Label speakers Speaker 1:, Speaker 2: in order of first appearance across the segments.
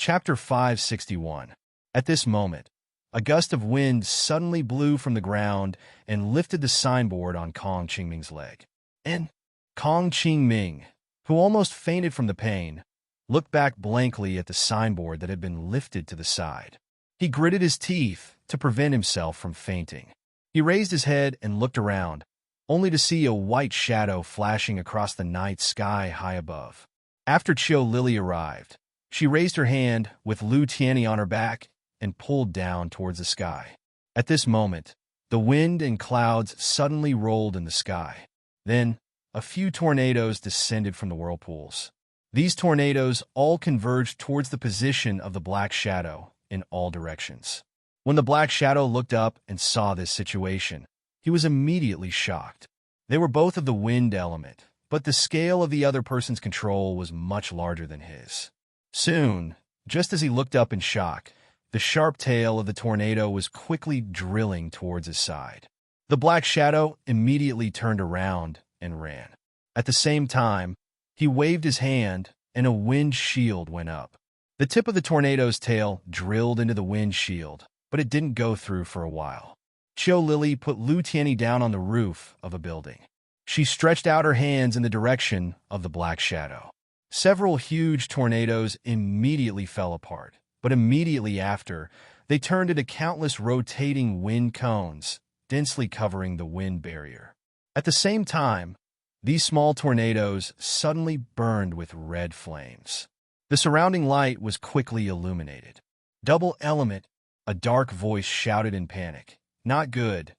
Speaker 1: Chapter 561. At this moment, a gust of wind suddenly blew from the ground and lifted the signboard on Kong Qingming's leg. And Kong Qingming, who almost fainted from the pain, looked back blankly at the signboard that had been lifted to the side. He gritted his teeth to prevent himself from fainting. He raised his head and looked around, only to see a white shadow flashing across the night sky high above. After Qiu Lily arrived, she raised her hand with Lu Tianyi on her back and pulled down towards the sky. At this moment, the wind and clouds suddenly rolled in the sky. Then, a few tornadoes descended from the whirlpools. These tornadoes all converged towards the position of the black shadow in all directions. When the black shadow looked up and saw this situation, he was immediately shocked. They were both of the wind element, but the scale of the other person's control was much larger than his. Soon, just as he looked up in shock, the sharp tail of the tornado was quickly drilling towards his side. The black shadow immediately turned around and ran. At the same time, he waved his hand and a wind shield went up. The tip of the tornado's tail drilled into the wind shield, but it didn't go through for a while. Qiu Lily put Lu Tianyi down on the roof of a building. She stretched out her hands in the direction of the black shadow. Several huge tornadoes immediately fell apart, but immediately after, they turned into countless rotating wind cones, densely covering the wind barrier. At the same time, these small tornadoes suddenly burned with red flames. The surrounding light was quickly illuminated. Double element, a dark voice shouted in panic. Not good.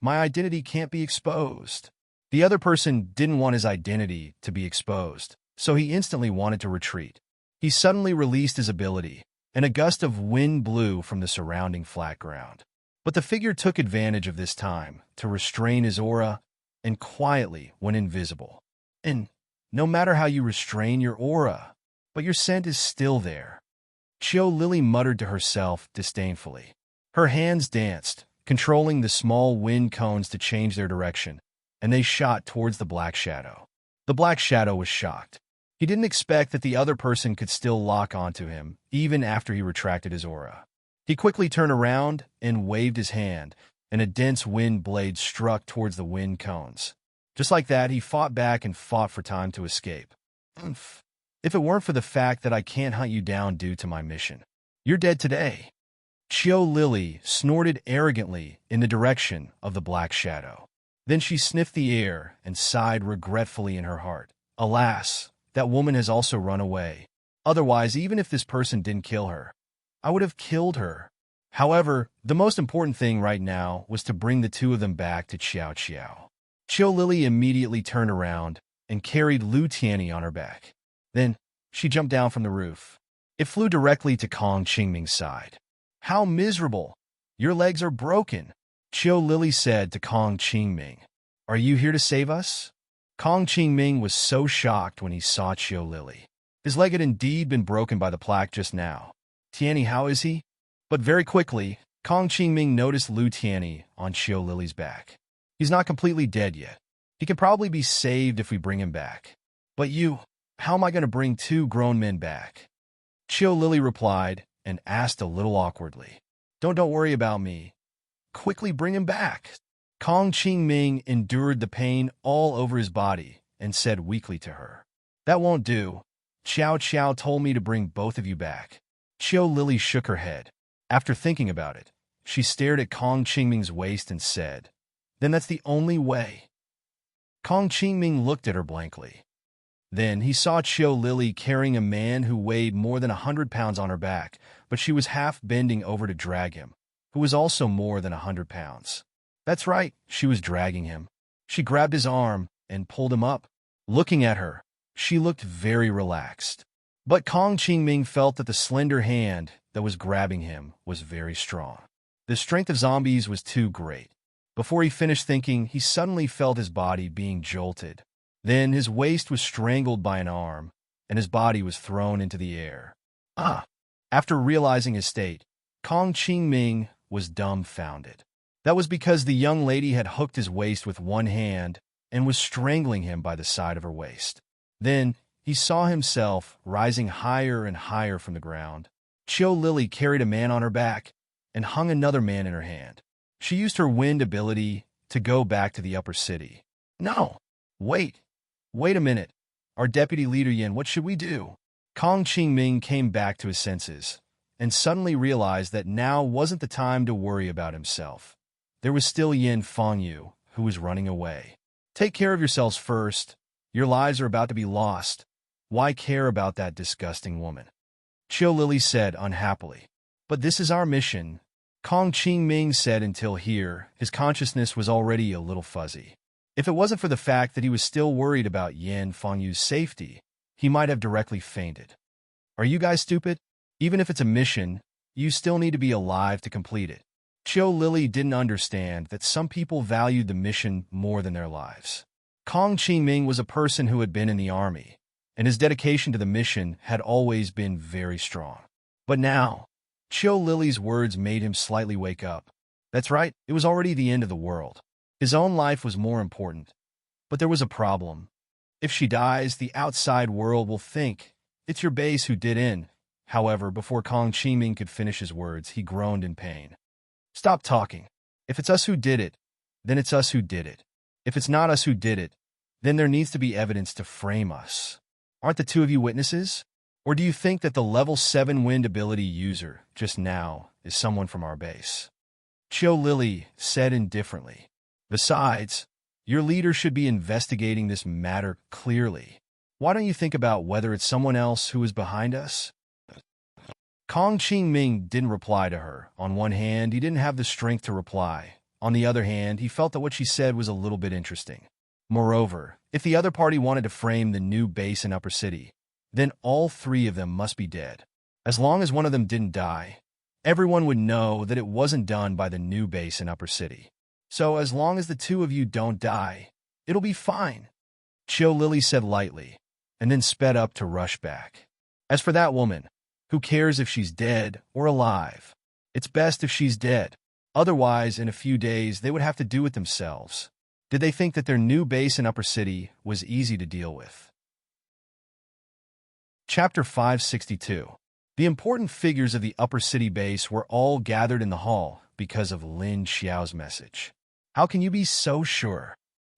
Speaker 1: My identity can't be exposed. The other person didn't want his identity to be exposed, so he instantly wanted to retreat. He suddenly released his ability, and a gust of wind blew from the surrounding flat ground. But the figure took advantage of this time to restrain his aura and quietly went invisible. And no matter how you restrain your aura, but your scent is still there. Qiu Lily muttered to herself disdainfully. Her hands danced, controlling the small wind cones to change their direction, and they shot towards the black shadow. The black shadow was shocked. He didn't expect that the other person could still lock onto him, even after he retracted his aura. He quickly turned around and waved his hand, and a dense wind blade struck towards the wind cones. Just like that, he fought back and fought for time to escape. If it weren't for the fact that I can't hunt you down due to my mission, you're dead today. Qiu Lily snorted arrogantly in the direction of the black shadow. Then she sniffed the air and sighed regretfully in her heart. Alas, that woman has also run away. Otherwise, even if this person didn't kill her, I would have killed her. However, the most important thing right now was to bring the two of them back to Qiao Qiao. Qiu Lily immediately turned around and carried Lu Tianyi on her back. Then, she jumped down from the roof. It flew directly to Kong Qingming's side. How miserable! Your legs are broken, Qiu Lily said to Kong Qingming. Are you here to save us? Kong Qingming was so shocked when he saw Qiu Lily. His leg had indeed been broken by the plaque just now. Tianyi, how is he? But very quickly, Kong Qingming noticed Lu Tianyi on Qiu Lily's back. He's not completely dead yet. He can probably be saved if we bring him back. But how am I going to bring two grown men back? Qiu Lily replied and asked a little awkwardly. Don't worry about me. Quickly bring him back. Kong Qingming endured the pain all over his body and said weakly to her. That won't do. Qiao Qiao told me to bring both of you back. Qiu Lily shook her head. After thinking about it, she stared at Kong Qingming's waist and said, Then that's the only way. Kong Qingming looked at her blankly. Then he saw Qiu Lily carrying a man who weighed more than 100 pounds on her back, but she was half bending over to drag him, who was also more than 100 pounds. That's right, she was dragging him. She grabbed his arm and pulled him up. Looking at her, she looked very relaxed. But Kong Qingming felt that the slender hand that was grabbing him was very strong. The strength of zombies was too great. Before he finished thinking, he suddenly felt his body being jolted. Then his waist was strangled by an arm, and his body was thrown into the air. After realizing his state, Kong Qingming was dumbfounded. That was because the young lady had hooked his waist with one hand and was strangling him by the side of her waist. Then he saw himself rising higher and higher from the ground, Chiu Lily carried a man on her back and hung another man in her hand. She used her wind ability to go back to the upper city. No, wait a minute. Our deputy leader Yin, what should we do? Kong Qingming came back to his senses and suddenly realized that now wasn't the time to worry about himself. There was still Yin Fangyu, who was running away. Take care of yourselves first. Your lives are about to be lost. Why care about that disgusting woman? Chiu Lily said unhappily. But this is our mission, Kong Qingming said until here. His consciousness was already a little fuzzy. If it wasn't for the fact that he was still worried about Yin Fangyu's safety, he might have directly fainted. Are you guys stupid? Even if it's a mission, you still need to be alive to complete it. Chiu Lily didn't understand that some people valued the mission more than their lives. Kong Qingming was a person who had been in the army, and his dedication to the mission had always been very strong. But now, Chiu Lily's words made him slightly wake up. That's right, it was already the end of the world. His own life was more important. But there was a problem. If she dies, the outside world will think it's your base who did in. However, before Kong Qingming could finish his words, he groaned in pain. Stop talking. If it's us who did it, then it's us who did it. If it's not us who did it, then there needs to be evidence to frame us. Aren't the two of you witnesses? Or do you think that the level 7 wind ability user just now is someone from our base? Chiu Lily said indifferently. Besides, your leader should be investigating this matter clearly. Why don't you think about whether it's someone else who is behind us? Kong Qingming didn't reply to her. On one hand, he didn't have the strength to reply. On the other hand, he felt that what she said was a little bit interesting. Moreover, if the other party wanted to frame the new base in Upper City, then all three of them must be dead. As long as one of them didn't die, everyone would know that it wasn't done by the new base in Upper City. So as long as the two of you don't die, it'll be fine, Chiu Lily said lightly, and then sped up to rush back. As for that woman, who cares if she's dead or alive? It's best if she's dead. Otherwise, in a few days, they would have to do it themselves. Did they think that their new base in Upper City was easy to deal with? Chapter 562. The important figures of the Upper City base were all gathered in the hall because of Lin Xiao's message. How can you be so sure?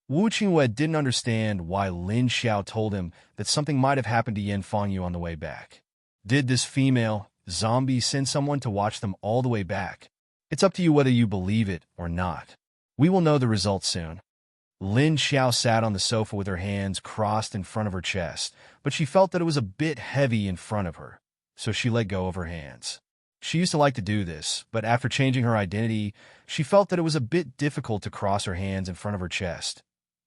Speaker 1: Wu Qingwei didn't understand why Lin Xiao told him that something might have happened to Yin Fangyu on the way back. Did this female zombie send someone to watch them all the way back? It's up to you whether you believe it or not. We will know the results soon. Lin Xiao sat on the sofa with her hands crossed in front of her chest, but she felt that it was a bit heavy in front of her, so she let go of her hands. She used to like to do this, but after changing her identity, she felt that it was a bit difficult to cross her hands in front of her chest.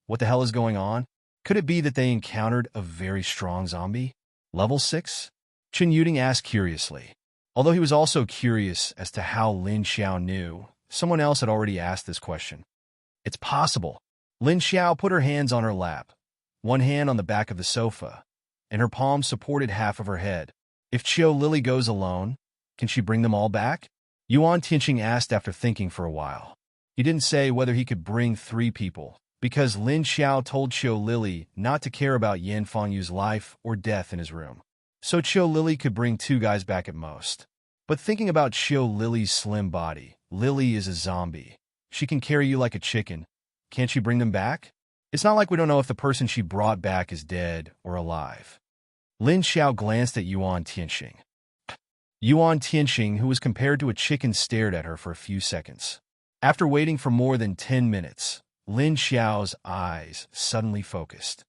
Speaker 1: What the hell is going on? Could it be that they encountered a very strong zombie? Level 6? Chen Yuding asked curiously. Although he was also curious as to how Lin Xiao knew, someone else had already asked this question. It's possible. Lin Xiao put her hands on her lap, one hand on the back of the sofa, and her palm supported half of her head. If Chiu Lily goes alone, can she bring them all back? Yuan Tianqing asked after thinking for a while. He didn't say whether he could bring 3 people, because Lin Xiao told Chiu Lily not to care about Yin Fangyu's life or death in his room. So Chiu Lily could bring 2 guys back at most. But thinking about Chiu Lily's slim body, Lily is a zombie. She can carry you like a chicken. Can't she bring them back? It's not like we don't know if the person she brought back is dead or alive. Lin Xiao glanced at Yuan Tianqing. Yuan Tianqing, who was compared to a chicken, stared at her for a few seconds. After waiting for more than 10 minutes, Lin Xiao's eyes suddenly focused.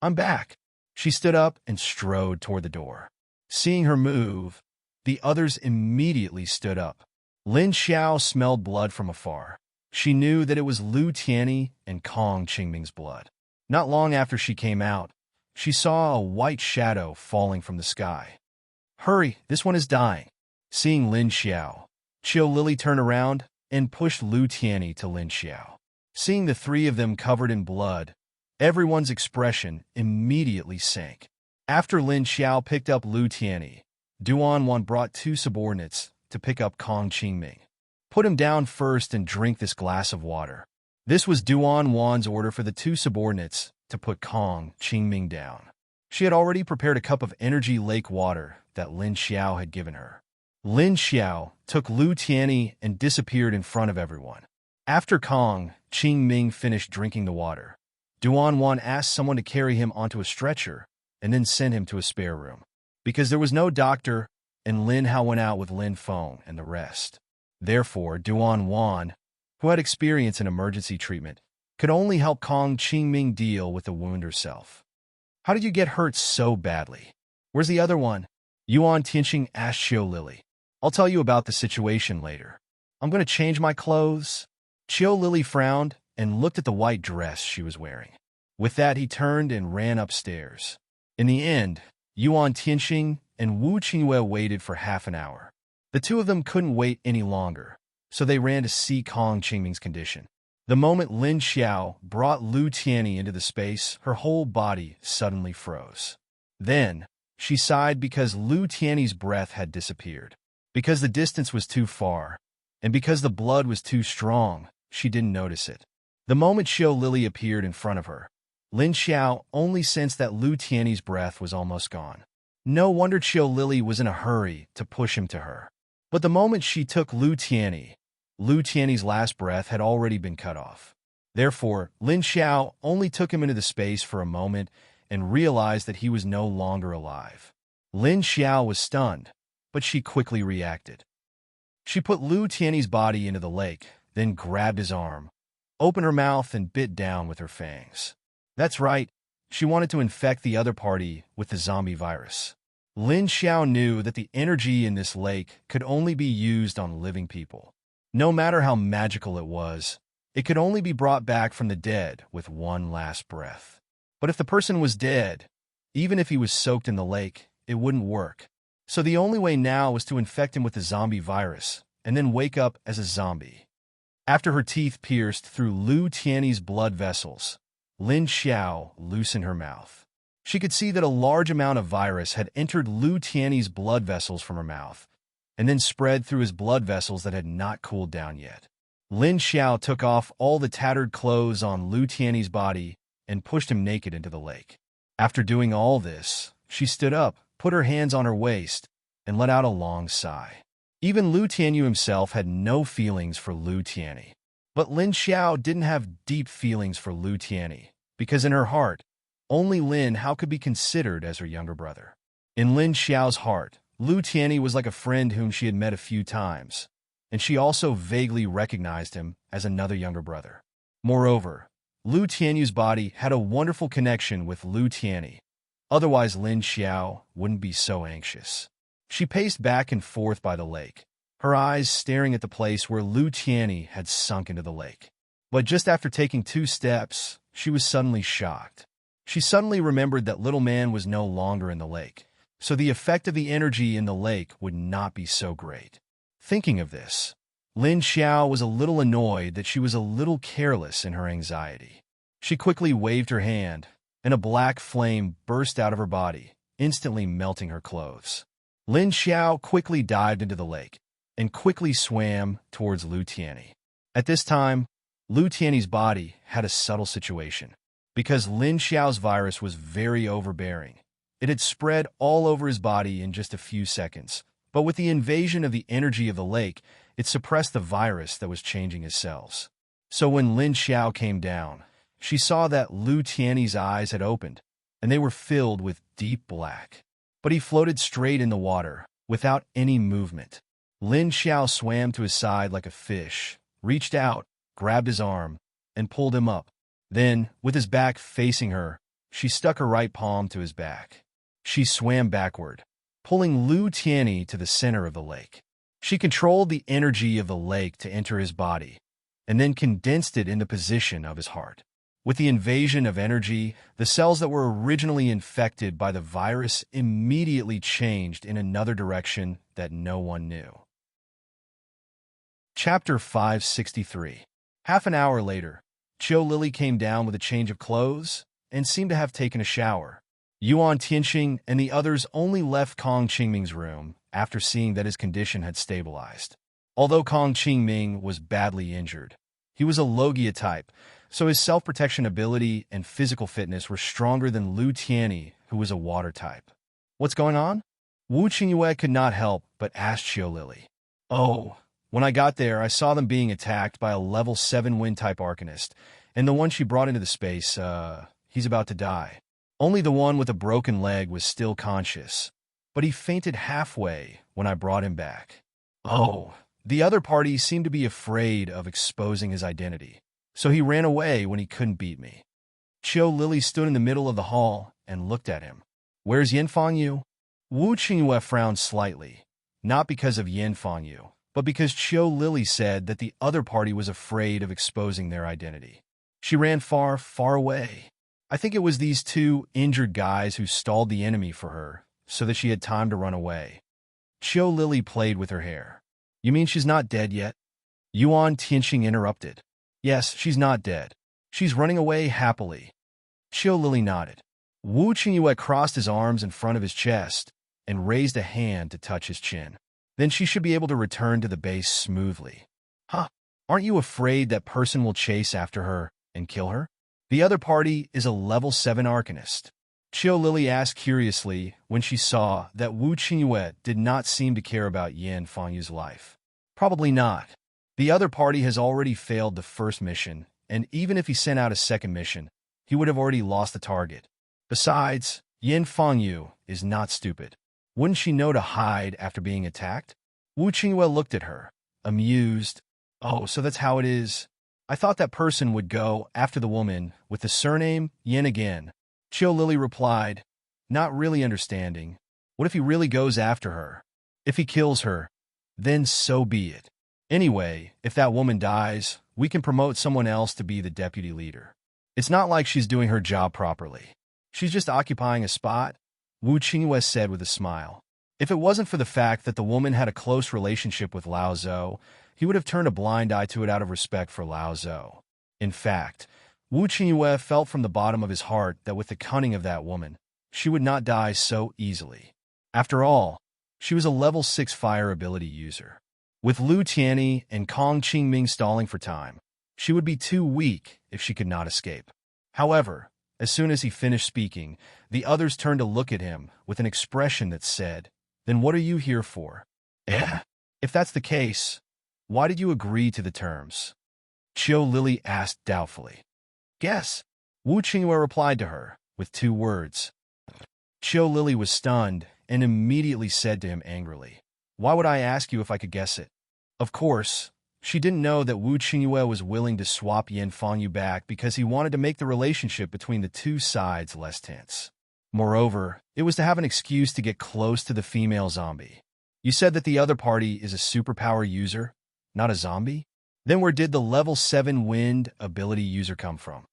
Speaker 1: I'm back. She stood up and strode toward the door. Seeing her move, the others immediately stood up. Lin Xiao smelled blood from afar. She knew that it was Lu Tianyi and Kong Qingming's blood. Not long after she came out, she saw a white shadow falling from the sky. Hurry, this one is dying. Seeing Lin Xiao, Chiu Lily turned around and pushed Lu Tianyi to Lin Xiao. Seeing the 3 of them covered in blood, everyone's expression immediately sank. After Lin Xiao picked up Lu Tianyi, Duan Wan brought 2 subordinates to pick up Kong Qingming. Put him down first and drink this glass of water. This was Duan Wan's order for the 2 subordinates to put Kong Qingming down. She had already prepared a cup of energy lake water that Lin Xiao had given her. Lin Xiao took Lu Tianyi and disappeared in front of everyone. After Kong Qingming finished drinking the water, Duan Wan asked someone to carry him onto a stretcher and then send him to a spare room. Because there was no doctor, and Lin Hao went out with Lin Feng and the rest. Therefore, Duan Wan, who had experience in emergency treatment, could only help Kong Qingming deal with the wound herself. "How did you get hurt so badly? Where's the other one?" Yuan Tianxing asked Qiu Lily. "I'll tell you about the situation later. I'm going to change my clothes." Qiu Lily frowned and looked at the white dress she was wearing. With that, he turned and ran upstairs. In the end, Yuan Tianxing and Wu Qingyue waited for half an hour. The two of them couldn't wait any longer, so they ran to see Kong Qingming's condition. The moment Lin Xiao brought Lu Tianyi into the space, her whole body suddenly froze. Then, she sighed because Lu Tianyi's breath had disappeared. Because the distance was too far, and because the blood was too strong, she didn't notice it. The moment Qiu Lily appeared in front of her, Lin Xiao only sensed that Lu Tianyi's breath was almost gone. No wonder Qiu Lily was in a hurry to push him to her. But the moment she took Lu Tianyi's last breath had already been cut off. Therefore, Lin Xiao only took him into the space for a moment and realized that he was no longer alive. Lin Xiao was stunned, but she quickly reacted. She put Lu Tianyi's body into the lake, then grabbed his arm, opened her mouth, and bit down with her fangs. That's right, she wanted to infect the other party with the zombie virus. Lin Xiao knew that the energy in this lake could only be used on living people. No matter how magical it was, it could only be brought back from the dead with one last breath. But if the person was dead, even if he was soaked in the lake, it wouldn't work. So the only way now was to infect him with the zombie virus, and then wake up as a zombie. After her teeth pierced through Lu Tianyi's blood vessels, Lin Xiao loosened her mouth. She could see that a large amount of virus had entered Lu Tianyi's blood vessels from her mouth, and then spread through his blood vessels that had not cooled down yet. Lin Xiao took off all the tattered clothes on Lu Tianyi's body and pushed him naked into the lake. After doing all this, she stood up, put her hands on her waist, and let out a long sigh. Even Lu Tianyi himself had no feelings for Lu Tianyi. But Lin Xiao didn't have deep feelings for Lu Tianyi, because in her heart, only Lin Hao could be considered as her younger brother. In Lin Xiao's heart, Lu Tianyi was like a friend whom she had met a few times, and she also vaguely recognized him as another younger brother. Moreover, Lu Tianyi's body had a wonderful connection with Lu Tianyi, otherwise Lin Xiao wouldn't be so anxious. She paced back and forth by the lake, her eyes staring at the place where Lu Tianyi had sunk into the lake. But just after taking 2 steps, she was suddenly shocked. She suddenly remembered that little man was no longer in the lake, so the effect of the energy in the lake would not be so great. Thinking of this, Lin Xiao was a little annoyed that she was a little careless in her anxiety. She quickly waved her hand, and a black flame burst out of her body, instantly melting her clothes. Lin Xiao quickly dived into the lake and quickly swam towards Lu Tianyi. At this time, Lu Tianyi's body had a subtle situation. Because Lin Xiao's virus was very overbearing, it had spread all over his body in just a few seconds. But with the invasion of the energy of the lake, it suppressed the virus that was changing his cells. So when Lin Xiao came down, she saw that Lu Tianyi's eyes had opened, and they were filled with deep black. But he floated straight in the water, without any movement. Lin Xiao swam to his side like a fish, reached out, grabbed his arm, and pulled him up. Then, with his back facing her, she stuck her right palm to his back. She swam backward, pulling Lu Tianyi to the center of the lake. She controlled the energy of the lake to enter his body, and then condensed it in the position of his heart. With the invasion of energy, the cells that were originally infected by the virus immediately changed in another direction that no one knew. Chapter 563. Half an hour later, Qiu Lily came down with a change of clothes and seemed to have taken a shower. Yuan Tianxing and the others only left Kong Qingming's room after seeing that his condition had stabilized. Although Kong Qingming was badly injured, he was a Logia type, so his self-protection ability and physical fitness were stronger than Lu Tianyi, who was a water type. "What's going on?" Wu Qingyue could not help but ask Qiu Lily. Oh, when I got there, I saw them being attacked by a level 7 wind-type arcanist, and the one she brought into the space, he's about to die. Only the one with a broken leg was still conscious, but he fainted halfway when I brought him back. Oh, the other party seemed to be afraid of exposing his identity, so he ran away when he couldn't beat me. Qiu Lily stood in the middle of the hall and looked at him. Where's Yin Fangyu? Wu Qingyue frowned slightly, not because of Yin Fangyu, but because Qiu Lily said that the other party was afraid of exposing their identity. She ran far, far away. I think it was these two injured guys who stalled the enemy for her, so that she had time to run away. Qiu Lily played with her hair. You mean she's not dead yet? Yuan Tianxing interrupted. Yes, she's not dead. She's running away happily. Qiu Lily nodded. Wu Qingyue crossed his arms in front of his chest and raised a hand to touch his chin. Then she should be able to return to the base smoothly. Huh? Aren't you afraid that person will chase after her and kill her? The other party is a level 7 arcanist. Qiu Lily asked curiously when she saw that Wu Qingyue did not seem to care about Yin Fangyu's life. Probably not. The other party has already failed the first mission, and even if he sent out a second mission, he would have already lost the target. Besides, Yin Fangyu is not stupid. Wouldn't she know to hide after being attacked? Wu Qingyue looked at her, amused. Oh, so that's how it is. I thought that person would go after the woman with the surname Yin again. Qiu Lily replied, not really understanding. What if he really goes after her? If he kills her, then so be it. Anyway, if that woman dies, we can promote someone else to be the deputy leader. It's not like she's doing her job properly. She's just occupying a spot, Wu Qingyue said with a smile. If it wasn't for the fact that the woman had a close relationship with Lao Zhou, he would have turned a blind eye to it out of respect for Lao Zhou. In fact, Wu Qingyue felt from the bottom of his heart that with the cunning of that woman, she would not die so easily. After all, she was a level 6 fire ability user. With Lu Tianyi and Kong Qingming stalling for time, she would be too weak if she could not escape. However, as soon as he finished speaking, the others turned to look at him with an expression that said, "Then what are you here for?" If that's the case, why did you agree to the terms? Qiu Lily asked doubtfully. Guess. Wu Qingyue replied to her with 2 words. Qiu Lily was stunned and immediately said to him angrily, "Why would I ask you if I could guess it?" Of course, she didn't know that Wu Qingyue was willing to swap Yin Fangyu back because he wanted to make the relationship between the two sides less tense. Moreover, it was to have an excuse to get close to the female zombie. You said that the other party is a superpower user, not a zombie? Then where did the level 7 wind ability user come from?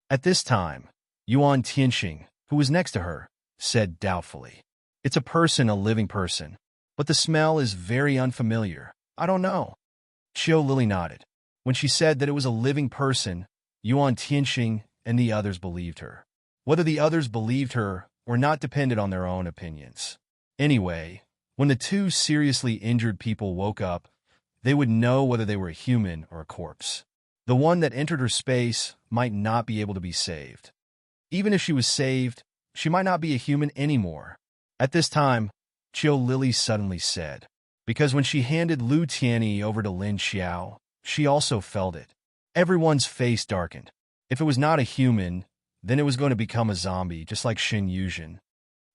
Speaker 1: At this time, Yuan Tianxing, who was next to her, said doubtfully, "It's a person, a living person. But the smell is very unfamiliar. I don't know." Qiu Lily nodded. When she said that it was a living person, Yuan Tianxing and the others believed her. Whether the others believed her or not depended on their own opinions. Anyway, when the 2 seriously injured people woke up, they would know whether they were a human or a corpse. The one that entered her space might not be able to be saved. Even if she was saved, she might not be a human anymore. At this time, Qiu Lily suddenly said, because when she handed Lu Tianyi over to Lin Xiao, she also felt it. Everyone's face darkened. If it was not a human, then it was going to become a zombie, just like Xin Yuzhen.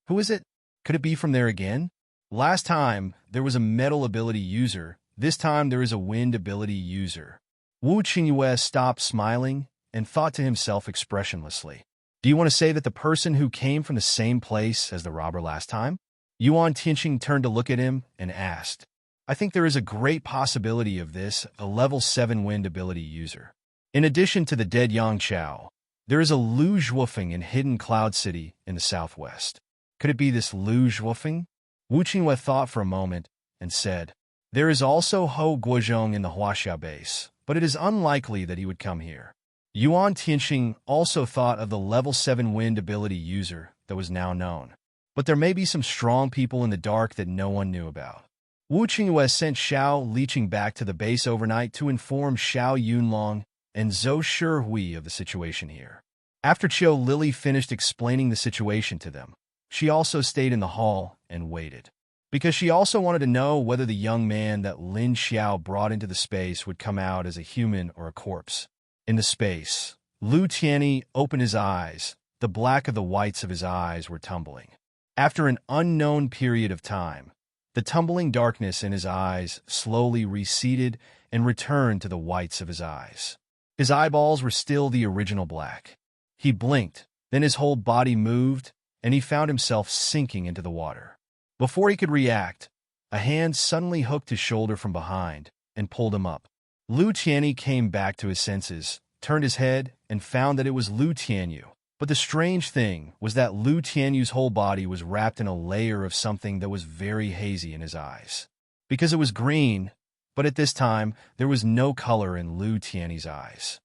Speaker 1: Who is it? Could it be from there again? Last time, there was a metal ability user. This time, there is a wind ability user. Wu Qingyue stopped smiling and thought to himself expressionlessly. Do you want to say that the person who came from the same place as the robber last time? Yuan Tianxing turned to look at him and asked. I think there is a great possibility of this, a level 7 wind ability user. In addition to the dead Yang Chao, there is a Lu Zhuofeng in Hidden Cloud City in the southwest. Could it be this Lu Zhuofeng? Wu Qingyue thought for a moment and said, there is also Ho Guozhong in the Huaxia base, but it is unlikely that he would come here. Yuan Tianxing also thought of the level 7 wind ability user that was now known. But there may be some strong people in the dark that no one knew about. Wu Qingyue sent Xiao Liqing back to the base overnight to inform Xiao Yunlong and Zhou Shihui of the situation here. After Qiu Lily finished explaining the situation to them, she also stayed in the hall and waited. because she also wanted to know whether the young man that Lin Xiao brought into the space would come out as a human or a corpse. In the space, Lu Tianyi opened his eyes. The black of the whites of his eyes were tumbling. After an unknown period of time, the tumbling darkness in his eyes slowly receded and returned to the whites of his eyes. His eyeballs were still the original black. He blinked, then his whole body moved, and he found himself sinking into the water. Before he could react, a hand suddenly hooked his shoulder from behind and pulled him up. Lu Tianyi came back to his senses, turned his head, and found that it was Lu Tianyu. But the strange thing was that Lu Tianyu's whole body was wrapped in a layer of something that was very hazy in his eyes. Because it was green, but at this time, there was no color in Lu Tianyu's eyes.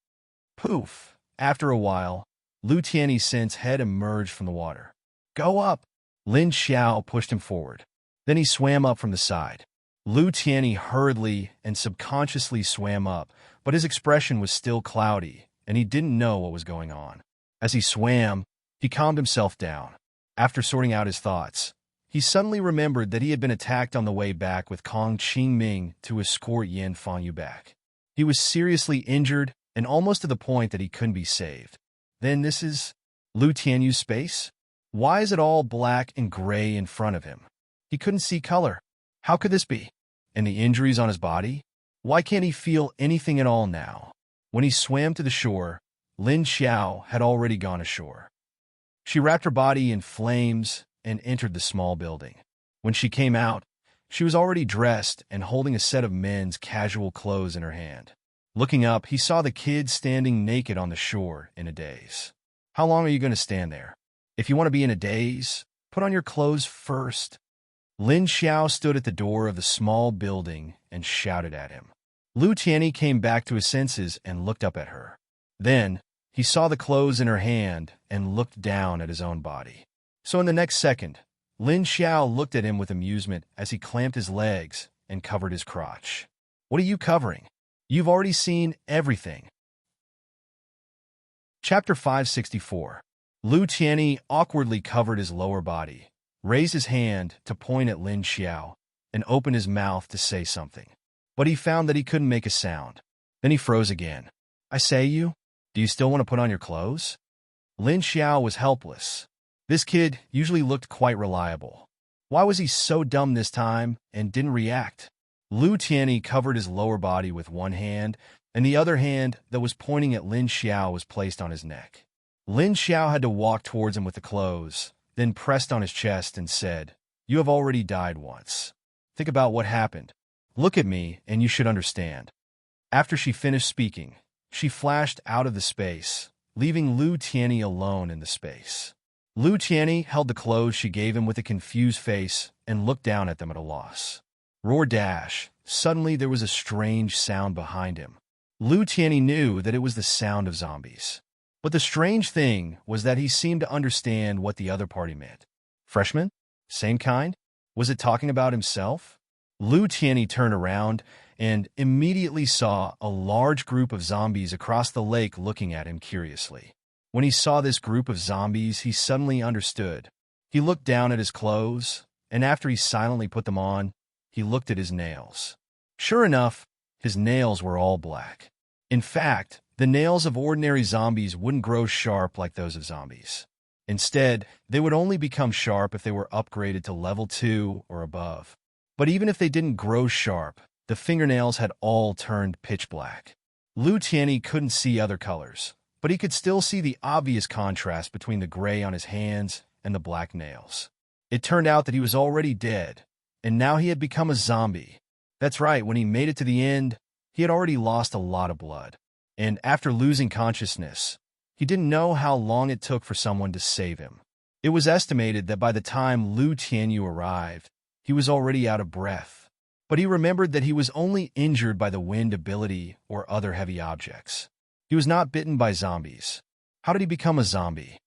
Speaker 1: Poof! After a while, Lu Tianyu's sense head emerged from the water. Go up! Lin Xiao pushed him forward. Then he swam up from the side. Lu Tianyi hurriedly and subconsciously swam up, but his expression was still cloudy, and he didn't know what was going on. As he swam, he calmed himself down. After sorting out his thoughts, he suddenly remembered that he had been attacked on the way back with Kong Qingming to escort Yan Fangyu back. He was seriously injured and almost to the point that he couldn't be saved. Then this is Lu Tianyu's space? Why is it all black and gray in front of him? He couldn't see color. How could this be? And the injuries on his body? Why can't he feel anything at all now? When he swam to the shore, Lin Xiao had already gone ashore. She wrapped her body in flames and entered the small building. When she came out, she was already dressed and holding a set of men's casual clothes in her hand. Looking up, he saw the kid standing naked on the shore in a daze. How long are you going to stand there? If you want to be in a daze, put on your clothes first. Lin Xiao stood at the door of the small building and shouted at him. Lu Tianyi came back to his senses and looked up at her. Then, he saw the clothes in her hand and looked down at his own body. So in the next second, Lin Xiao looked at him with amusement as he clamped his legs and covered his crotch. What are you covering? You've already seen everything. Chapter 564. Lu Tianyi awkwardly covered his lower body, raised his hand to point at Lin Xiao, and opened his mouth to say something. But he found that he couldn't make a sound. Then he froze again. I say you? Do you still want to put on your clothes? Lin Xiao was helpless. This kid usually looked quite reliable. Why was he so dumb this time and didn't react? Lu Tianyi covered his lower body with one hand, and the other hand that was pointing at Lin Xiao was placed on his neck. Lin Xiao had to walk towards him with the clothes, then pressed on his chest and said, You have already died once. Think about what happened. Look at me, and you should understand. After she finished speaking, she flashed out of the space, leaving Lu Tianyi alone in the space. Lu Tianyi held the clothes she gave him with a confused face and looked down at them at a loss. Roar dash! Suddenly there was a strange sound behind him. Lu Tianyi knew that it was the sound of zombies. But the strange thing was that he seemed to understand what the other party meant. Freshman? Same kind? Was it talking about himself? Lu Tianyi turned around and immediately saw a large group of zombies across the lake looking at him curiously. When he saw this group of zombies, he suddenly understood. He looked down at his clothes, and after he silently put them on, he looked at his nails. Sure enough, his nails were all black. In fact, the nails of ordinary zombies wouldn't grow sharp like those of zombies. Instead, they would only become sharp if they were upgraded to level 2 or above. But even if they didn't grow sharp, the fingernails had all turned pitch black. Lu Tianyi couldn't see other colors, but he could still see the obvious contrast between the gray on his hands and the black nails. It turned out that he was already dead, and now he had become a zombie. That's right, when he made it to the end, he had already lost a lot of blood. And after losing consciousness, he didn't know how long it took for someone to save him. It was estimated that by the time Lu Tianyu arrived, he was already out of breath. But he remembered that he was only injured by the wind ability or other heavy objects. He was not bitten by zombies. How did he become a zombie?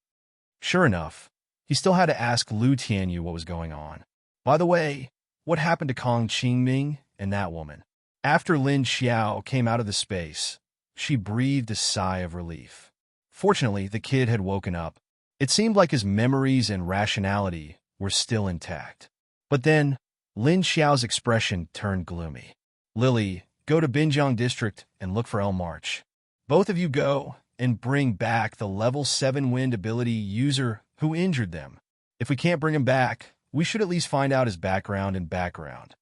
Speaker 1: Sure enough, he still had to ask Lu Tianyu what was going on. By the way, what happened to Kong Qingming and that woman? After Lin Xiao came out of the space, she breathed a sigh of relief. Fortunately, the kid had woken up. It seemed like his memories and rationality were still intact. But then, Lin Xiao's expression turned gloomy. Lily, go to Binjiang District and look for El March. Both of you go and bring back the level 7 wind ability user who injured them. If we can't bring him back, we should at least find out his background and background.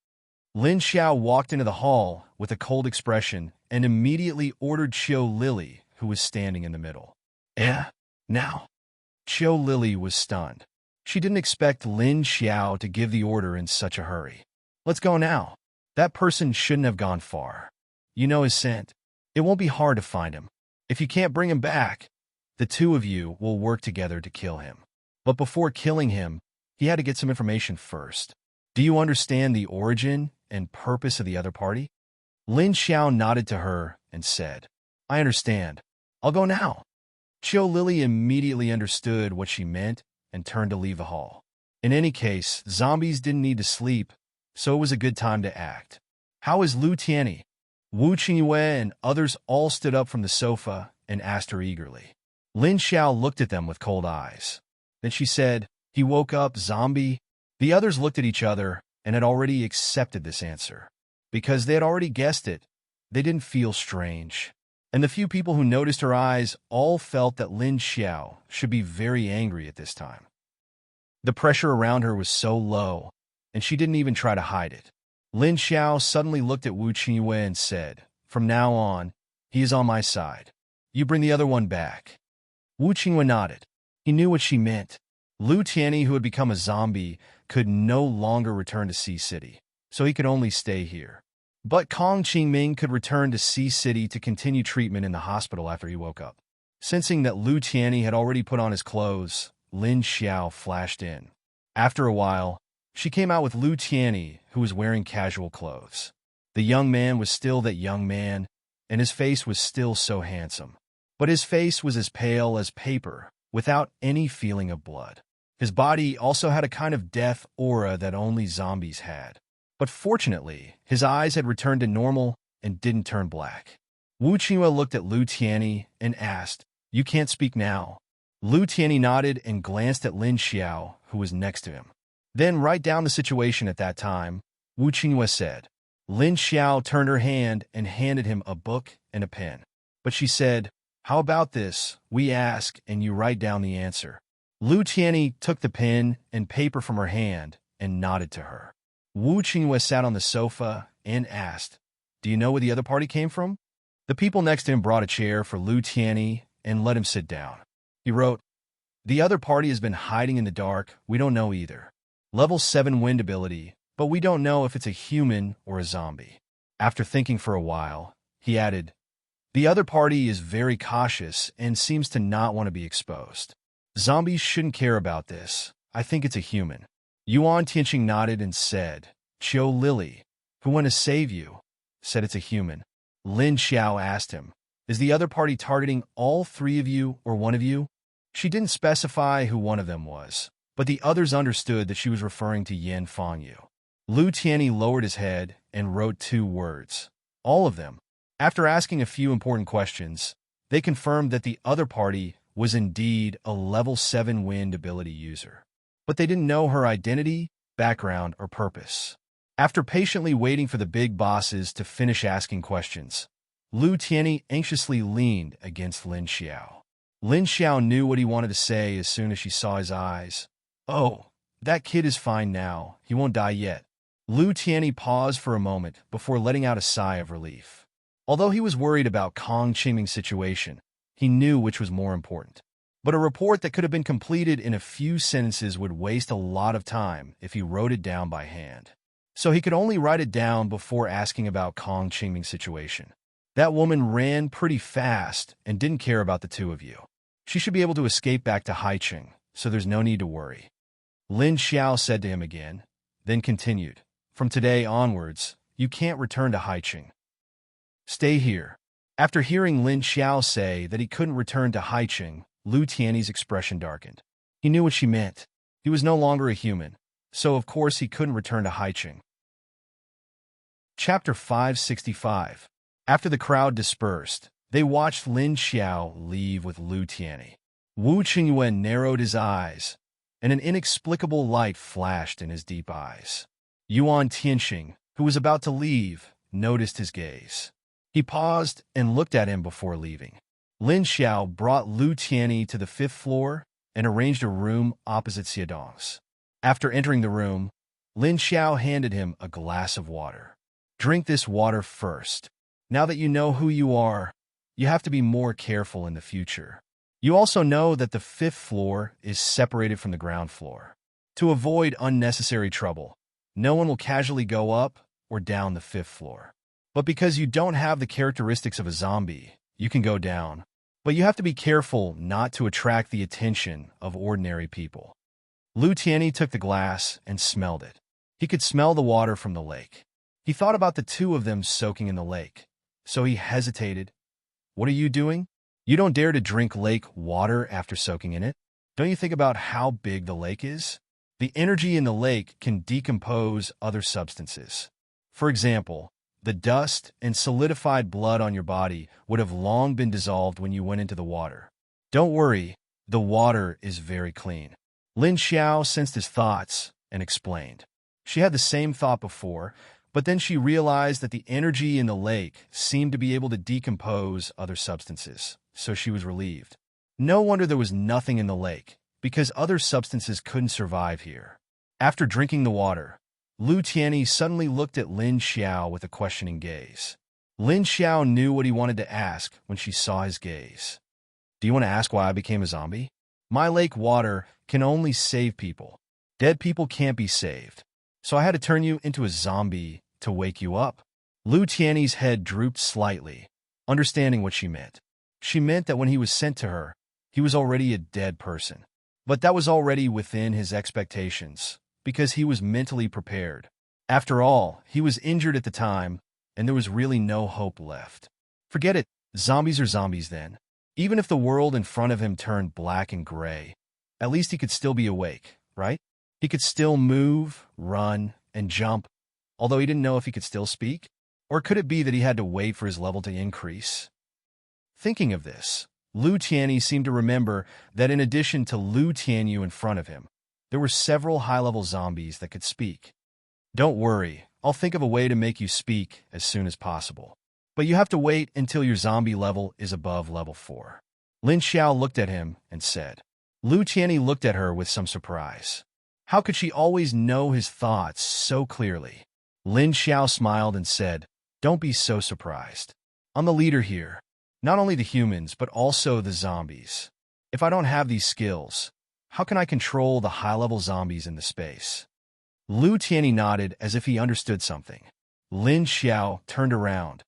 Speaker 1: Lin Xiao walked into the hall with a cold expression and immediately ordered Qiu Lily, who was standing in the middle. Now. Qiu Lily was stunned. She didn't expect Lin Xiao to give the order in such a hurry. Let's go now. That person shouldn't have gone far. You know his scent. It won't be hard to find him. If you can't bring him back, the two of you will work together to kill him. But before killing him, he had to get some information first. Do you understand the origin and purpose of the other party? Lin Xiao nodded to her and said, I understand. I'll go now. Qiu Lily immediately understood what she meant and turned to leave the hall. In any case, zombies didn't need to sleep, so it was a good time to act. How is Lu Tianyi? Wu Qingyue and others all stood up from the sofa and asked her eagerly. Lin Xiao looked at them with cold eyes. Then she said, he woke up, zombie. The others looked at each other and had already accepted this answer. Because they had already guessed it, they didn't feel strange. And the few people who noticed her eyes all felt that Lin Xiao should be very angry at this time. The pressure around her was so low, and she didn't even try to hide it. Lin Xiao suddenly looked at Wu Qingyue and said, from now on, he is on my side. You bring the other one back. Wu Qingyue nodded. He knew what she meant. Lu Tianyi, who had become a zombie, could no longer return to Sea City, so he could only stay here. But Kong Qingming could return to Sea City to continue treatment in the hospital after he woke up. Sensing that Lu Tianyi had already put on his clothes, Lin Xiao flashed in. After a while, she came out with Lu Tianyi, who was wearing casual clothes. The young man was still that young man, and his face was still so handsome. But his face was as pale as paper, without any feeling of blood. His body also had a kind of death aura that only zombies had. But fortunately, his eyes had returned to normal and didn't turn black. Wu Qingyue looked at Lu Tianyi and asked, you can't speak now. Lu Tianyi nodded and glanced at Lin Xiao, who was next to him. Then write down the situation at that time, Wu Qingyue said. Lin Xiao turned her hand and handed him a book and a pen. But she said, how about this? We ask and you write down the answer. Lu Tianyi took the pen and paper from her hand and nodded to her. Wu Qingyue sat on the sofa and asked, do you know where the other party came from? The people next to him brought a chair for Lu Tianyi and let him sit down. He wrote, the other party has been hiding in the dark. We don't know either. Level 7 wind ability, but we don't know if it's a human or a zombie. After thinking for a while, he added, the other party is very cautious and seems to not want to be exposed. Zombies shouldn't care about this. I think it's a human. Yuan Tianqing nodded and said, Qiu Lily, who went to save you, said it's a human. Lin Xiao asked him, is the other party targeting all three of you or one of you? She didn't specify who one of them was, but the others understood that she was referring to Yan Fangyu. Lu Tianyi lowered his head and wrote 2 words. All of them. After asking a few important questions, they confirmed that the other party was indeed a level 7 wind ability user. But they didn't know her identity, background, or purpose. After patiently waiting for the big bosses to finish asking questions, Lu Tianyi anxiously leaned against Lin Xiao. Lin Xiao knew what he wanted to say as soon as she saw his eyes. Oh, that kid is fine now. He won't die yet. Lu Tianyi paused for a moment before letting out a sigh of relief. Although he was worried about Kong Qingming's situation, he knew which was more important. But a report that could have been completed in a few sentences would waste a lot of time if he wrote it down by hand. So he could only write it down before asking about Kong Qingming's situation. That woman ran pretty fast and didn't care about the two of you. She should be able to escape back to Haicheng, so there's no need to worry. Lin Xiao said to him again, then continued, from today onwards, you can't return to Haicheng. Stay here. After hearing Lin Xiao say that he couldn't return to Haicheng, Lu Tianyi's expression darkened. He knew what she meant. He was no longer a human, so of course he couldn't return to Haicheng. Chapter 565. After the crowd dispersed, they watched Lin Xiao leave with Lu Tianyi. Wu Qingyue narrowed his eyes, and an inexplicable light flashed in his deep eyes. Yuan Tianxing, who was about to leave, noticed his gaze. He paused and looked at him before leaving. Lin Xiao brought Lu Tianyi to the 5th floor and arranged a room opposite Xiaodong's. After entering the room, Lin Xiao handed him a glass of water. Drink this water first. Now that you know who you are, you have to be more careful in the future. You also know that the 5th floor is separated from the ground floor. To avoid unnecessary trouble, no one will casually go up or down the 5th floor. But because you don't have the characteristics of a zombie, you can go down. But you have to be careful not to attract the attention of ordinary people. Lu Tianyi took the glass and smelled it. He could smell the water from the lake. He thought about the two of them soaking in the lake, so he hesitated. What are you doing? You don't dare to drink lake water after soaking in it. Don't you think about how big the lake is? The energy in the lake can decompose other substances. For example, the dust and solidified blood on your body would have long been dissolved when you went into the water. Don't worry, the water is very clean. Lin Xiao sensed his thoughts and explained. She had the same thought before, but then she realized that the energy in the lake seemed to be able to decompose other substances, so she was relieved. No wonder there was nothing in the lake, because other substances couldn't survive here. After drinking the water, Lu Tianyi suddenly looked at Lin Xiao with a questioning gaze. Lin Xiao knew what he wanted to ask when she saw his gaze. Do you want to ask why I became a zombie? My lake water can only save people. Dead people can't be saved. So I had to turn you into a zombie to wake you up. Lu Tianyi's head drooped slightly, understanding what she meant. She meant that when he was sent to her, he was already a dead person. But that was already within his expectations, because he was mentally prepared. After all, he was injured at the time, and there was really no hope left. Forget it, zombies are zombies then. Even if the world in front of him turned black and gray, at least he could still be awake, right? He could still move, run, and jump, although he didn't know if he could still speak. Or could it be that he had to wait for his level to increase? Thinking of this, Lu Tianyi seemed to remember that in addition to Lu Tianyi in front of him, there were several high-level zombies that could speak. Don't worry, I'll think of a way to make you speak as soon as possible. But you have to wait until your zombie level is above level 4. Lin Xiao looked at him and said. Lu Tianyi looked at her with some surprise. How could she always know his thoughts so clearly? Lin Xiao smiled and said, Don't be so surprised. I'm the leader here. Not only the humans, but also the zombies. If I don't have these skills, how can I control the high-level zombies in the space? Lu Tianyi nodded as if he understood something. Lin Xiao turned around.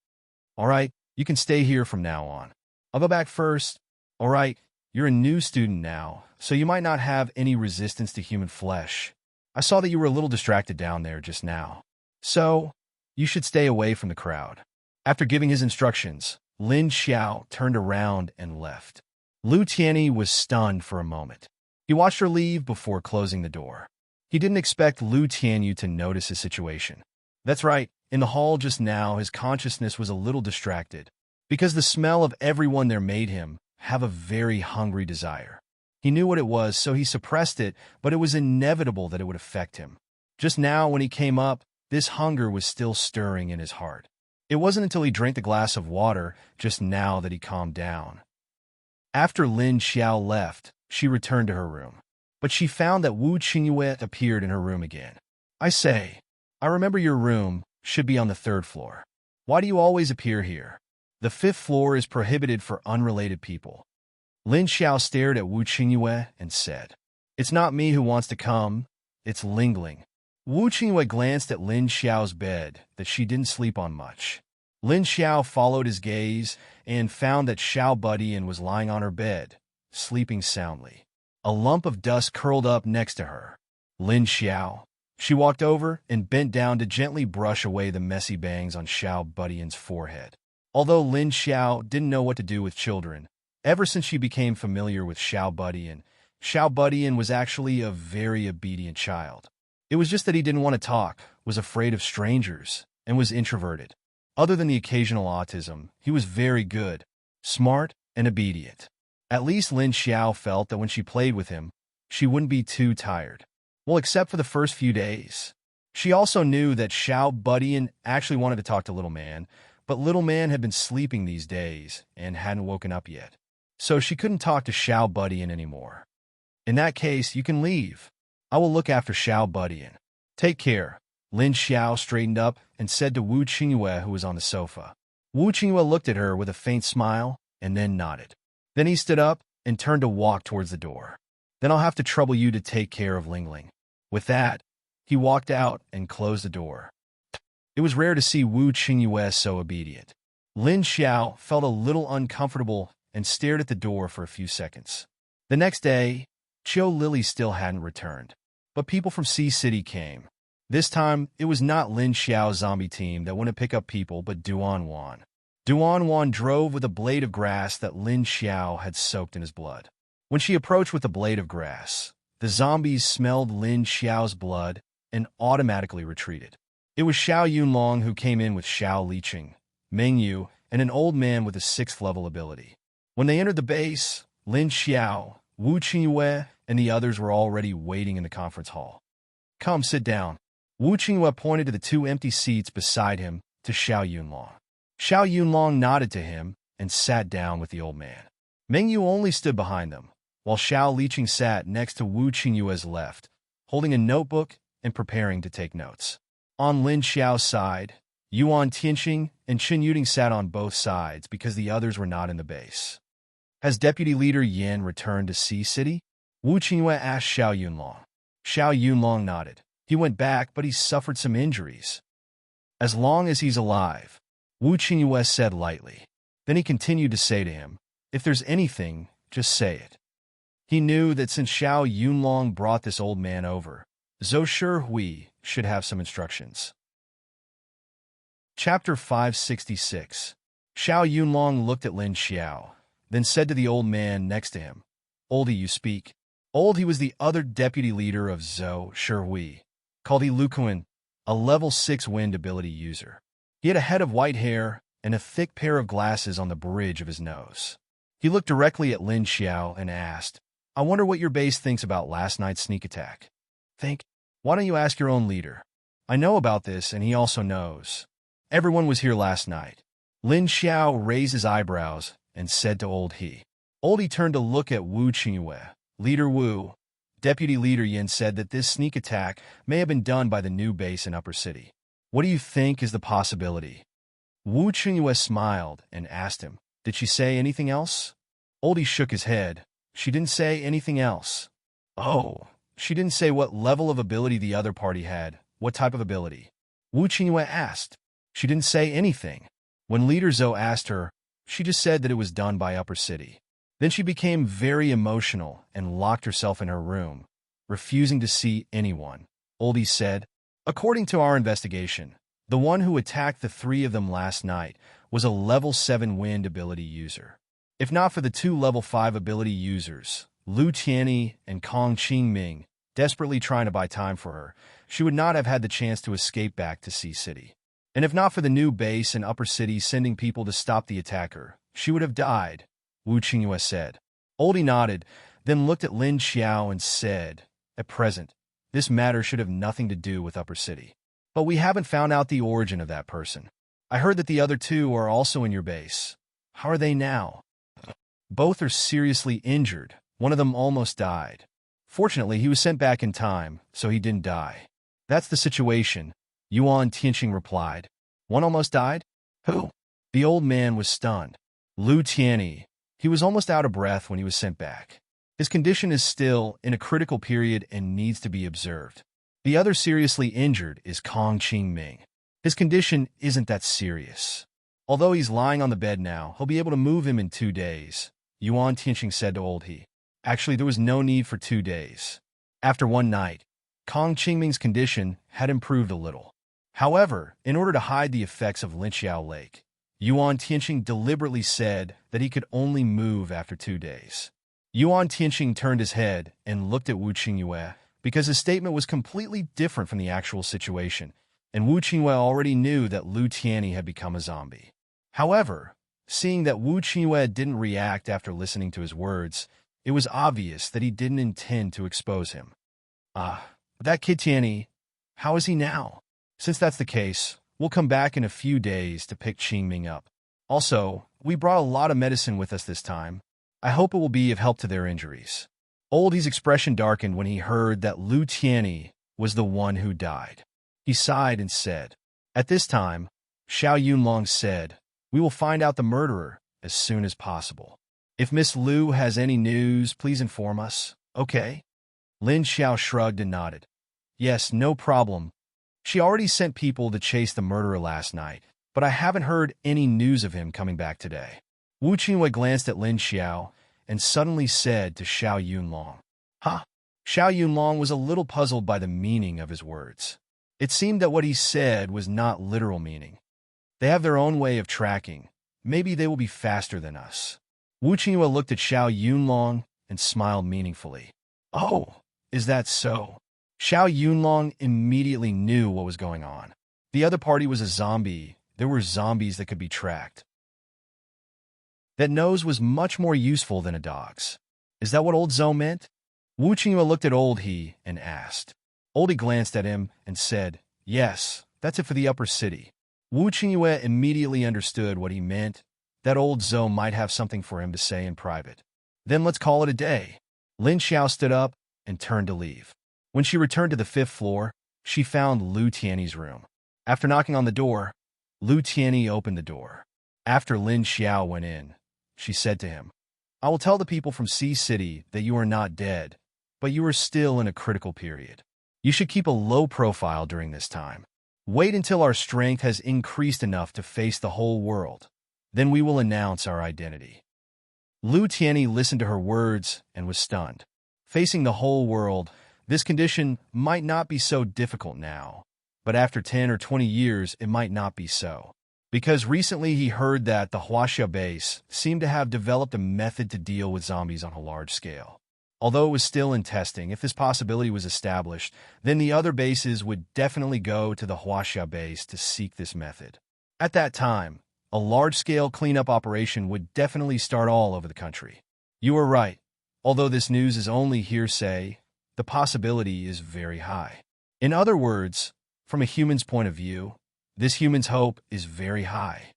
Speaker 1: All right, you can stay here from now on. I'll go back first. All right, you're a new student now, so you might not have any resistance to human flesh. I saw that you were a little distracted down there just now. So, you should stay away from the crowd. After giving his instructions, Lin Xiao turned around and left. Lu Tianyi was stunned for a moment. He watched her leave before closing the door. He didn't expect Lu Tianyi to notice his situation. That's right, in the hall just now his consciousness was a little distracted, because the smell of everyone there made him have a very hungry desire. He knew what it was, so he suppressed it, but it was inevitable that it would affect him. Just now, when he came up, this hunger was still stirring in his heart. It wasn't until he drank the glass of water just now that he calmed down. After Lin Xiao left, she returned to her room. But she found that Wu Qingyue appeared in her room again. I say, I remember your room should be on the 3rd floor. Why do you always appear here? The 5th floor is prohibited for unrelated people. Lin Xiao stared at Wu Qingyue and said, It's not me who wants to come, it's Ling Ling. Wu Qingyue glanced at Lin Xiao's bed that she didn't sleep on much. Lin Xiao followed his gaze and found that Xiao Budian was lying on her bed, sleeping soundly. A lump of dust curled up next to her. Lin Xiao. She walked over and bent down to gently brush away the messy bangs on Xiao Budian's forehead. Although Lin Xiao didn't know what to do with children, ever since she became familiar with Xiao Budian was actually a very obedient child. It was just that he didn't want to talk, was afraid of strangers, and was introverted. Other than the occasional autism, he was very good, smart, and obedient. At least Lin Xiao felt that when she played with him, she wouldn't be too tired. Well, except for the first few days. She also knew that Xiao Budian actually wanted to talk to Little Man, but Little Man had been sleeping these days and hadn't woken up yet. So she couldn't talk to Xiao Budian anymore. In that case, you can leave. I will look after Xiao Budian. Take care. Lin Xiao straightened up and said to Wu Qingyue, who was on the sofa. Wu Qingyue looked at her with a faint smile and then nodded. Then he stood up and turned to walk towards the door. Then I'll have to trouble you to take care of Ling Ling. With that, he walked out and closed the door. It was rare to see Wu Qingyue so obedient. Lin Xiao felt a little uncomfortable and stared at the door for a few seconds. The next day, Qiu Lily still hadn't returned, but people from Sea City came. This time, it was not Lin Xiao's zombie team that went to pick up people, but Duan Wan. Duan Wan drove with a blade of grass that Lin Xiao had soaked in his blood. When she approached with the blade of grass, the zombies smelled Lin Xiao's blood and automatically retreated. It was Xiao Yunlong who came in with Xiao Liqing, Meng Yu, and an old man with a 6th level ability. When they entered the base, Lin Xiao, Wu Qingyue, and the others were already waiting in the conference hall. Come, sit down. Wu Qingyue pointed to the 2 empty seats beside him to Xiao Yunlong. Xiao Yunlong nodded to him and sat down with the old man. Meng Yu only stood behind them, while Xiao Liqing sat next to Wu Qingyue's left, holding a notebook and preparing to take notes. On Lin Xiao's side, Yuan Tianqing and Qin Yuding sat on both sides because the others were not in the base. Has Deputy Leader Yin returned to Sea City? Wu Qingyue asked Xiao Yunlong. Xiao Yunlong nodded. He went back, but he suffered some injuries. As long as he's alive, Wu Qingyue said lightly. Then he continued to say to him, if there's anything, just say it. He knew that since Xiao Yunlong brought this old man over, Zhou Shihui should have some instructions. Chapter 566. Xiao Yunlong looked at Lin Xiao, then said to the old man next to him, Oldie, you speak. Oldie was the other deputy leader of Zhou Shihui, called Lukuan, a level 6 wind ability user. He had a head of white hair and a thick pair of glasses on the bridge of his nose. He looked directly at Lin Xiao and asked, I wonder what your base thinks about last night's sneak attack. Think? Why don't you ask your own leader? I know about this, and he also knows. Everyone was here last night. Lin Xiao raised his eyebrows and said to Old He. Old He turned to look at Wu Qingyue. Leader Wu, Deputy Leader Yin said that this sneak attack may have been done by the new base in Upper City. What do you think is the possibility? Wu Qingyue smiled and asked him, Did she say anything else? Oldie shook his head. She didn't say anything else. Oh, she didn't say what level of ability the other party had. What type of ability? Wu Qingyue asked. She didn't say anything. When Leader Zhou asked her, she just said that it was done by Upper City. Then she became very emotional and locked herself in her room, refusing to see anyone. Oldie said, According to our investigation, the one who attacked the 3 of them last night was a level 7 wind ability user. If not for the 2 level 5 ability users, Lu Tianyi and Kong Qingming, desperately trying to buy time for her, she would not have had the chance to escape back to Sea City. And if not for the new base in Upper City sending people to stop the attacker, she would have died, Wu Qingyue said. Oldie nodded, then looked at Lin Xiao and said, At present, this matter should have nothing to do with Upper City. But we haven't found out the origin of that person. I heard that the other 2 are also in your base. How are they now? Both are seriously injured. One of them almost died. Fortunately, he was sent back in time, so he didn't die. That's the situation, Yuan Tianqing replied. One almost died? Who? The old man was stunned. Lu Tianyi. He was almost out of breath when he was sent back. His condition is still in a critical period and needs to be observed. The other seriously injured is Kong Qingming. His condition isn't that serious. Although he's lying on the bed now, he'll be able to move him in 2 days, Yuan Tianqing said to Old He. Actually, there was no need for 2 days. After one night, Kong Qingming's condition had improved a little. However, in order to hide the effects of Lin Xiao Lake, Yuan Tianqing deliberately said that he could only move after 2 days. Yuan Tianqing turned his head and looked at Wu Qingyue because his statement was completely different from the actual situation, and Wu Qingyue already knew that Lu Tianyi had become a zombie. However, seeing that Wu Qingyue didn't react after listening to his words, it was obvious that he didn't intend to expose him. That kid Tianyi, How is he now? Since that's the case, we'll come back in a few days to pick Qingming up. Also, we brought a lot of medicine with us this time. I hope it will be of help to their injuries. Oldie's expression darkened when he heard that Lu Tianyi was the one who died. He sighed and said, "At this time," Xiao Yunlong said, "we will find out the murderer as soon as possible. If Miss Lu has any news, please inform us, okay?" Lin Xiao shrugged and nodded. "Yes, no problem. She already sent people to chase the murderer last night, but I haven't heard any news of him coming back today." Wu Qingwei glanced at Lin Xiao and suddenly said to Xiao Yunlong, "Huh?" Xiao Yunlong was a little puzzled by the meaning of his words. It seemed that what he said was not literal meaning. They have their own way of tracking. Maybe they will be faster than us. Wu Qingwei looked at Xiao Yunlong and smiled meaningfully. "Oh, is that so?" Xiao Yunlong immediately knew what was going on. The other party was a zombie. There were zombies that could be tracked. That nose was much more useful than a dog's. Is that what old Zhou meant? Wu Qingwei looked at old He and asked. Oldie glanced at him and said, "Yes, that's it for the upper city." Wu Qingwei immediately understood what he meant, that old Zhou might have something for him to say in private. "Then let's call it a day." Lin Xiao stood up and turned to leave. When she returned to the 5th floor, she found Lu Tianyi's room. After knocking on the door, Lu Tianyi opened the door. After Lin Xiao went in, she said to him, "I will tell the people from Sea City that you are not dead, but you are still in a critical period. You should keep a low profile during this time. Wait until our strength has increased enough to face the whole world. Then we will announce our identity." Lu Tianyi listened to her words and was stunned. Facing the whole world, this condition might not be so difficult now, but after 10 or 20 years it might not be so. Because recently he heard that the Huaxia base seemed to have developed a method to deal with zombies on a large scale. Although it was still in testing, if this possibility was established, then the other bases would definitely go to the Huaxia base to seek this method. At that time, a large-scale cleanup operation would definitely start all over the country. You are right. Although this news is only hearsay, the possibility is very high. In other words, from a human's point of view, this human's hope is very high.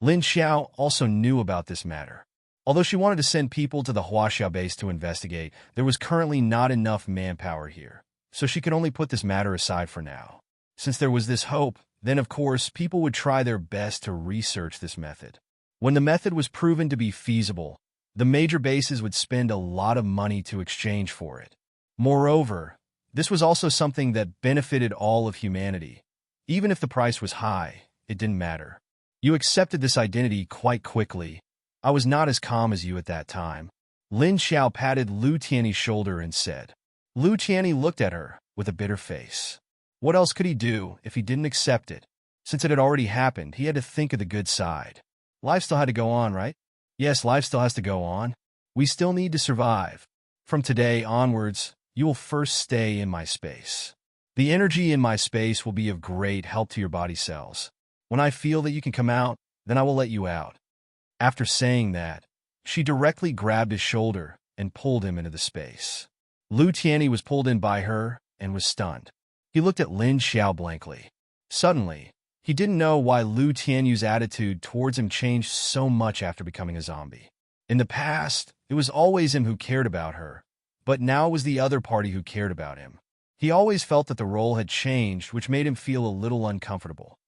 Speaker 1: Lin Xiao also knew about this matter. Although she wanted to send people to the Huaxia base to investigate, there was currently not enough manpower here, so she could only put this matter aside for now. Since there was this hope, then of course people would try their best to research this method. When the method was proven to be feasible, the major bases would spend a lot of money to exchange for it. Moreover, this was also something that benefited all of humanity. Even if the price was high, it didn't matter. You accepted this identity quite quickly. I was not as calm as you at that time. Lin Xiao patted Lu Tianyi's shoulder and said. Lu Tianyi looked at her with a bitter face. What else could he do if he didn't accept it? Since it had already happened, he had to think of the good side. Life still had to go on, right? Yes, life still has to go on. We still need to survive. From today onwards, you will first stay in my space. The energy in my space will be of great help to your body cells. When I feel that you can come out, then I will let you out. After saying that, she directly grabbed his shoulder and pulled him into the space. Lu Tianyi was pulled in by her and was stunned. He looked at Lin Xiao blankly. Suddenly, he didn't know why Lu Tianyu's attitude towards him changed so much after becoming a zombie. In the past, it was always him who cared about her, but now it was the other party who cared about him. He always felt that the role had changed, which made him feel a little uncomfortable.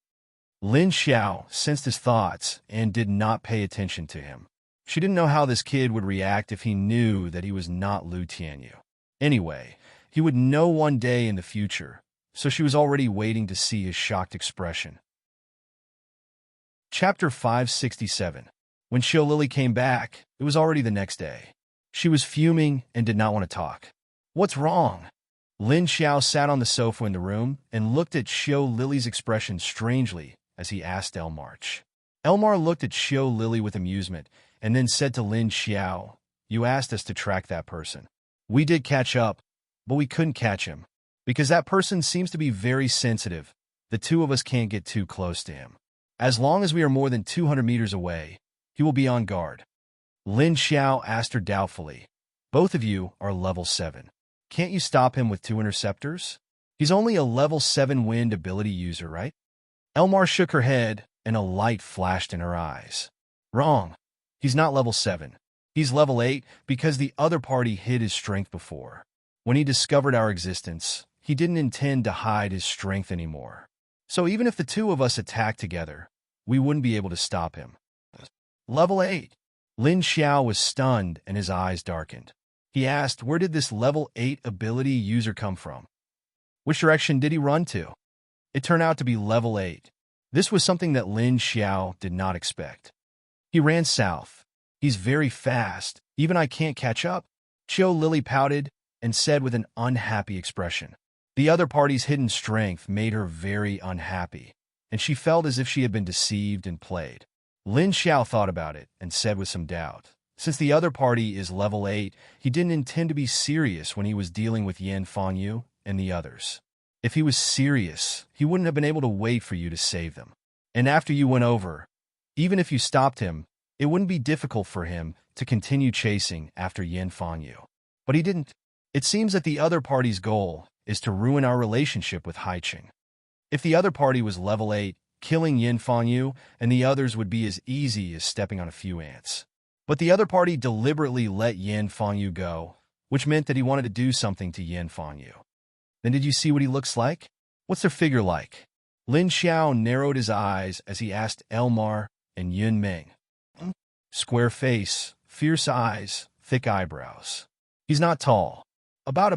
Speaker 1: Lin Xiao sensed his thoughts and did not pay attention to him. She didn't know how this kid would react if he knew that he was not Lu Tianyu. Anyway, he would know one day in the future, so she was already waiting to see his shocked expression. Chapter 567. When Xiao Lily came back, it was already the next day. She was fuming and did not want to talk. What's wrong? Lin Xiao sat on the sofa in the room and looked at Xiao Lily's expression strangely as he asked Elmarch. Elmar looked at Xiao Lily with amusement and then said to Lin Xiao, "You asked us to track that person. We did catch up, but we couldn't catch him. Because that person seems to be very sensitive, the two of us can't get too close to him. As long as we are more than 200 meters away, he will be on guard." Lin Xiao asked her doubtfully, "Both of you are level 7. Can't you stop him with 2 interceptors?" He's only a level 7 wind ability user, right? Elmar shook her head, and a light flashed in her eyes. Wrong. He's not level 7. He's level 8 because the other party hid his strength before. When he discovered our existence, he didn't intend to hide his strength anymore. So even if the two of us attacked together, we wouldn't be able to stop him. Level 8. Lin Xiao was stunned and his eyes darkened. He asked, where did this level 8 ability user come from? Which direction did he run to? It turned out to be level 8. This was something that Lin Xiao did not expect. He ran south. He's very fast. Even I can't catch up. Qiu Lily pouted and said with an unhappy expression. The other party's hidden strength made her very unhappy, and she felt as if she had been deceived and played. Lin Xiao thought about it and said with some doubt, since the other party is level 8, he didn't intend to be serious when he was dealing with Yan Fangyu and the others. If he was serious, he wouldn't have been able to wait for you to save them. And after you went over, even if you stopped him, it wouldn't be difficult for him to continue chasing after Yan Fangyu. But he didn't. It seems that the other party's goal is to ruin our relationship with Haiqing. If the other party was level 8, killing Yan Fangyu and the others would be as easy as stepping on a few ants. But the other party deliberately let Yan Fangyu go, which meant that he wanted to do something to Yan Fangyu. Then did you see what he looks like? What's their figure like? Lin Xiao narrowed his eyes as he asked Elmar and Yun Meng. Square face, fierce eyes, thick eyebrows. He's not tall. About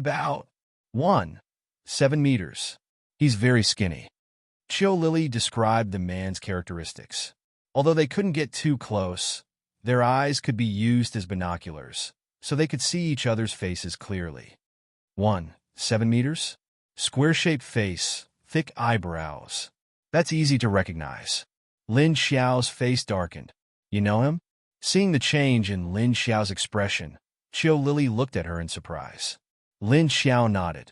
Speaker 1: 7 meters. He's very skinny. Qiu Lily described the man's characteristics. Although they couldn't get too close, their eyes could be used as binoculars, so they could see each other's faces clearly. 7 meters? Square-shaped face, thick eyebrows. That's easy to recognize. Lin Xiao's face darkened. You know him? Seeing the change in Lin Xiao's expression, Qiu Lily looked at her in surprise. Lin Xiao nodded.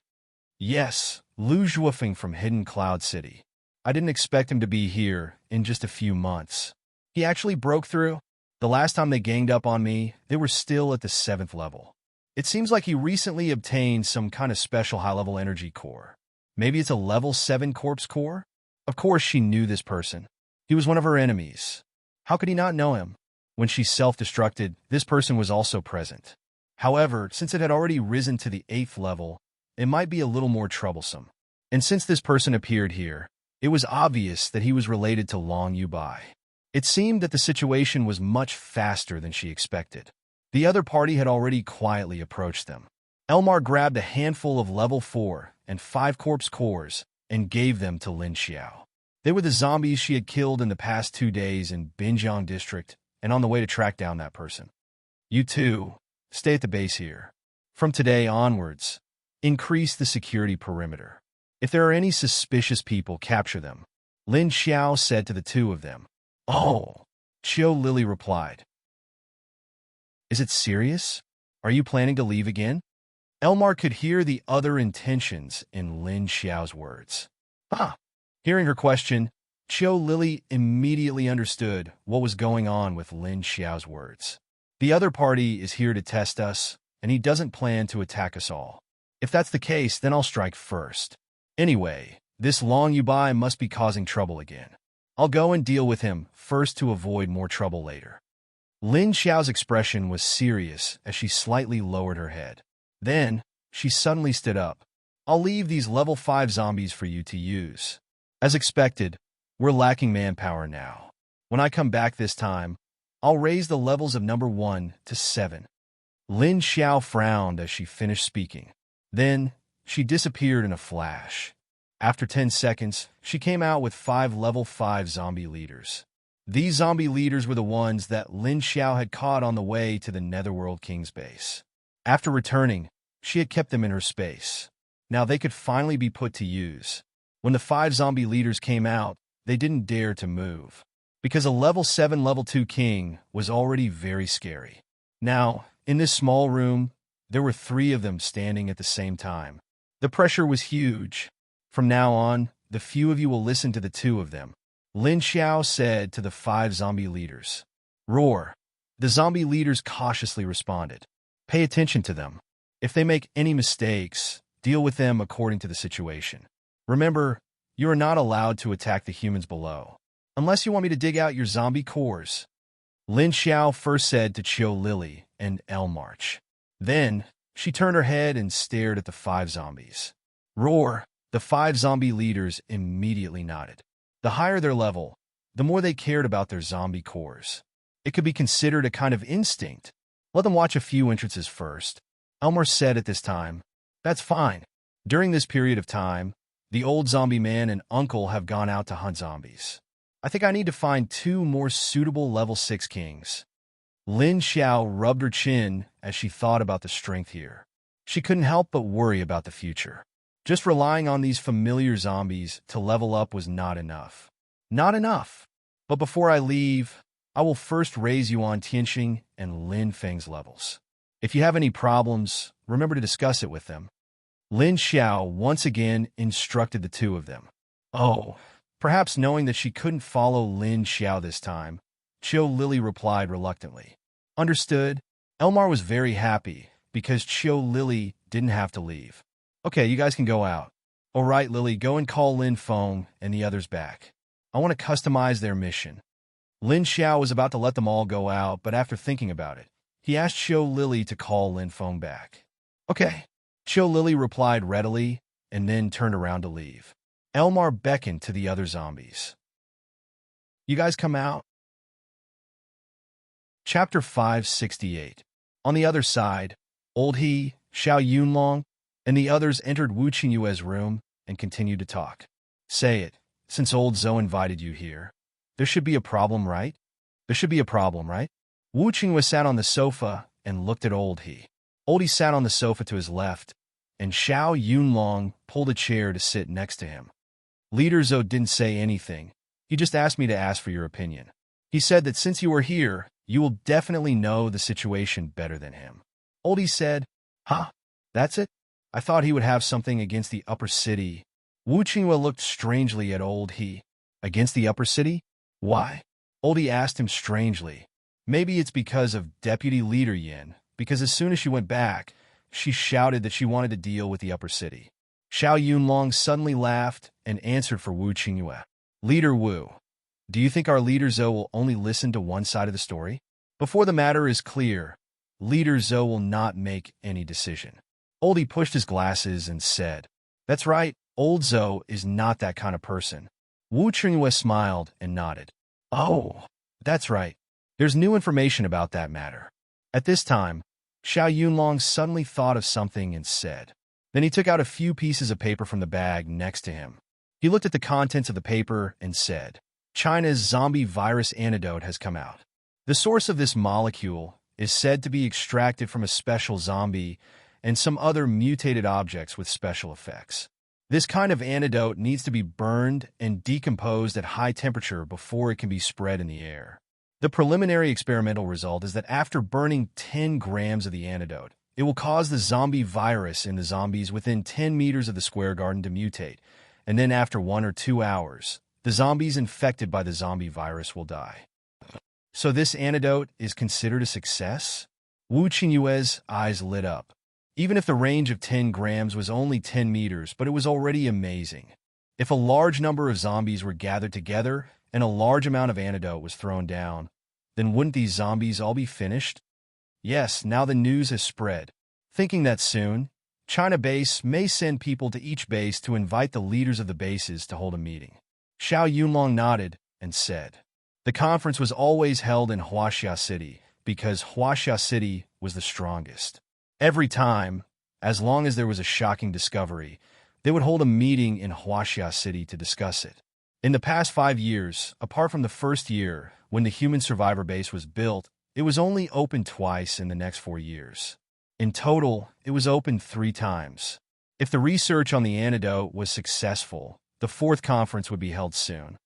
Speaker 1: Yes, Lu Zhuofeng from Hidden Cloud City. I didn't expect him to be here in just a few months. He actually broke through. The last time they ganged up on me, they were still at the 7th level. It seems like he recently obtained some kind of special high-level energy core. Maybe it's a level 7 corpse core? Of course she knew this person. He was one of her enemies. How could he not know him? When she self-destructed, this person was also present. However, since it had already risen to the 8th level, it might be a little more troublesome. And since this person appeared here, it was obvious that he was related to Long Yubai. It seemed that the situation was much faster than she expected. The other party had already quietly approached them. Elmar grabbed a handful of level 4 and 5 corpse cores and gave them to Lin Xiao. They were the zombies she had killed in the past 2 days in Binjiang District and on the way to track down that person. You two, stay at the base here. From today onwards, increase the security perimeter. If there are any suspicious people, capture them. Lin Xiao said to the two of them. Oh, Qiu Lily replied. Is it serious? Are you planning to leave again? Elmar could hear the other intentions in Lin Xiao's words. Hearing her question, Qiu Lily immediately understood what was going on with Lin Xiao's words. The other party is here to test us, and he doesn't plan to attack us all. If that's the case, then I'll strike first. Anyway, this Long Yubai must be causing trouble again. I'll go and deal with him first to avoid more trouble later. Lin Xiao's expression was serious as she slightly lowered her head. Then, she suddenly stood up. I'll leave these level 5 zombies for you to use. As expected, we're lacking manpower now. When I come back this time, I'll raise the levels of number 1 to 7. Lin Xiao frowned as she finished speaking. Then, she disappeared in a flash. After 10 seconds, she came out with 5 level 5 zombie leaders. These zombie leaders were the ones that Lin Xiao had caught on the way to the Netherworld King's base. After returning, she had kept them in her space. Now they could finally be put to use. When the 5 zombie leaders came out, they didn't dare to move, because a level 7 level 2 king was already very scary. Now, in this small room, there were 3 of them standing at the same time. The pressure was huge. From now on, the few of you will listen to the 2 of them. Lin Xiao said to the 5 zombie leaders. Roar. The zombie leaders cautiously responded. Pay attention to them. If they make any mistakes, Deal with them according to the situation. Remember, you are not allowed to attack the humans below, unless you want me to dig out your zombie cores. Lin Xiao first said to Chiu Lily and El March. Then, she turned her head and stared at the 5 zombies. Roar! The 5 zombie leaders immediately nodded. The higher their level, the more they cared about their zombie cores. It could be considered a kind of instinct. Let them watch a few entrances first. Elmer said at this time, "That's fine. During this period of time, the old zombie man and uncle have gone out to hunt zombies. I think I need to find 2 more suitable level 6 kings." Lin Xiao rubbed her chin as she thought about the strength here. She couldn't help but worry about the future. Just relying on these familiar zombies to level up was not enough. Not enough. But before I leave, I will first raise you on Tianxing and Lin Feng's levels. If you have any problems, remember to discuss it with them. Lin Xiao once again instructed the 2 of them. Oh, perhaps knowing that she couldn't follow Lin Xiao this time, Chiu Lily replied reluctantly. Understood. Elmar was very happy because Chiu Lily didn't have to leave. Okay, you guys can go out. All right, Lily, go and call Lin Feng and the others back. I want to customize their mission. Lin Xiao was about to let them all go out, but after thinking about it, he asked Chiu Lily to call Lin Feng back. Okay. Chiu Lily replied readily and then turned around to leave. Elmar beckoned to the other zombies. You guys come out. Chapter 568. On the other side, Old He, Xiao Yunlong, and the others entered Wu Qingyue's room and continued to talk. Say it, since old Zhou invited you here. There should be a problem, right? There should be a problem, right? Wu Qingyue sat on the sofa and looked at Old He. Old He sat on the sofa to his left, and Xiao Yunlong pulled a chair to sit next to him. Leader Zhou didn't say anything. He just asked me to ask for your opinion. He said that since you are here, you will definitely know the situation better than him. Old He said, Huh? That's it? I thought he would have something against the upper city. Wu Qingyue looked strangely at Old He. Against the upper city? Why? Old He asked him strangely. Maybe it's because of Deputy Leader Yin, because as soon as she went back, she shouted that she wanted to deal with the upper city. Xiao Yunlong suddenly laughed and answered for Wu Qingyue. Leader Wu, do you think our Leader Zhou will only listen to one side of the story? Before the matter is clear, Leader Zhou will not make any decision. Old He pushed his glasses and said, That's right, old Zhou is not that kind of person. Wu Qingyue smiled and nodded. Oh, that's right. There's new information about that matter. At this time, Xiao Yunlong suddenly thought of something and said. Then he took out a few pieces of paper from the bag next to him. He looked at the contents of the paper and said, China's zombie virus antidote has come out. The source of this molecule is said to be extracted from a special zombie and some other mutated objects with special effects. This kind of antidote needs to be burned and decomposed at high temperature before it can be spread in the air. The preliminary experimental result is that after burning 10 grams of the antidote, it will cause the zombie virus in the zombies within 10 meters of the square garden to mutate, and then after 1 or 2 hours, the zombies infected by the zombie virus will die. So this antidote is considered a success? Wu Qingyue's eyes lit up. Even if the range of 10 grams was only 10 meters, but it was already amazing. If a large number of zombies were gathered together and a large amount of antidote was thrown down, then wouldn't these zombies all be finished? Yes, now the news has spread. Thinking that soon, China base may send people to each base to invite the leaders of the bases to hold a meeting. Xiao Yunlong nodded and said, The conference was always held in Huaxia City because Huaxia City was the strongest. Every time, as long as there was a shocking discovery, they would hold a meeting in Huaxia City to discuss it. In the past 5 years, apart from the first year, when the human survivor base was built, it was only opened twice in the next 4 years. In total, it was opened 3 times. If the research on the antidote was successful, the 4th conference would be held soon.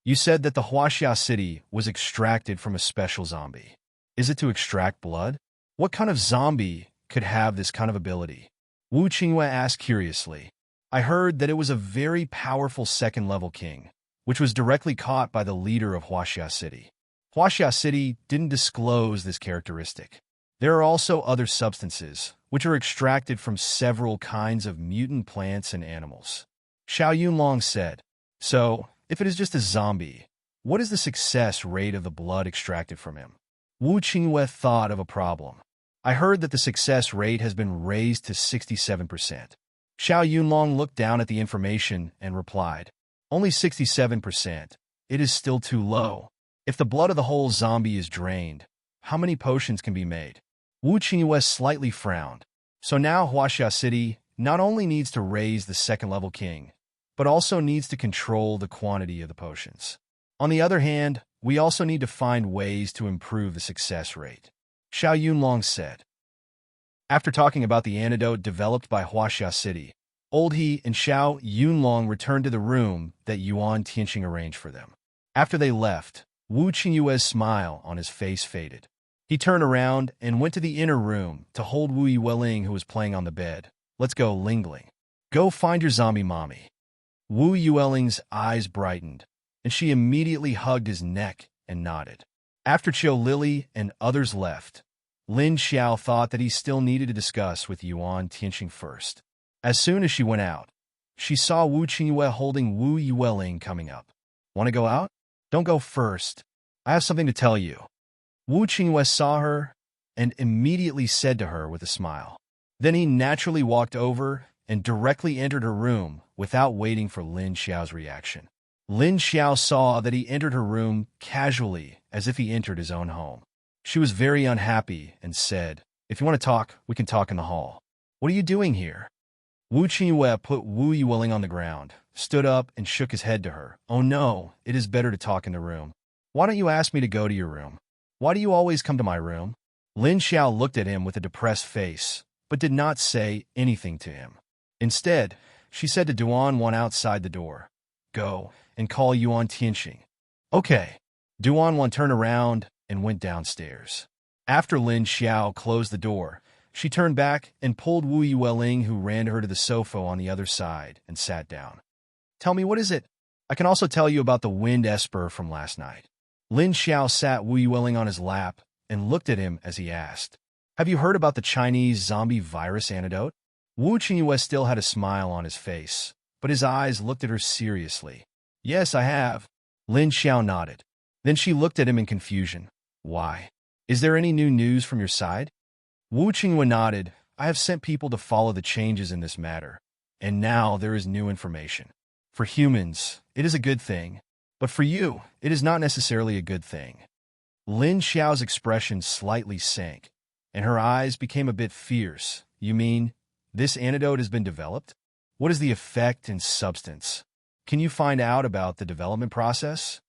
Speaker 1: You said that the Huaxia City was extracted from a special zombie. Is it to extract blood? What kind of zombie could have this kind of ability? Wu Qingyue asked curiously. I heard that it was a very powerful 2nd-level king, which was directly caught by the leader of Huaxia City. Huaxia City didn't disclose this characteristic. There are also other substances, which are extracted from several kinds of mutant plants and animals. Xiao Yunlong said, "So, if it is just a zombie, what is the success rate of the blood extracted from him?" Wu Qingyue thought of a problem. "I heard that the success rate has been raised to 67%. Xiao Yunlong looked down at the information and replied, "Only 67%. It is still too low. If the blood of the whole zombie is drained, how many potions can be made?" Wu Qingyue slightly frowned. So now Huaxia City not only needs to raise the second-level king, but also needs to control the quantity of the potions. On the other hand, we also need to find ways to improve the success rate, Xiao Yunlong said. After talking about the antidote developed by Huaxia City, Old He and Xiao Yunlong returned to the room that Yuan Tianqing arranged for them. After they left, Wu Qingyue's smile on his face faded. He turned around and went to the inner room to hold Wu Yueling, who was playing on the bed. "Let's go, Lingling. Go find your zombie mommy." Wu Yueling's eyes brightened, and she immediately hugged his neck and nodded. After Qiu Lily and others left, Lin Xiao thought that he still needed to discuss with Yuan Tianqing first. As soon as she went out, she saw Wu Qingyue holding Wu Yueling coming up. "Want to go out? Don't go first. I have something to tell you." Wu Qingyue saw her and immediately said to her with a smile. Then he naturally walked over and directly entered her room without waiting for Lin Xiao's reaction. Lin Xiao saw that he entered her room casually, as if he entered his own home. She was very unhappy and said, "If you want to talk, we can talk in the hall." "What are you doing here?" Wu Qingyue put Wu Yueling on the ground, stood up, and shook his head to her. "Oh no, it is better to talk in the room. Why don't you ask me to go to your room? Why do you always come to my room?" Lin Xiao looked at him with a depressed face, but did not say anything to him. Instead, she said to Duan outside the door, "Go and call Yuan Tianqing." "Okay." Duan turned around and went downstairs. After Lin Xiao closed the door, she turned back and pulled Wu Yueling, who ran her to the sofa on the other side, and sat down. "Tell me, what is it? I can also tell you about the wind esper from last night." Lin Xiao sat Wu Yueling on his lap and looked at him as he asked, "Have you heard about the Chinese zombie virus antidote?" Wu Qingyue still had a smile on his face, but his eyes looked at her seriously. "Yes, I have." Lin Xiao nodded. Then she looked at him in confusion. "Why? Is there any new news from your side?" Wu Qingyue nodded. "I have sent people to follow the changes in this matter, and now there is new information. For humans, it is a good thing, but for you, it is not necessarily a good thing." Lin Xiao's expression slightly sank, and her eyes became a bit fierce. "You mean this antidote has been developed? What is the effect and substance? Can you find out about the development process?"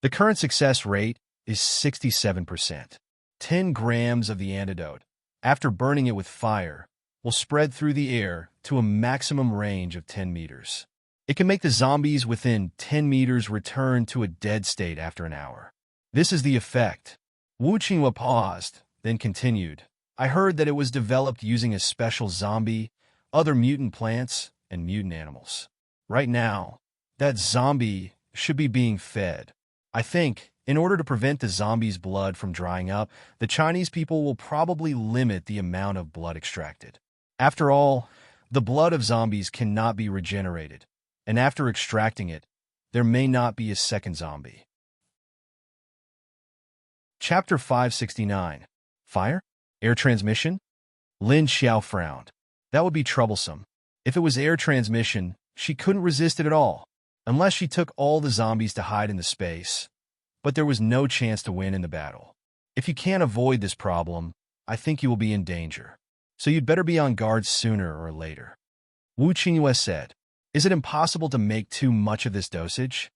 Speaker 1: The current success rate is 67%. 10 grams of the antidote, after burning it with fire, will spread through the air to a maximum range of 10 meters. It can make the zombies within 10 meters return to a dead state after an hour. This is the effect. Wu Qingyue paused, then continued. "I heard that it was developed using a special zombie, other mutant plants, and mutant animals. Right now, that zombie should be being fed. I think, in order to prevent the zombie's blood from drying up, the Chinese people will probably limit the amount of blood extracted. After all, the blood of zombies cannot be regenerated, and after extracting it, there may not be a second zombie." Chapter 569. Fire? Air transmission? Lin Xiao frowned. That would be troublesome. If it was air transmission, she couldn't resist it at all, unless she took all the zombies to hide in the space. But there was no chance to win in the battle. If you can't avoid this problem, I think you will be in danger. So you'd better be on guard sooner or later. Wu Qingyue said. "Is it impossible to make too much of this dosage?"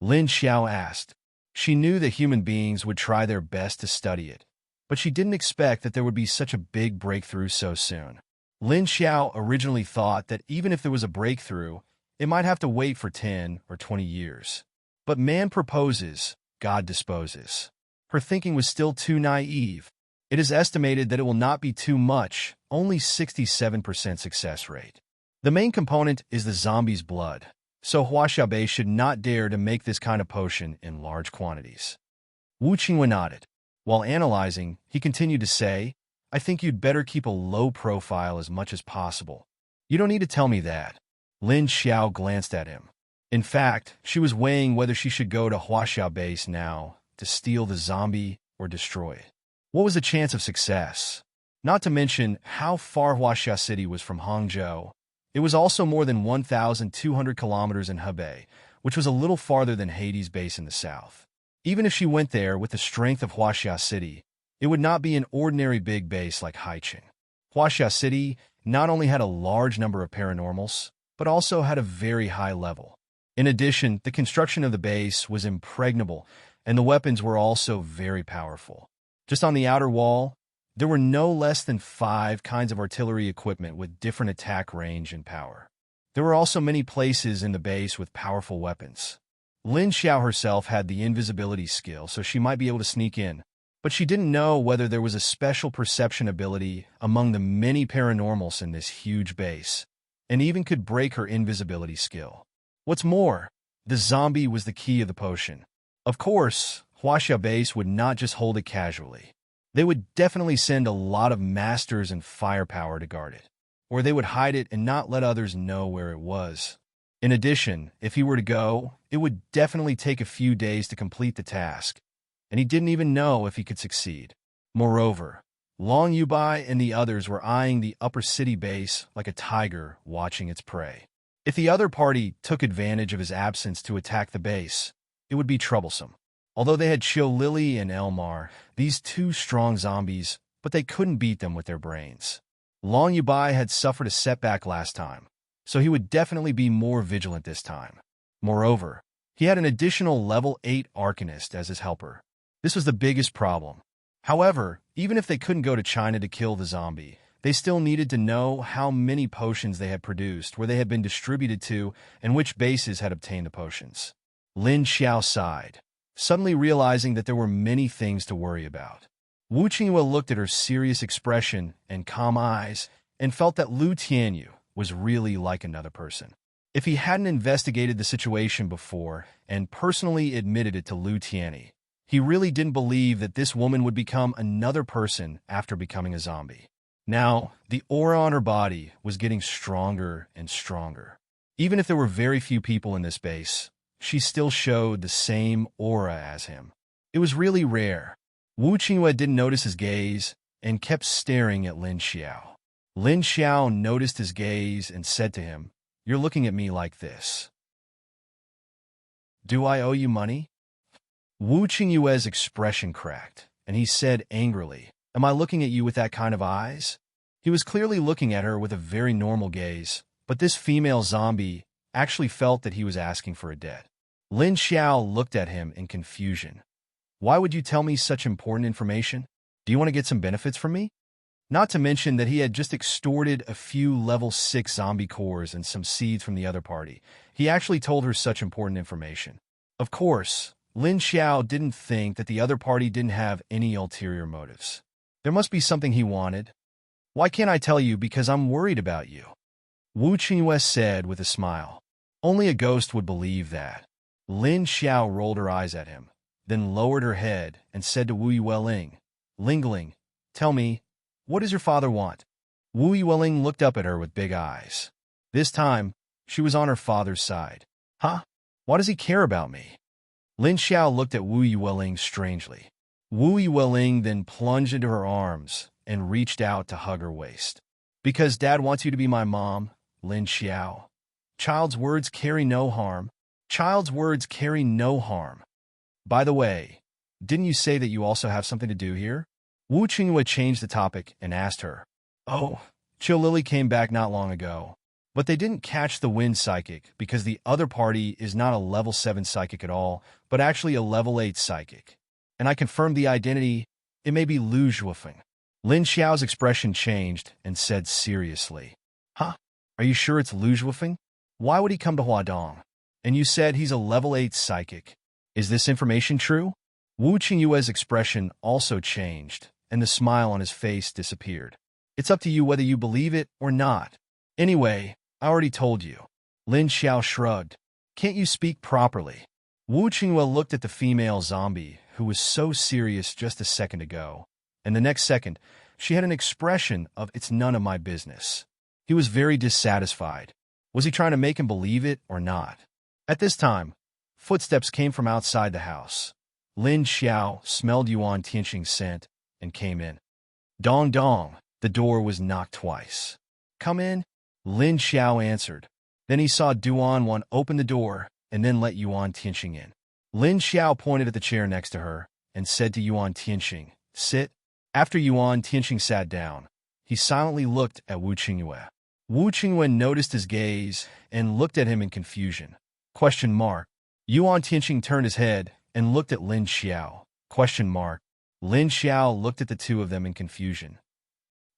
Speaker 1: Lin Xiao asked. She knew that human beings would try their best to study it, but she didn't expect that there would be such a big breakthrough so soon. Lin Xiao originally thought that even if there was a breakthrough, it might have to wait for 10 or 20 years. But man proposes, God disposes. Her thinking was still too naive. It is estimated that it will not be too much, only 67% success rate. The main component is the zombie's blood, so Huaxiabe should not dare to make this kind of potion in large quantities. Wu Qingyue nodded. While analyzing, he continued to say, I think you'd better keep a low profile as much as possible. You don't need to tell me that. Lin Xiao glanced at him. In fact, she was weighing whether she should go to Huaxia base now to steal the zombie or destroy it. What was the chance of success? Not to mention how far Huaxia City was from Hangzhou. It was also more than 1,200 kilometers in Hebei, which was a little farther than Hades base in the south. Even if she went there with the strength of Huaxia City, it would not be an ordinary big base like Haiqing. Huaxia City not only had a large number of paranormals, but also had a very high level. In addition, the construction of the base was impregnable, and the weapons were also very powerful. Just on the outer wall, there were no less than 5 kinds of artillery equipment with different attack range and power. There were also many places in the base with powerful weapons. Lin Xiao herself had the invisibility skill, so she might be able to sneak in, but she didn't know whether there was a special perception ability among the many paranormals in this huge base, and even could break her invisibility skill. What's more, the zombie was the key of the potion. Of course, Huaxia base would not just hold it casually. They would definitely send a lot of masters and firepower to guard it, or they would hide it and not let others know where it was. In addition, if he were to go, it would definitely take a few days to complete the task, and he didn't even know if he could succeed. Moreover, Long Yubai and the others were eyeing the upper city base like a tiger watching its prey. If the other party took advantage of his absence to attack the base, it would be troublesome. Although they had Chill Lily and Elmar, these 2 strong zombies, but they couldn't beat them with their brains. Long Yubai had suffered a setback last time, so he would definitely be more vigilant this time. Moreover, he had an additional level 8 Arcanist as his helper. This was the biggest problem. However, even if they couldn't go to China to kill the zombie, they still needed to know how many potions they had produced, where they had been distributed to, and which bases had obtained the potions. Lin Xiao sighed, suddenly realizing that there were many things to worry about. Wu Qingyue looked at her serious expression and calm eyes and felt that Lu Tianyu was really like another person. If he hadn't investigated the situation before and personally admitted it to Lu Tianyi, he really didn't believe that this woman would become another person after becoming a zombie. Now, the aura on her body was getting stronger and stronger. Even if there were very few people in this base, she still showed the same aura as him. It was really rare. Wu Qingyue didn't notice his gaze and kept staring at Lin Xiao. Lin Xiao noticed his gaze and said to him, "You're looking at me like this. Do I owe you money?" Wu Qingyue's expression cracked, and he said angrily, "Am I looking at you with that kind of eyes?" He was clearly looking at her with a very normal gaze, but this female zombie actually felt that he was asking for a debt. Lin Xiao looked at him in confusion. "Why would you tell me such important information? Do you want to get some benefits from me?" Not to mention that he had just extorted a few level 6 zombie cores and some seeds from the other party. He actually told her such important information. Of course, Lin Xiao didn't think that the other party didn't have any ulterior motives. There must be something he wanted. "Why can't I tell you? Because I'm worried about you," Wu Qingyue said with a smile. Only a ghost would believe that. Lin Xiao rolled her eyes at him, then lowered her head and said to Wu Yueling, "Lingling, tell me, what does your father want?" Wu Yueling looked up at her with big eyes. This time, she was on her father's side. "Huh? Why does he care about me?" Lin Xiao looked at Wu Yueling strangely. Wu Yueling then plunged into her arms and reached out to hug her waist. "Because Dad wants you to be my mom, Lin Xiao. Child's words carry no harm. Child's words carry no harm. By the way, didn't you say that you also have something to do here?" Wu Qingyue changed the topic and asked her. "Oh, Chill Lily came back not long ago, but they didn't catch the wind psychic because the other party is not a level 7 psychic at all, but actually a level 8 psychic. And I confirmed the identity. It may be Lu Zhuofeng." Lin Xiao's expression changed and said seriously, "Huh? Are you sure it's Lu Zhuofeng? Why would he come to Huadong? And you said he's a level 8 psychic. Is this information true?" Wu Qingyue's expression also changed, and the smile on his face disappeared. "It's up to you whether you believe it or not. Anyway, I already told you." Lin Xiao shrugged. "Can't you speak properly?" Wu Qingyue looked at the female zombie, who was so serious just a second ago, and the next second, she had an expression of "it's none of my business." He was very dissatisfied. Was he trying to make him believe it or not? At this time, footsteps came from outside the house. Lin Xiao smelled Yuan Tianxing's scent and came in. Dong dong, the door was knocked twice. "Come in," Lin Xiao answered. Then he saw Duan Wan open the door and then let Yuan Tianxing in. Lin Xiao pointed at the chair next to her and said to Yuan Tianxing, "Sit." After Yuan Tianxing sat down, he silently looked at Wu Qingyue. Wu Qingyue noticed his gaze and looked at him in confusion. Question mark. Yuan Tianxing turned his head and looked at Lin Xiao. Question mark. Lin Xiao looked at the two of them in confusion.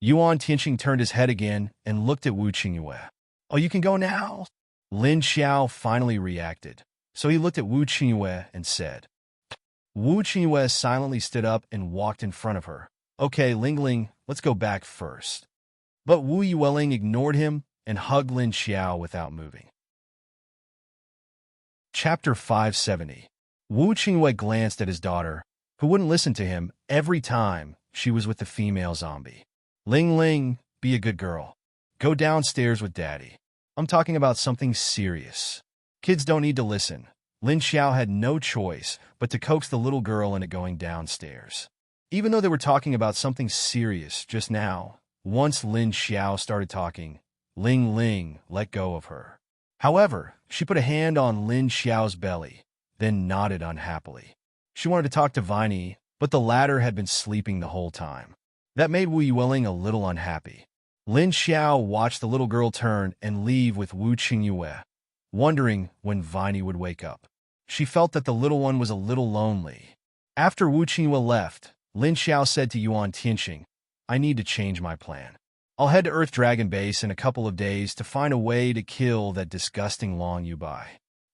Speaker 1: Yuan Tianxing turned his head again and looked at Wu Qingyue. "Oh, you can go now?" Lin Xiao finally reacted. So he looked at Wu Qingyue and said. Wu Qingyue silently stood up and walked in front of her. "Okay, Ling Ling, let's go back first." But Wu Yueling ignored him and hugged Lin Xiao without moving. Chapter 570. Wu Qingyue glanced at his daughter, who wouldn't listen to him every time she was with the female zombie. "Ling Ling, be a good girl. Go downstairs with Daddy. I'm talking about something serious." Kids don't need to listen. Lin Xiao had no choice but to coax the little girl into going downstairs. Even though they were talking about something serious just now, once Lin Xiao started talking, Ling Ling let go of her. However, she put a hand on Lin Xiao's belly, then nodded unhappily. She wanted to talk to Viney, but the latter had been sleeping the whole time. That made Wu Yueling a little unhappy. Lin Xiao watched the little girl turn and leave with Wu Qingyue, wondering when Viney would wake up. She felt that the little one was a little lonely. After Wu Qingyue left, Lin Xiao said to Yuan Tianxing, "I need to change my plan. I'll head to Earth Dragon Base in a couple of days to find a way to kill that disgusting Long Yubai.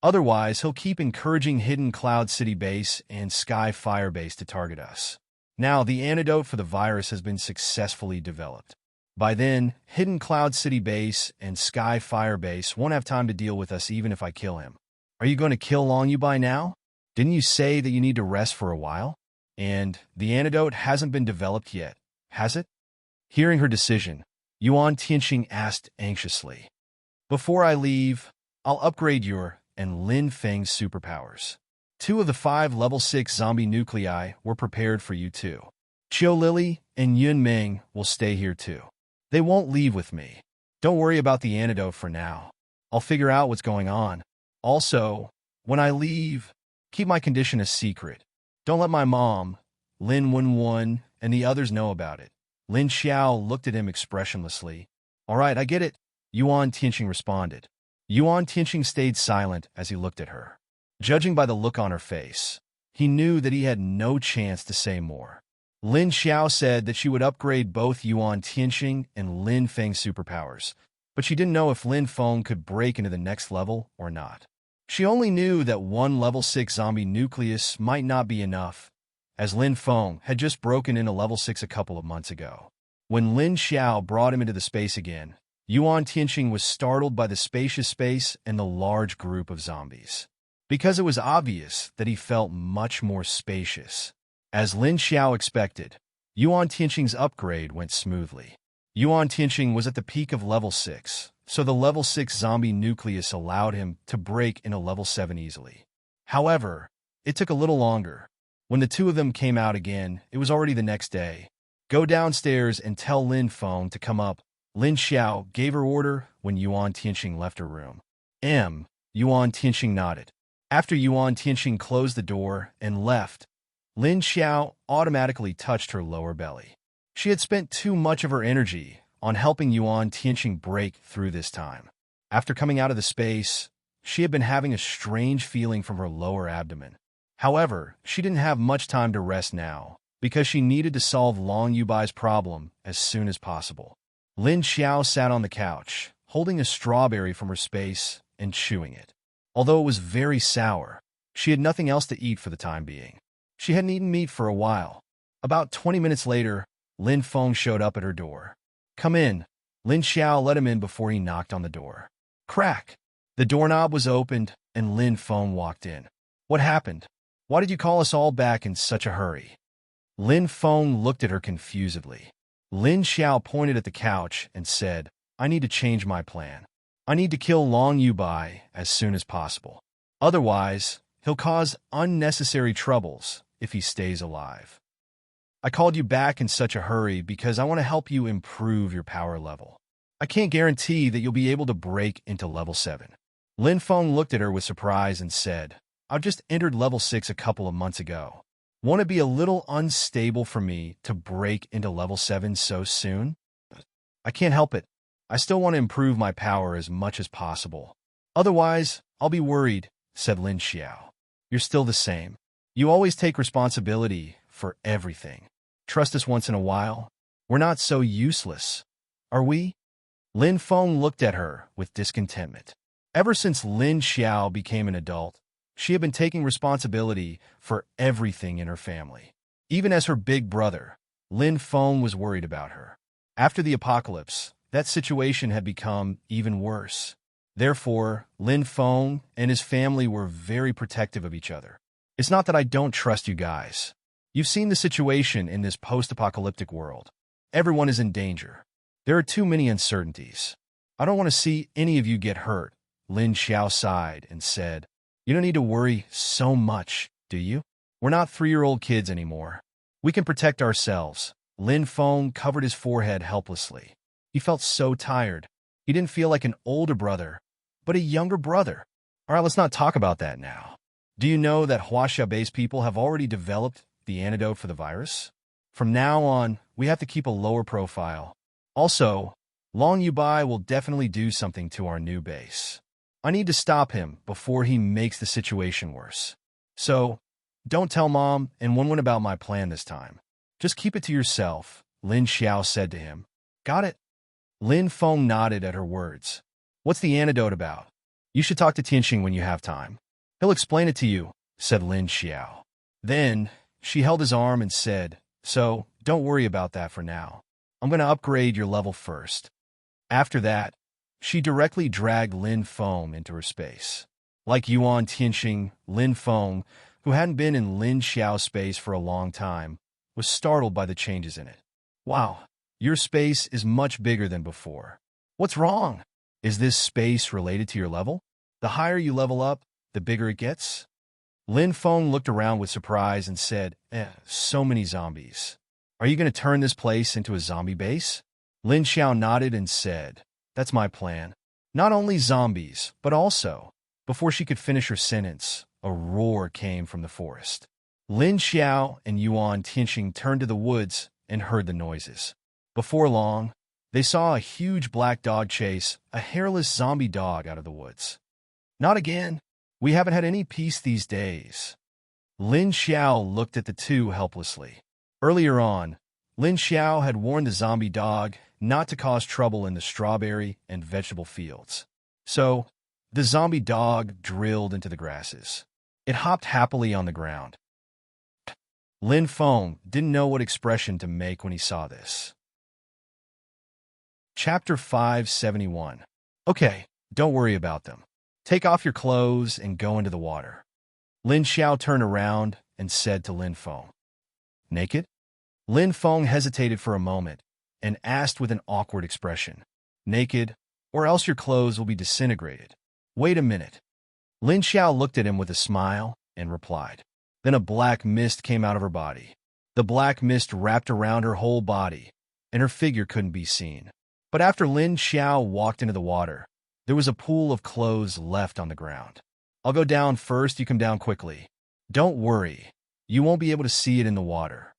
Speaker 1: Otherwise, he'll keep encouraging Hidden Cloud City Base and Sky Fire Base to target us. Now, the antidote for the virus has been successfully developed. By then, Hidden Cloud City Base and Sky Fire Base won't have time to deal with us even if I kill him. Are you going to kill Long Yubai now? Didn't you say that you need to rest for a while? And the antidote hasn't been developed yet, has it?" Hearing her decision, Yuan Tianxing asked anxiously, "Before I leave, I'll upgrade your and Lin Feng's superpowers. 2 of the 5 level 6 zombie nuclei were prepared for you too. Qiu Lily and Yun Ming will stay here too. They won't leave with me. Don't worry about the antidote for now. I'll figure out what's going on. Also, when I leave, keep my condition a secret. Don't let my mom, Lin Wenwen, and the others know about it." Lin Xiao looked at him expressionlessly. "All right, I get it," Yuan Tianxing responded. Yuan Tianxing stayed silent as he looked at her. Judging by the look on her face, he knew that he had no chance to say more. Lin Xiao said that she would upgrade both Yuan Tianxing and Lin Feng's superpowers, but she didn't know if Lin Feng could break into the next level or not. She only knew that 1 level 6 zombie nucleus might not be enough, as Lin Feng had just broken into level 6 a couple of months ago. When Lin Xiao brought him into the space again, Yuan Tianxing was startled by the spacious space and the large group of zombies, because it was obvious that he felt much more spacious. As Lin Xiao expected, Yuan Tianxing's upgrade went smoothly. Yuan Tianxing was at the peak of level 6, so the level 6 zombie nucleus allowed him to break into level 7 easily. However, it took a little longer. When the two of them came out again, it was already the next day. "Go downstairs and tell Lin Feng to come up," Lin Xiao gave her order when Yuan Tianxing left her room. Yuan Tianxing nodded. After Yuan Tianxing closed the door and left, Lin Xiao automatically touched her lower belly. She had spent too much of her energy on helping Yuan Tianxing break through this time. After coming out of the space, she had been having a strange feeling from her lower abdomen. However, she didn't have much time to rest now, because she needed to solve Long Yubai's problem as soon as possible. Lin Xiao sat on the couch, holding a strawberry from her space and chewing it. Although it was very sour, she had nothing else to eat for the time being. She hadn't eaten meat for a while. About 20 minutes later, Lin Feng showed up at her door. "Come in." Lin Xiao let him in before he knocked on the door. Crack! The doorknob was opened, and Lin Feng walked in. "What happened?" Why did you call us all back in such a hurry? Lin Feng looked at her confusedly. Lin Xiao pointed at the couch and said, I need to change my plan. I need to kill Long Yubai as soon as possible. Otherwise, he'll cause unnecessary troubles if he stays alive. I called you back in such a hurry because I want to help you improve your power level. I can't guarantee that you'll be able to break into level 7. Lin Feng looked at her with surprise and said, I just entered level 6 a couple of months ago. Won't it be a little unstable for me to break into level 7 so soon? I can't help it. I still want to improve my power as much as possible. Otherwise, I'll be worried, said Lin Xiao. You're still the same. You always take responsibility for everything. Trust us once in a while. We're not so useless, are we? Lin Feng looked at her with discontentment. Ever since Lin Xiao became an adult, she had been taking responsibility for everything in her family. Even as her big brother, Lin Feng was worried about her. After the apocalypse, that situation had become even worse. Therefore, Lin Feng and his family were very protective of each other. It's not that I don't trust you guys. You've seen the situation in this post-apocalyptic world. Everyone is in danger. There are too many uncertainties. I don't want to see any of you get hurt. Lin Xiao sighed and said, You don't need to worry so much, do you? We're not 3-year-old kids anymore. We can protect ourselves. Lin Feng covered his forehead helplessly. He felt so tired. He didn't feel like an older brother, but a younger brother. All right, let's not talk about that now. Do you know that Huaxia-based people have already developed the antidote for the virus? From now on, we have to keep a lower profile. Also, Long Yubai will definitely do something to our new base. I need to stop him before he makes the situation worse. So, don't tell Mom and Wenwen about my plan this time. Just keep it to yourself, Lin Xiao said to him. Got it? Lin Feng nodded at her words. What's the antidote about? You should talk to Tianxing when you have time. He'll explain it to you, said Lin Xiao. Then, she held his arm and said, So, don't worry about that for now. I'm going to upgrade your level first. After that, she directly dragged Lin Feng into her space. Like Yuan Tianxing, Lin Feng, who hadn't been in Lin Xiao's space for a long time, was startled by the changes in it. Wow, your space is much bigger than before. What's wrong? Is this space related to your level? The higher you level up, the bigger it gets? Lin Feng looked around with surprise and said, so many zombies. Are you going to turn this place into a zombie base? Lin Xiao nodded and said, That's my plan. Not only zombies, but also, before she could finish her sentence, a roar came from the forest. Lin Xiao and Yuan Tianxing turned to the woods and heard the noises. Before long, they saw a huge black dog chase a hairless zombie dog out of the woods. Not again. We haven't had any peace these days. Lin Xiao looked at the two helplessly. Earlier on, Lin Xiao had warned the zombie dog not to cause trouble in the strawberry and vegetable fields. So, the zombie dog drilled into the grasses. It hopped happily on the ground. Lin Feng didn't know what expression to make when he saw this. Chapter 571. Okay, don't worry about them. Take off your clothes and go into the water. Lin Xiao turned around and said to Lin Feng, Naked? Lin Feng hesitated for a moment and asked with an awkward expression, Naked, or else your clothes will be disintegrated. Wait a minute. Lin Xiao looked at him with a smile and replied. Then a black mist came out of her body. The black mist wrapped around her whole body, and her figure couldn't be seen. But after Lin Xiao walked into the water, there was a pool of clothes left on the ground. I'll go down first, you come down quickly. Don't worry, you won't be able to see it in the water.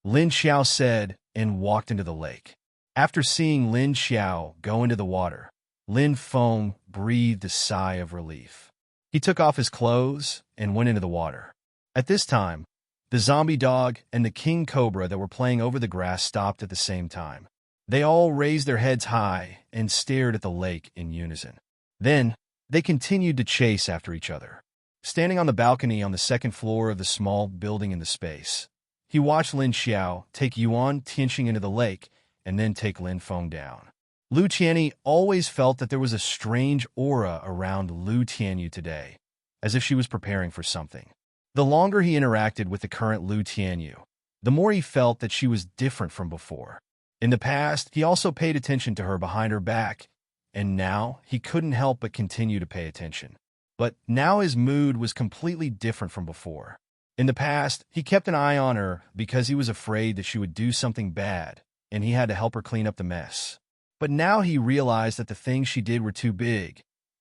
Speaker 1: Lin Xiao said and walked into the lake. After seeing Lin Xiao go into the water, Lin Feng breathed a sigh of relief. He took off his clothes and went into the water. At this time, the zombie dog and the king cobra that were playing over the grass stopped at the same time. They all raised their heads high and stared at the lake in unison. Then, they continued to chase after each other. Standing on the balcony on the second floor of the small building in the space, he watched Lin Xiao take Yuan Tianxing into the lake and then take Lin Feng down. Lu Tianyi always felt that there was a strange aura around Lu Tianyu today, as if she was preparing for something. The longer he interacted with the current Lu Tianyu, the more he felt that she was different from before. In the past, he also paid attention to her behind her back, and now he couldn't help but continue to pay attention. But now his mood was completely different from before. In the past, he kept an eye on her because he was afraid that she would do something bad, and he had to help her clean up the mess. But now he realized that the things she did were too big,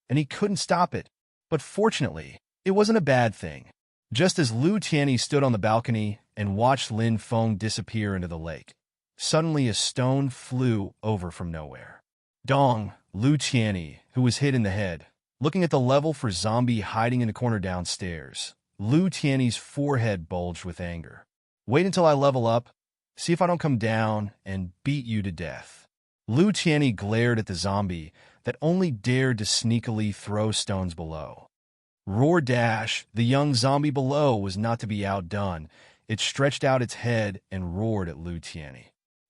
Speaker 1: and he couldn't stop it. But fortunately, it wasn't a bad thing. Just as Lu Tianyi stood on the balcony and watched Lin Feng disappear into the lake, suddenly a stone flew over from nowhere. Dong, Lu Tianyi, who was hit in the head, looking at the level for zombie hiding in the corner downstairs. Lu Tianyi's forehead bulged with anger. Wait until I level up, see if I don't come down and beat you to death. Lu Tianyi glared at the zombie that only dared to sneakily throw stones below. Roar Dash, the young zombie below, was not to be outdone. It stretched out its head and roared at Lu Tianyi.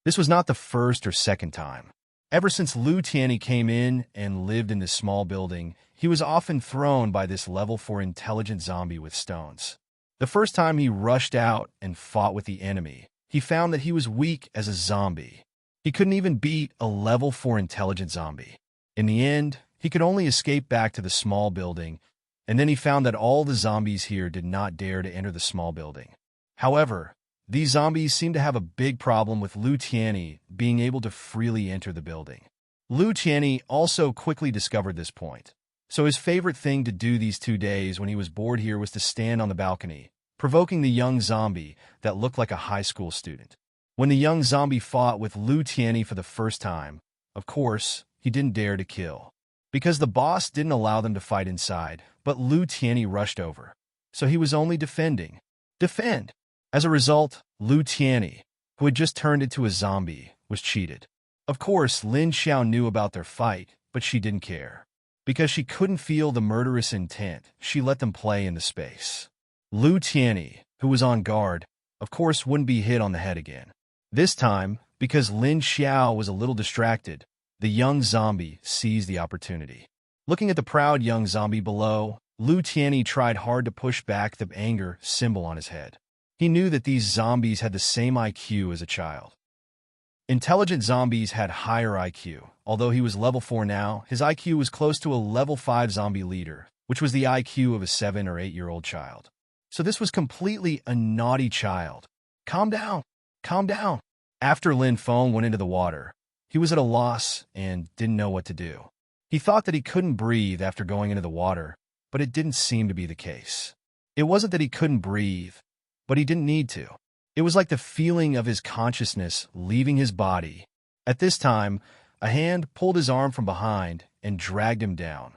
Speaker 1: This was not the first or second time. Ever since Lu Tianyi came in and lived in this small building, he was often thrown by this level 4 intelligent zombie with stones. The first time he rushed out and fought with the enemy, he found that he was weak as a zombie. He couldn't even beat a level 4 intelligent zombie. In the end, he could only escape back to the small building, and then he found that all the zombies here did not dare to enter the small building. However, these zombies seemed to have a big problem with Lu Tianyi being able to freely enter the building. Lu Tianyi also quickly discovered this point. So his favorite thing to do these 2 days when he was bored here was to stand on the balcony, provoking the young zombie that looked like a high school student. When the young zombie fought with Lu Tianyi for the first time, of course, he didn't dare to kill. Because the boss didn't allow them to fight inside, but Lu Tianyi rushed over. So he was only defending. Defend! As a result, Lu Tianyi, who had just turned into a zombie, was cheated. Of course, Lin Xiao knew about their fight, but she didn't care. Because she couldn't feel the murderous intent, she let them play in the space. Lu Tianyi, who was on guard, of course wouldn't be hit on the head again. This time, because Lin Xiao was a little distracted, the young zombie seized the opportunity. Looking at the proud young zombie below, Lu Tianyi tried hard to push back the anger symbol on his head. He knew that these zombies had the same IQ as a child. Intelligent zombies had higher IQ. Although he was level 4 now, his IQ was close to a level 5 zombie leader, which was the IQ of a 7 or 8-year-old child. So this was completely a naughty child. Calm down, calm down. After Lin Feng went into the water, he was at a loss and didn't know what to do. He thought that he couldn't breathe after going into the water, but it didn't seem to be the case. It wasn't that he couldn't breathe, but he didn't need to. It was like the feeling of his consciousness leaving his body. At this time, a hand pulled his arm from behind and dragged him down.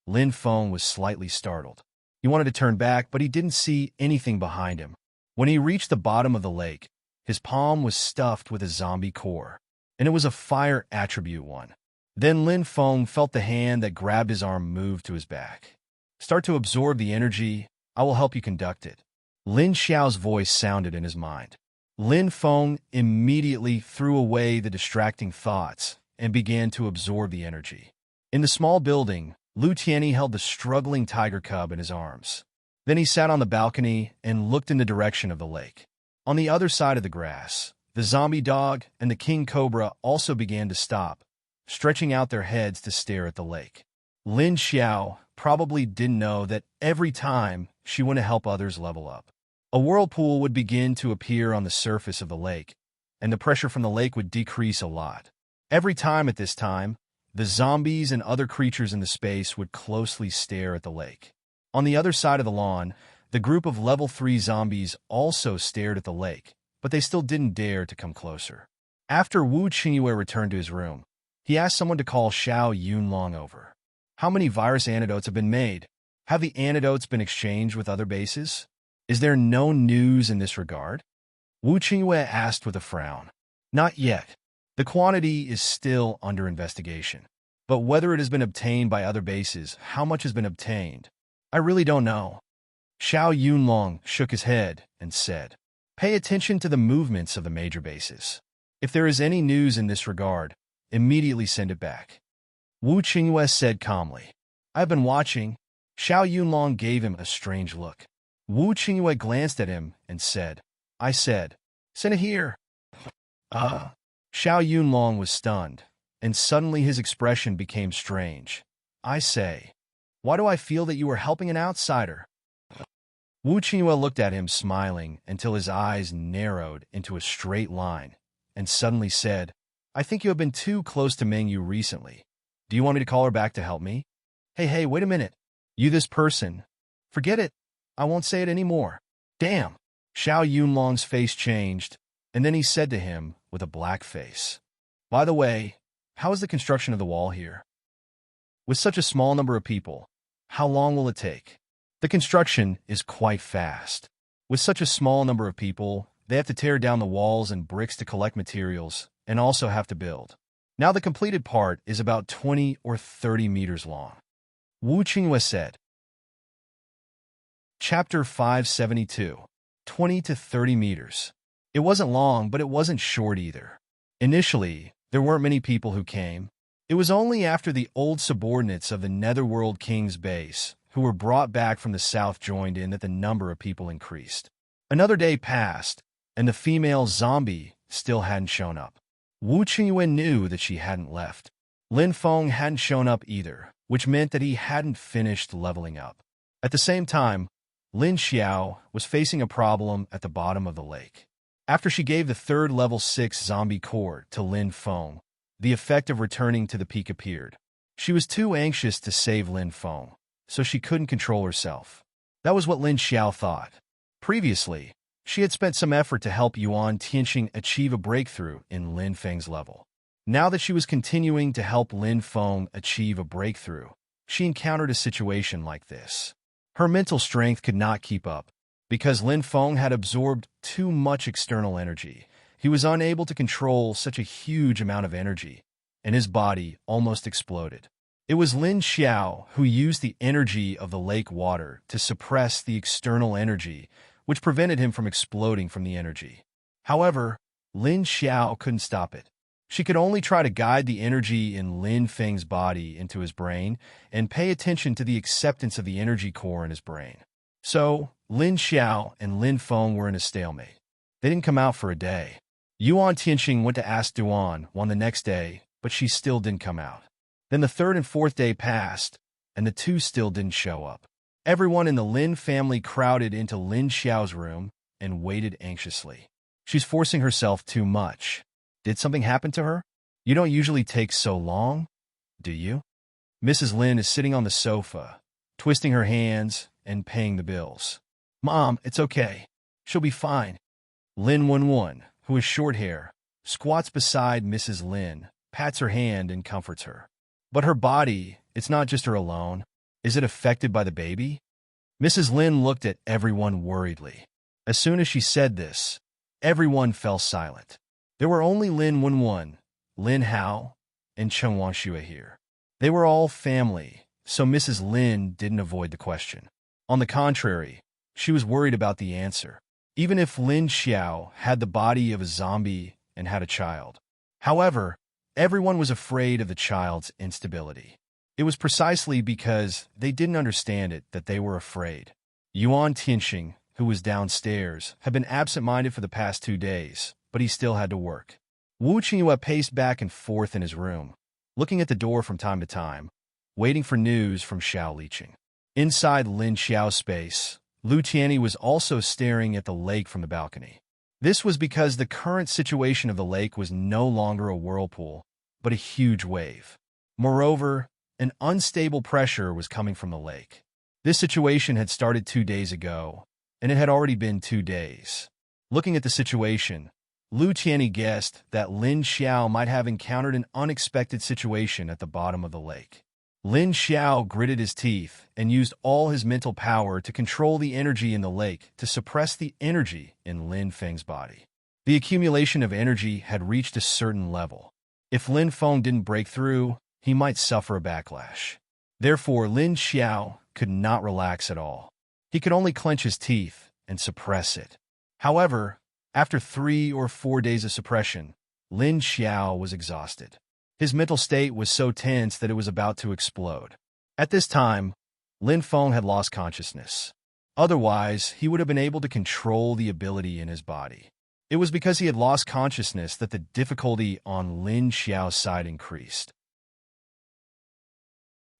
Speaker 1: Lin Feng was slightly startled. He wanted to turn back, but he didn't see anything behind him. When he reached the bottom of the lake, his palm was stuffed with a zombie core, and it was a fire attribute one. Then Lin Feng felt the hand that grabbed his arm move to his back. Start to absorb the energy. I will help you conduct it. Lin Xiao's voice sounded in his mind. Lin Feng immediately threw away the distracting thoughts and began to absorb the energy. In the small building, Lu Tianyi held the struggling tiger cub in his arms. Then he sat on the balcony and looked in the direction of the lake. On the other side of the grass, the zombie dog and the king cobra also began to stop, stretching out their heads to stare at the lake. Lin Xiao probably didn't know that every time she went to help others level up, a whirlpool would begin to appear on the surface of the lake, and the pressure from the lake would decrease a lot. Every time at this time, the zombies and other creatures in the space would closely stare at the lake. On the other side of the lawn, the group of level 3 zombies also stared at the lake, but they still didn't dare to come closer. After Wu Qingyue returned to his room, he asked someone to call Xiao Yunlong over. How many virus antidotes have been made? Have the antidotes been exchanged with other bases? Is there no news in this regard? Wu Qingyue asked with a frown. Not yet. The quantity is still under investigation. But whether it has been obtained by other bases, how much has been obtained, I really don't know. Xiao Yunlong shook his head and said, Pay attention to the movements of the major bases. If there is any news in this regard, immediately send it back. Wu Qingyue said calmly. I've been watching. Xiao Yunlong gave him a strange look. Wu Qingyue glanced at him and said, I said, send it here. Xiao Yunlong was stunned, and suddenly his expression became strange. I say, why do I feel that you are helping an outsider? Wu Qingyue looked at him smiling until his eyes narrowed into a straight line, and suddenly said, I think you have been too close to Mingyu recently. Do you want me to call her back to help me? Hey, wait a minute. You this person. Forget it. I won't say it anymore. Damn. Xiao Yunlong's face changed, and then he said to him with a black face, by the way, how is the construction of the wall here? With such a small number of people, how long will it take? The construction is quite fast. With such a small number of people, they have to tear down the walls and bricks to collect materials, and also have to build. Now the completed part is about 20 or 30 meters long. Wu Qingyue said. Chapter 572. 20 to 30 meters. It wasn't long, but it wasn't short either. Initially, there weren't many people who came. It was only after the old subordinates of the Netherworld King's base, who were brought back from the south, joined in, that the number of people increased. Another day passed, and the female zombie still hadn't shown up. Wu Qingyue knew that she hadn't left. Lin Feng hadn't shown up either, which meant that he hadn't finished leveling up. At the same time, Lin Xiao was facing a problem at the bottom of the lake. After she gave the third level 6 zombie core to Lin Feng, the effect of returning to the peak appeared. She was too anxious to save Lin Feng, so she couldn't control herself. That was what Lin Xiao thought. Previously, she had spent some effort to help Yuan Tianxing achieve a breakthrough in Lin Feng's level. Now that she was continuing to help Lin Feng achieve a breakthrough, she encountered a situation like this. Her mental strength could not keep up. Because Lin Feng had absorbed too much external energy, he was unable to control such a huge amount of energy, and his body almost exploded. It was Lin Xiao who used the energy of the lake water to suppress the external energy, which prevented him from exploding from the energy. However, Lin Xiao couldn't stop it. She could only try to guide the energy in Lin Feng's body into his brain and pay attention to the acceptance of the energy core in his brain. So, Lin Xiao and Lin Feng were in a stalemate. They didn't come out for a day. Yuan Tianxing went to ask Duan on the next day, but she still didn't come out. Then the third and fourth day passed, and the two still didn't show up. Everyone in the Lin family crowded into Lin Xiao's room and waited anxiously. She's forcing herself too much. Did something happen to her? You don't usually take so long, do you? Mrs. Lin is sitting on the sofa, twisting her hands and paying the bills. Mom, it's okay. She'll be fine. Lin Wenwen, who has short hair, squats beside Mrs. Lin, pats her hand and comforts her. But her body, it's not just her alone. Is it affected by the baby? Mrs. Lin looked at everyone worriedly. As soon as she said this, everyone fell silent. There were only Lin Wenwen, Lin Hao, and Chen Wanxue here. They were all family, so Mrs. Lin didn't avoid the question. On the contrary, she was worried about the answer, even if Lin Xiao had the body of a zombie and had a child. However, everyone was afraid of the child's instability. It was precisely because they didn't understand it that they were afraid. Yuan Tianxing, who was downstairs, had been absent-minded for the past 2 days, but he still had to work. Wu Qingyue paced back and forth in his room, looking at the door from time to time, waiting for news from Xiao Liqing. Inside Lin Xiao's space, Lu Tianyi was also staring at the lake from the balcony. This was because the current situation of the lake was no longer a whirlpool, but a huge wave. Moreover, an unstable pressure was coming from the lake. This situation had started 2 days ago, and it had already been 2 days. Looking at the situation, Lu Tianyi guessed that Lin Xiao might have encountered an unexpected situation at the bottom of the lake. Lin Xiao gritted his teeth and used all his mental power to control the energy in the lake to suppress the energy in Lin Feng's body. The accumulation of energy had reached a certain level. If Lin Feng didn't break through, he might suffer a backlash. Therefore, Lin Xiao could not relax at all. He could only clench his teeth and suppress it. However, after 3 or 4 days of suppression, Lin Xiao was exhausted. His mental state was so tense that it was about to explode. At this time, Lin Feng had lost consciousness. Otherwise, he would have been able to control the ability in his body. It was because he had lost consciousness that the difficulty on Lin Xiao's side increased.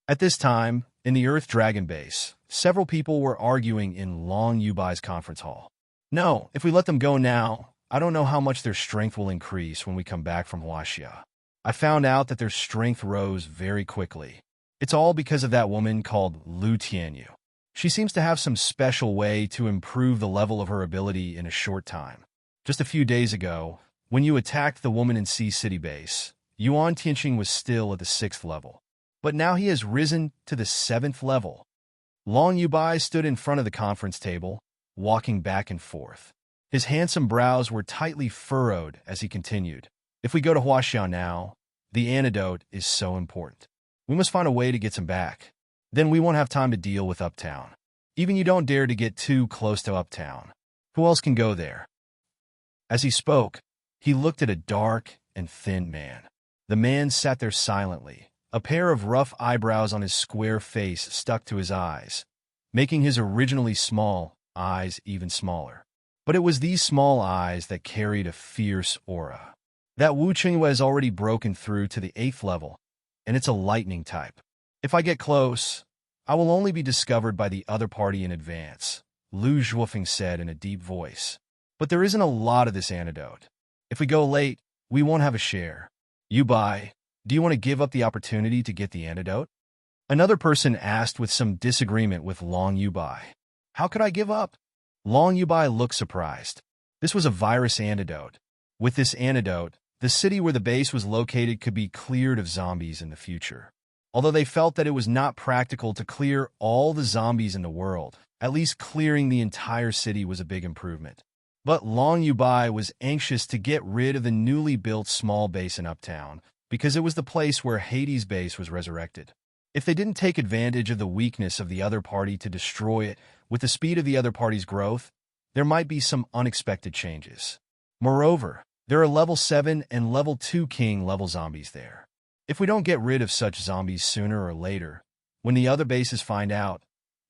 Speaker 1: At this time, in the Earth Dragon base, several people were arguing in Long Yubai's conference hall. No, if we let them go now, I don't know how much their strength will increase when we come back from Huaxia. I found out that their strength rose very quickly. It's all because of that woman called Lu Tianyu. She seems to have some special way to improve the level of her ability in a short time. Just a few days ago, when you attacked the woman in Sea City base, Yuan Tianqing was still at the 6th level. But now he has risen to the 7th level. Long Yubai stood in front of the conference table, walking back and forth. His handsome brows were tightly furrowed as he continued. If we go to Huaxiao now, the antidote is so important. We must find a way to get some back. Then we won't have time to deal with Uptown. Even you don't dare to get too close to Uptown. Who else can go there? As he spoke, he looked at a dark and thin man. The man sat there silently, a pair of rough eyebrows on his square face stuck to his eyes, making his originally small eyes even smaller. But it was these small eyes that carried a fierce aura. That Wu Qingyue has already broken through to the 8th level, and it's a lightning type. If I get close, I will only be discovered by the other party in advance, Lu Zhuofeng said in a deep voice. But there isn't a lot of this antidote. If we go late, we won't have a share. Yubai, do you want to give up the opportunity to get the antidote? Another person asked with some disagreement with Long Yubai. How could I give up? Long Yubai looked surprised. This was a virus antidote. With this antidote, the city where the base was located could be cleared of zombies in the future. Although they felt that it was not practical to clear all the zombies in the world, at least clearing the entire city was a big improvement. But Long Yubai was anxious to get rid of the newly built small base in Uptown, because it was the place where Hades' base was resurrected. If they didn't take advantage of the weakness of the other party to destroy it with the speed of the other party's growth, there might be some unexpected changes. Moreover, there are level 7 and level 2 king level zombies there. If we don't get rid of such zombies sooner or later, when the other bases find out,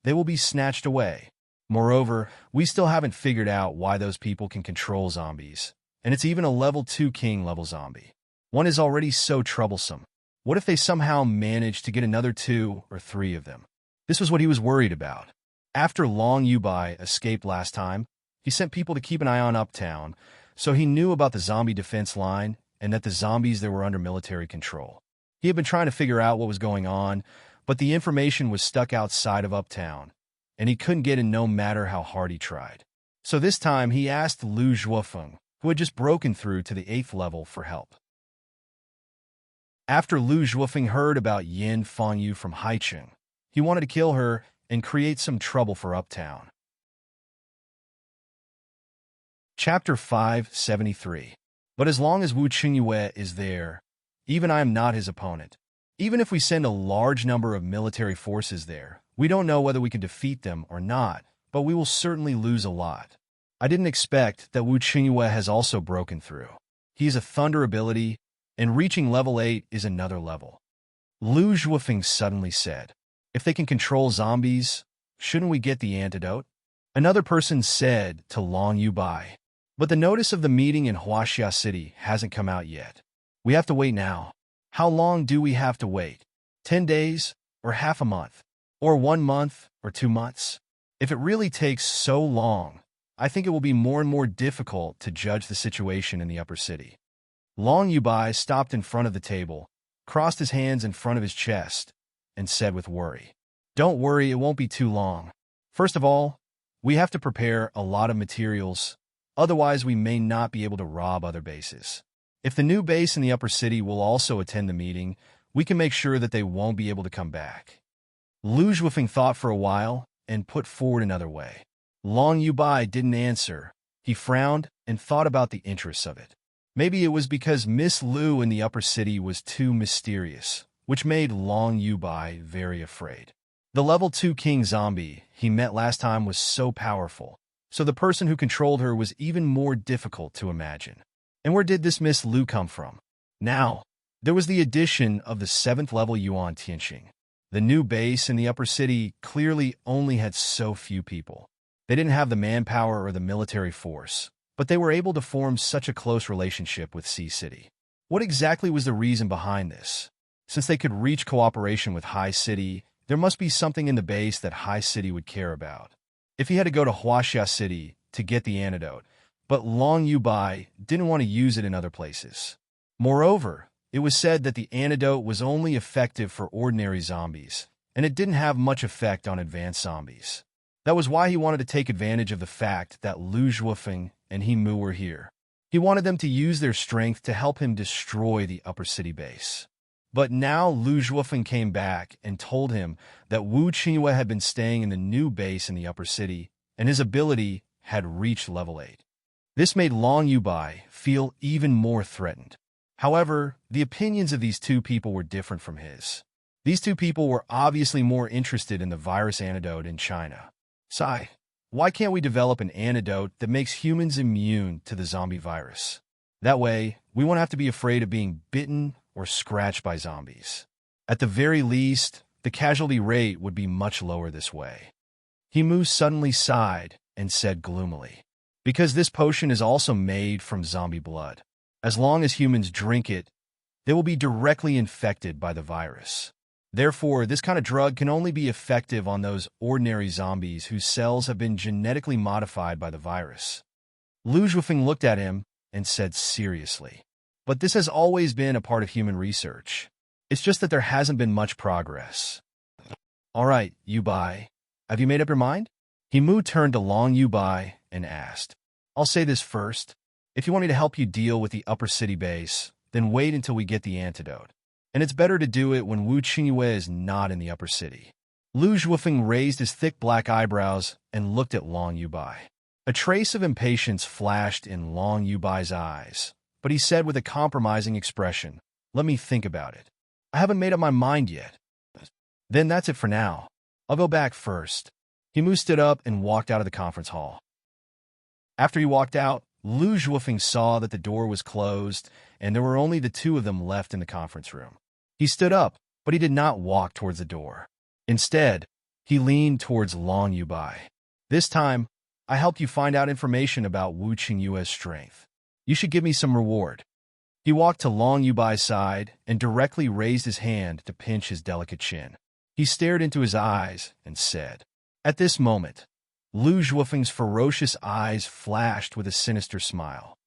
Speaker 1: they will be snatched away. Moreover, we still haven't figured out why those people can control zombies, and it's even a level 2 king level zombie. One is already so troublesome. What if they somehow manage to get another 2 or 3 of them? This was what he was worried about. After Long Yubai escaped last time, he sent people to keep an eye on Uptown, so he knew about the zombie defense line and that the zombies there were under military control. He had been trying to figure out what was going on, but the information was stuck outside of Uptown, and he couldn't get in no matter how hard he tried. So this time he asked Lu Zhuofeng, who had just broken through to the 8th level, for help. After Lu Zhuofeng heard about Yin Fangyu from Haicheng, he wanted to kill her and create some trouble for Uptown. Chapter 573. But as long as Wu Qingyue is there, even I am not his opponent. Even if we send a large number of military forces there, we don't know whether we can defeat them or not, but we will certainly lose a lot. I didn't expect that Wu Qingyue has also broken through. He has a thunder ability, and reaching level 8 is another level. Lu Zhuofeng suddenly said, if they can control zombies, shouldn't we get the antidote? Another person said to Long Yubai, but the notice of the meeting in Huaxia City hasn't come out yet. We have to wait now. How long do we have to wait? 10 days, or half a month, or 1 month, or 2 months? If it really takes so long, I think it will be more and more difficult to judge the situation in the upper city. Long Yubai stopped in front of the table, crossed his hands in front of his chest, and said with worry, don't worry, it won't be too long. First of all, we have to prepare a lot of materials, otherwise we may not be able to rob other bases. If the new base in the upper city will also attend the meeting, we can make sure that they won't be able to come back. Lu Zhuofeng thought for a while and put forward another way. Long Yubai didn't answer. He frowned and thought about the interests of it. Maybe it was because Miss Lu in the upper city was too mysterious, which made Long Yubai very afraid. The level 2 king zombie he met last time was so powerful, so the person who controlled her was even more difficult to imagine. And where did this Miss Lu come from? Now, there was the addition of the 7th level Yuan Tianqing. The new base in the upper city clearly only had so few people. They didn't have the manpower or the military force, but they were able to form such a close relationship with Sea City. What exactly was the reason behind this? Since they could reach cooperation with High City, there must be something in the base that High City would care about. If he had to go to Huaxia City to get the antidote, but Long Yubai didn't want to use it in other places. Moreover, it was said that the antidote was only effective for ordinary zombies, and it didn't have much effect on advanced zombies. That was why he wanted to take advantage of the fact that Lu Zhuofeng and He Mu were here. He wanted them to use their strength to help him destroy the upper city base. But now Lu Zhuofeng came back and told him that Wu Qingyue had been staying in the new base in the upper city, and his ability had reached level 8. This made Long Yubai feel even more threatened. However, the opinions of these two people were different from his. These two people were obviously more interested in the virus antidote in China. Sai, why can't we develop an antidote that makes humans immune to the zombie virus? That way, we won't have to be afraid of being bitten or scratched by zombies. At the very least, the casualty rate would be much lower this way. He Mu suddenly sighed and said gloomily, because this potion is also made from zombie blood. As long as humans drink it, they will be directly infected by the virus. Therefore, this kind of drug can only be effective on those ordinary zombies whose cells have been genetically modified by the virus. Lu Zhuofeng looked at him and said seriously, but this has always been a part of human research. It's just that there hasn't been much progress. All right, Yubai, have you made up your mind? He Mu turned to Long Yubai and asked, I'll say this first. If you want me to help you deal with the upper city base, then wait until we get the antidote. And it's better to do it when Wu Qingyue is not in the upper city. Lu Zhuofeng raised his thick black eyebrows and looked at Long Yubai. A trace of impatience flashed in Long Yubai's eyes, but he said with a compromising expression, let me think about it. I haven't made up my mind yet. Then that's it for now. I'll go back first. He Mu stood up and walked out of the conference hall. After he walked out, Lu Zhuofeng saw that the door was closed and there were only the two of them left in the conference room. He stood up, but he did not walk towards the door. Instead, he leaned towards Long Yubai. This time, I helped you find out information about Wu Qingyue's strength. You should give me some reward. He walked to Long Yubai's side and directly raised his hand to pinch his delicate chin. He stared into his eyes and said, At this moment, Lu Zhuofeng's ferocious eyes flashed with a sinister smile.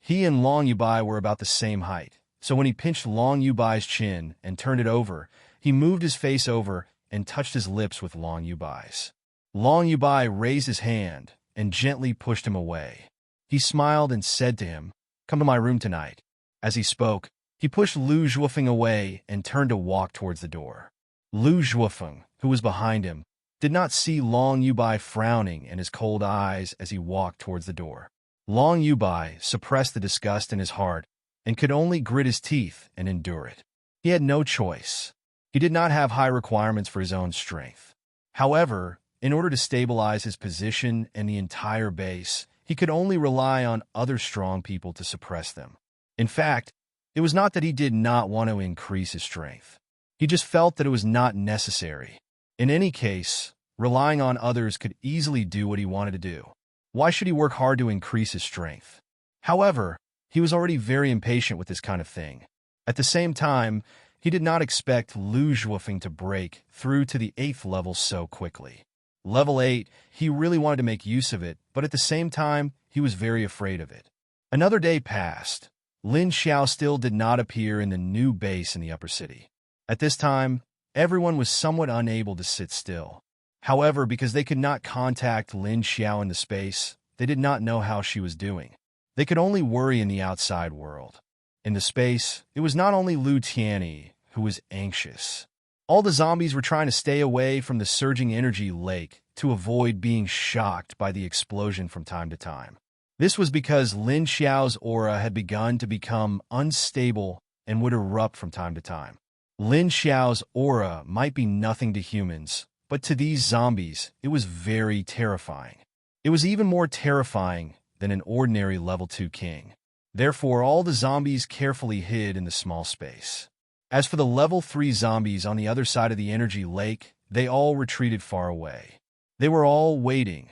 Speaker 1: He and Long Yubai were about the same height, so when he pinched Long Yubai's chin and turned it over, he moved his face over and touched his lips with Long Yubai's. Long Yubai raised his hand and gently pushed him away. He smiled and said to him, Come to my room tonight. As he spoke, he pushed Lu Zhuofeng away and turned to walk towards the door. Lu Zhuofeng, who was behind him, did not see Long Yubai frowning in his cold eyes as he walked towards the door. Long Yubai suppressed the disgust in his heart and could only grit his teeth and endure it. He had no choice. He did not have high requirements for his own strength. However, in order to stabilize his position and the entire base, he could only rely on other strong people to suppress them. In fact, it was not that he did not want to increase his strength. He just felt that it was not necessary. In any case, relying on others could easily do what he wanted to do. Why should he work hard to increase his strength? However, he was already very impatient with this kind of thing. At the same time, he did not expect Lu Zhuofeng to break through to the 8th level so quickly. Level 8, he really wanted to make use of it, but at the same time, he was very afraid of it. Another day passed. Lin Xiao still did not appear in the new base in the upper city. At this time, everyone was somewhat unable to sit still. However, because they could not contact Lin Xiao in the space, they did not know how she was doing. They could only worry in the outside world. In the space, it was not only Lu Tianyi who was anxious. All the zombies were trying to stay away from the surging energy lake to avoid being shocked by the explosion from time to time. This was because Lin Xiao's aura had begun to become unstable and would erupt from time to time. Lin Xiao's aura might be nothing to humans, but to these zombies, it was very terrifying. It was even more terrifying than an ordinary level 2 king. Therefore, all the zombies carefully hid in the small space. As for the level 3 zombies on the other side of the energy lake, they all retreated far away. They were all waiting.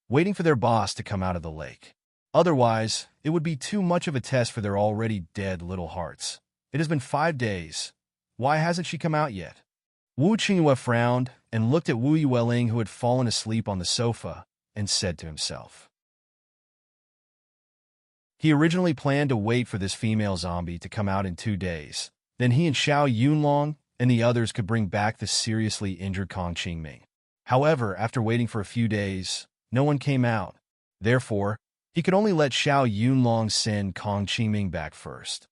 Speaker 1: waiting for their boss to come out of the lake. Otherwise, it would be too much of a test for their already dead little hearts. It has been 5 days. Why hasn't she come out yet? Wu Qingyue frowned and looked at Wu Yueling, who had fallen asleep on the sofa, and said to himself. He originally planned to wait for this female zombie to come out in 2 days. Then he and Xiao Yunlong and the others could bring back the seriously injured Kong Qingming. However, after waiting for a few days, no one came out. Therefore, he could only let Xiao Yunlong send Kong Qingming back first.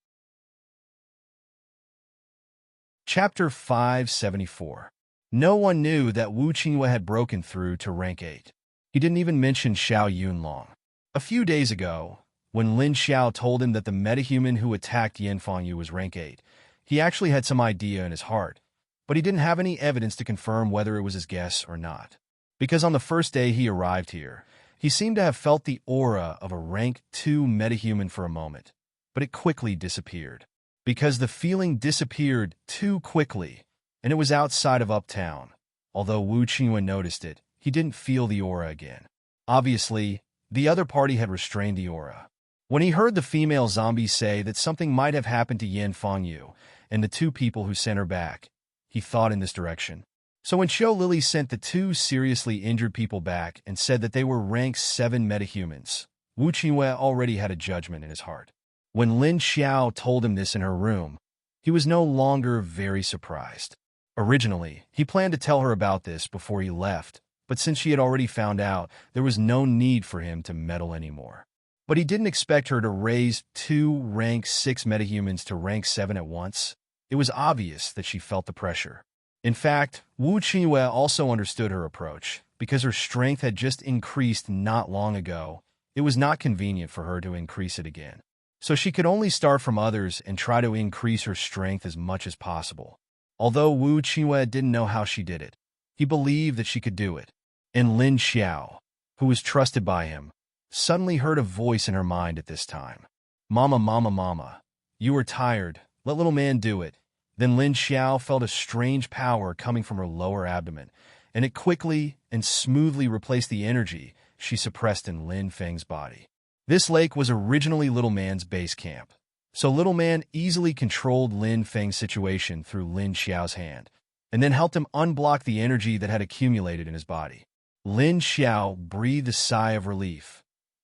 Speaker 1: Chapter 574. No one knew that Wu Qingyue had broken through to rank 8. He didn't even mention Xiao Yunlong. A few days ago, when Lin Xiao told him that the metahuman who attacked Yan Fengyu was rank 8, he actually had some idea in his heart, but he didn't have any evidence to confirm whether it was his guess or not. Because on the first day he arrived here, he seemed to have felt the aura of a rank 2 metahuman for a moment, but it quickly disappeared. Because the feeling disappeared too quickly, and it was outside of Uptown. Although Wu Qingyue noticed it, he didn't feel the aura again. Obviously, the other party had restrained the aura. When he heard the female zombie say that something might have happened to Yan Fengyu and the 2 people who sent her back, he thought in this direction. So when Qiu Lily sent the 2 seriously injured people back and said that they were rank 7 metahumans, Wu Qingyue already had a judgment in his heart. When Lin Xiao told him this in her room, he was no longer very surprised. Originally, he planned to tell her about this before he left, but since she had already found out, there was no need for him to meddle anymore. But he didn't expect her to raise 2 rank 6 metahumans to rank 7 at once. It was obvious that she felt the pressure. In fact, Wu Qingyue also understood her approach. Because her strength had just increased not long ago, it was not convenient for her to increase it again. So she could only start from others and try to increase her strength as much as possible. Although Wu Qingyue didn't know how she did it, he believed that she could do it. And Lin Xiao, who was trusted by him, suddenly heard a voice in her mind at this time. Mama, mama, mama, you are tired. Let little man do it. Then Lin Xiao felt a strange power coming from her lower abdomen, and it quickly and smoothly replaced the energy she suppressed in Lin Feng's body. This lake was originally Little Man's base camp, so Little Man easily controlled Lin Feng's situation through Lin Xiao's hand, and then helped him unblock the energy that had accumulated in his body. Lin Xiao breathed a sigh of relief.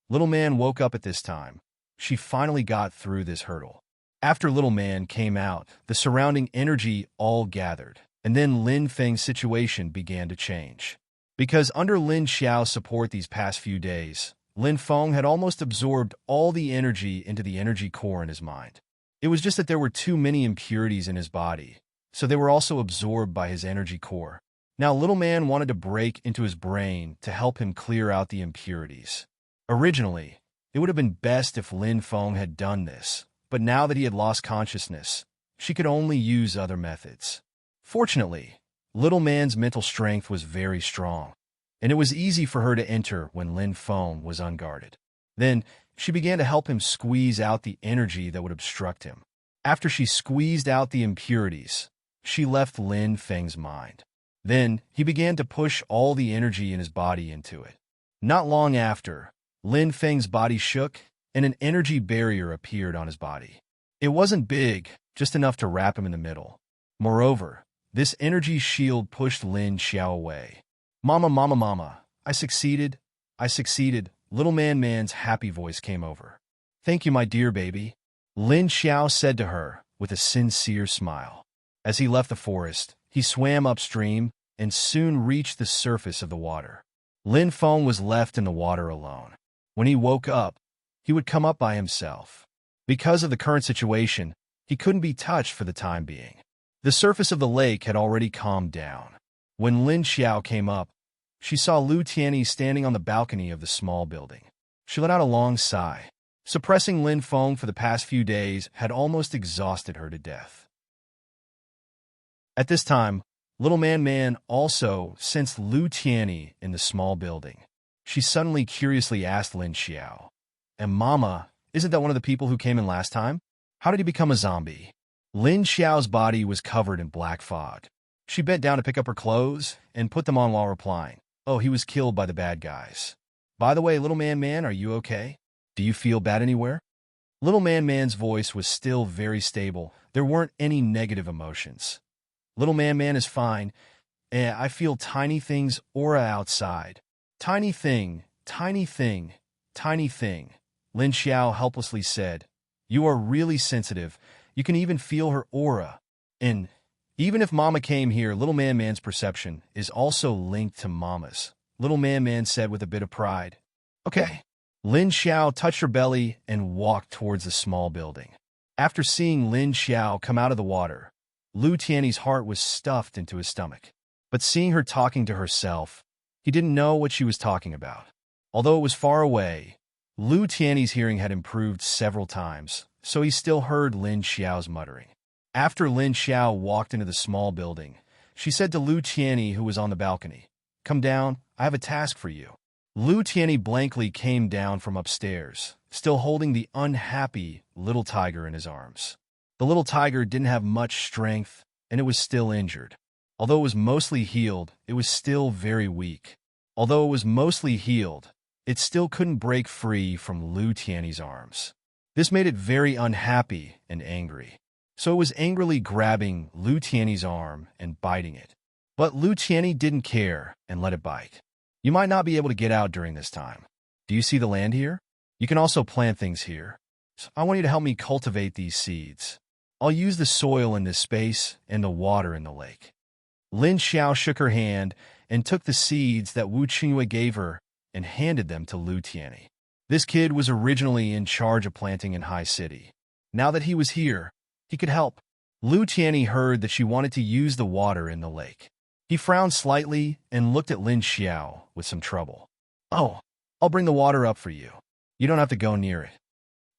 Speaker 1: Little Man woke up at this time. She finally got through this hurdle. After Little Man came out, the surrounding energy all gathered, and then Lin Feng's situation began to change. Because under Lin Xiao's support these past few days, Lin Feng had almost absorbed all the energy into the energy core in his mind. It was just that there were too many impurities in his body, so they were also absorbed by his energy core. Now Little Man wanted to break into his brain to help him clear out the impurities. Originally, it would have been best if Lin Feng had done this, but now that he had lost consciousness, she could only use other methods. Fortunately, Little Man's mental strength was very strong, and it was easy for her to enter when Lin Feng was unguarded. Then, she began to help him squeeze out the energy that would obstruct him. After she squeezed out the impurities, she left Lin Feng's mind. Then, he began to push all the energy in his body into it. Not long after, Lin Feng's body shook, and an energy barrier appeared on his body. It wasn't big, just enough to wrap him in the middle. Moreover, this energy shield pushed Lin Xiao away. Mama, mama, mama, I succeeded. Little Man's happy voice came over. Thank you, my dear baby, Lin Xiao said to her with a sincere smile. As he left the forest, he swam upstream and soon reached the surface of the water. Lin Feng was left in the water alone. When he woke up, he would come up by himself. Because of the current situation, he couldn't be touched for the time being. The surface of the lake had already calmed down. When Lin Xiao came up, she saw Lu Tianyi standing on the balcony of the small building. She let out a long sigh. Suppressing Lin Feng for the past few days had almost exhausted her to death. At this time, Little Man also sensed Lu Tianyi in the small building. She suddenly curiously asked Lin Xiao, "And Mama, isn't that one of the people who came in last time? How did he become a zombie?" Lin Xiao's body was covered in black fog. She bent down to pick up her clothes and put them on while replying, "Oh, he was killed by the bad guys." By the way, little man, are you okay? Do you feel bad anywhere? Little man's voice was still very stable. There weren't any negative emotions. Little man is fine. I feel tiny things aura outside. Tiny thing, tiny thing, tiny thing. Lin Xiao helplessly said. You are really sensitive. You can even feel her aura. And even if Mama came here, little man's perception is also linked to Mama's. Little man said with a bit of pride. Okay. Lin Xiao touched her belly and walked towards the small building. After seeing Lin Xiao come out of the water, Lu Tiany's heart was stuffed into his stomach. But seeing her talking to herself, he didn't know what she was talking about. Although it was far away, Lu Tiany's hearing had improved several times, so he still heard Lin Xiao's muttering. After Lin Xiao walked into the small building, she said to Lu Tiany, who was on the balcony, Come down, I have a task for you. Lu Tiany blankly came down from upstairs, still holding the unhappy little tiger in his arms. The little tiger didn't have much strength, and it was still injured. Although it was mostly healed, it was still very weak. Although it was mostly healed, it still couldn't break free from Lu Tiany's arms. This made it very unhappy and angry. So it was angrily grabbing Lu Tiany's arm and biting it. But Lu Tiany didn't care and let it bite. You might not be able to get out during this time. Do you see the land here? You can also plant things here. So I want you to help me cultivate these seeds. I'll use the soil in this space and the water in the lake. Lin Xiao shook her hand and took the seeds that Wu Qingyue gave her and handed them to Lu Tiany. This kid was originally in charge of planting in High City. Now that he was here, he could help. Lu Tiany heard that she wanted to use the water in the lake. He frowned slightly and looked at Lin Xiao with some trouble. Oh, I'll bring the water up for you. You don't have to go near it.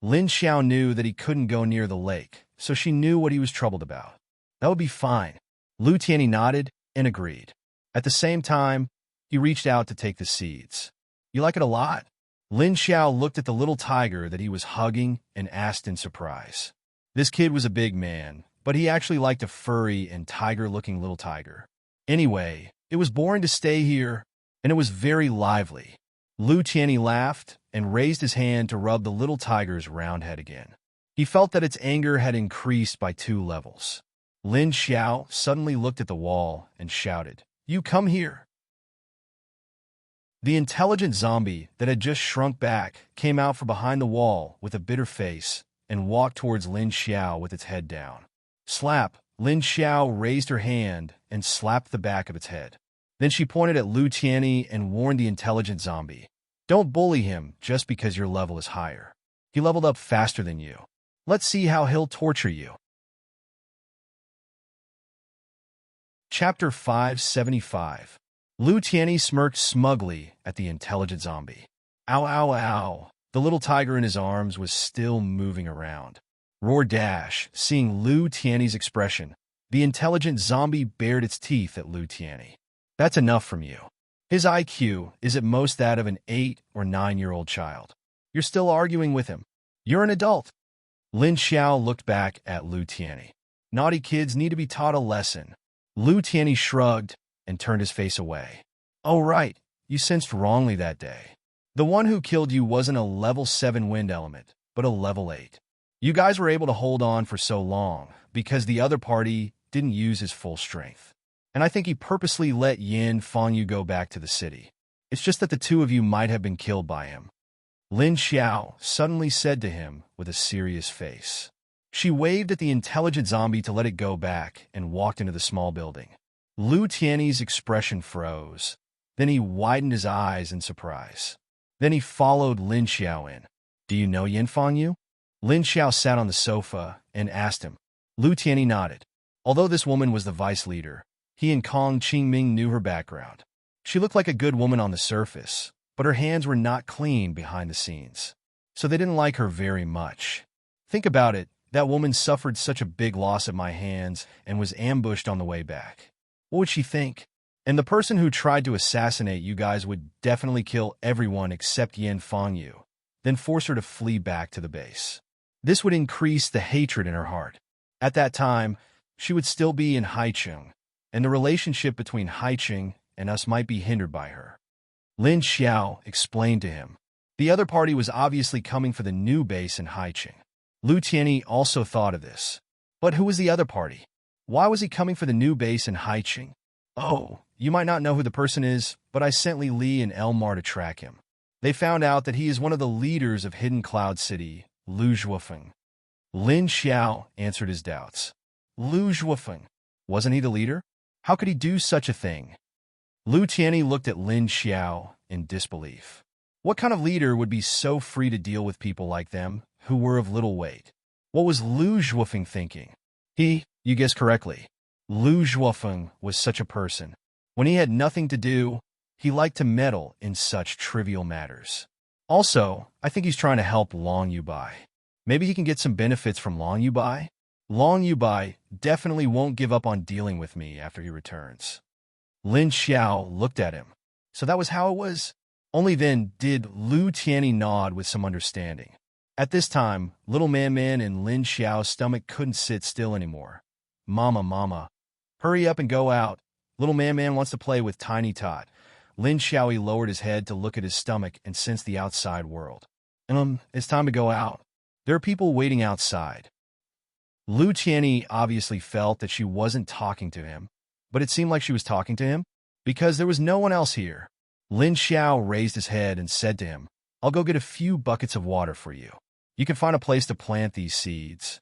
Speaker 1: Lin Xiao knew that he couldn't go near the lake, so she knew what he was troubled about. That would be fine. Lu Tiany nodded and agreed. At the same time, he reached out to take the seeds. You like it a lot? Lin Xiao looked at the little tiger that he was hugging and asked in surprise. This kid was a big man, but he actually liked a furry and tiger-looking little tiger. Anyway, it was boring to stay here, and it was very lively. Lu Tiany laughed and raised his hand to rub the little tiger's round head again. He felt that its anger had increased by 2 levels. Lin Xiao suddenly looked at the wall and shouted, You come here! The intelligent zombie that had just shrunk back came out from behind the wall with a bitter face and walked towards Lin Xiao with its head down. Slap! Lin Xiao raised her hand and slapped the back of its head. Then she pointed at Lu Tiany and warned the intelligent zombie, Don't bully him just because your level is higher. He leveled up faster than you. Let's see how he'll torture you. Chapter 575. Lu Tiany smirked smugly at the intelligent zombie. Ow, ow, ow. The little tiger in his arms was still moving around. Roar dash, seeing Lu Tiany's expression, the intelligent zombie bared its teeth at Lu Tiany. That's enough from you. His IQ is at most that of an 8 or 9-year-old child. You're still arguing with him. You're an adult. Lin Xiao looked back at Lu Tiany. Naughty kids need to be taught a lesson. Lu Tiany shrugged and turned his face away. Oh right, you sensed wrongly that day. The one who killed you wasn't a level 7 wind element, but a level 8. You guys were able to hold on for so long because the other party didn't use his full strength. And I think he purposely let Yin Fangyu go back to the city. It's just that the 2 of you might have been killed by him. Lin Xiao suddenly said to him with a serious face. She waved at the intelligent zombie to let it go back and walked into the small building. Lu Tiany's expression froze. Then he widened his eyes in surprise. Then he followed Lin Xiao in. Do you know Yin Fangyu? Lin Xiao sat on the sofa and asked him. Lu Tiany nodded. Although this woman was the vice leader, he and Kong Qingming knew her background. She looked like a good woman on the surface, but her hands were not clean behind the scenes. So they didn't like her very much. Think about it, that woman suffered such a big loss at my hands and was ambushed on the way back. What would she think? And the person who tried to assassinate you guys would definitely kill everyone except Yin Fangyu, then force her to flee back to the base. This would increase the hatred in her heart. At that time, she would still be in Haicheng, and the relationship between Haicheng and us might be hindered by her. Lin Xiao explained to him. The other party was obviously coming for the new base in Haiqing. Lu Tianyi also thought of this. But who was the other party? Why was he coming for the new base in Haiqing? Oh, you might not know who the person is, but I sent Li Li and Elmar to track him. They found out that he is one of the leaders of Hidden Cloud City, Lu Zhuofeng. Lin Xiao answered his doubts. Lu Zhuofeng? Wasn't he the leader? How could he do such a thing? Lu Tianyi looked at Lin Xiao in disbelief. What kind of leader would be so free to deal with people like them, who were of little weight? What was Lu Zhuofeng thinking? You guessed correctly. Lu Zhuofeng was such a person. When he had nothing to do, he liked to meddle in such trivial matters. Also, I think he's trying to help Long Yubai. Maybe he can get some benefits from Long Yubai? Long Yubai definitely won't give up on dealing with me after he returns. Lin Xiao looked at him. So that was how it was? Only then did Lu Tianyi nod with some understanding. At this time, Little Man and Lin Xiao's stomach couldn't sit still anymore. Mama, hurry up and go out. Little Man wants to play with Tiny Tot. Lin Xiaoyi lowered his head to look at his stomach and sense the outside world. It's time to go out. There are people waiting outside. Lu Tianyi obviously felt that she wasn't talking to him, but it seemed like she was talking to him, because there was no one else here. Lin Xiao raised his head and said to him, I'll go get a few buckets of water for you. You can find a place to plant these seeds.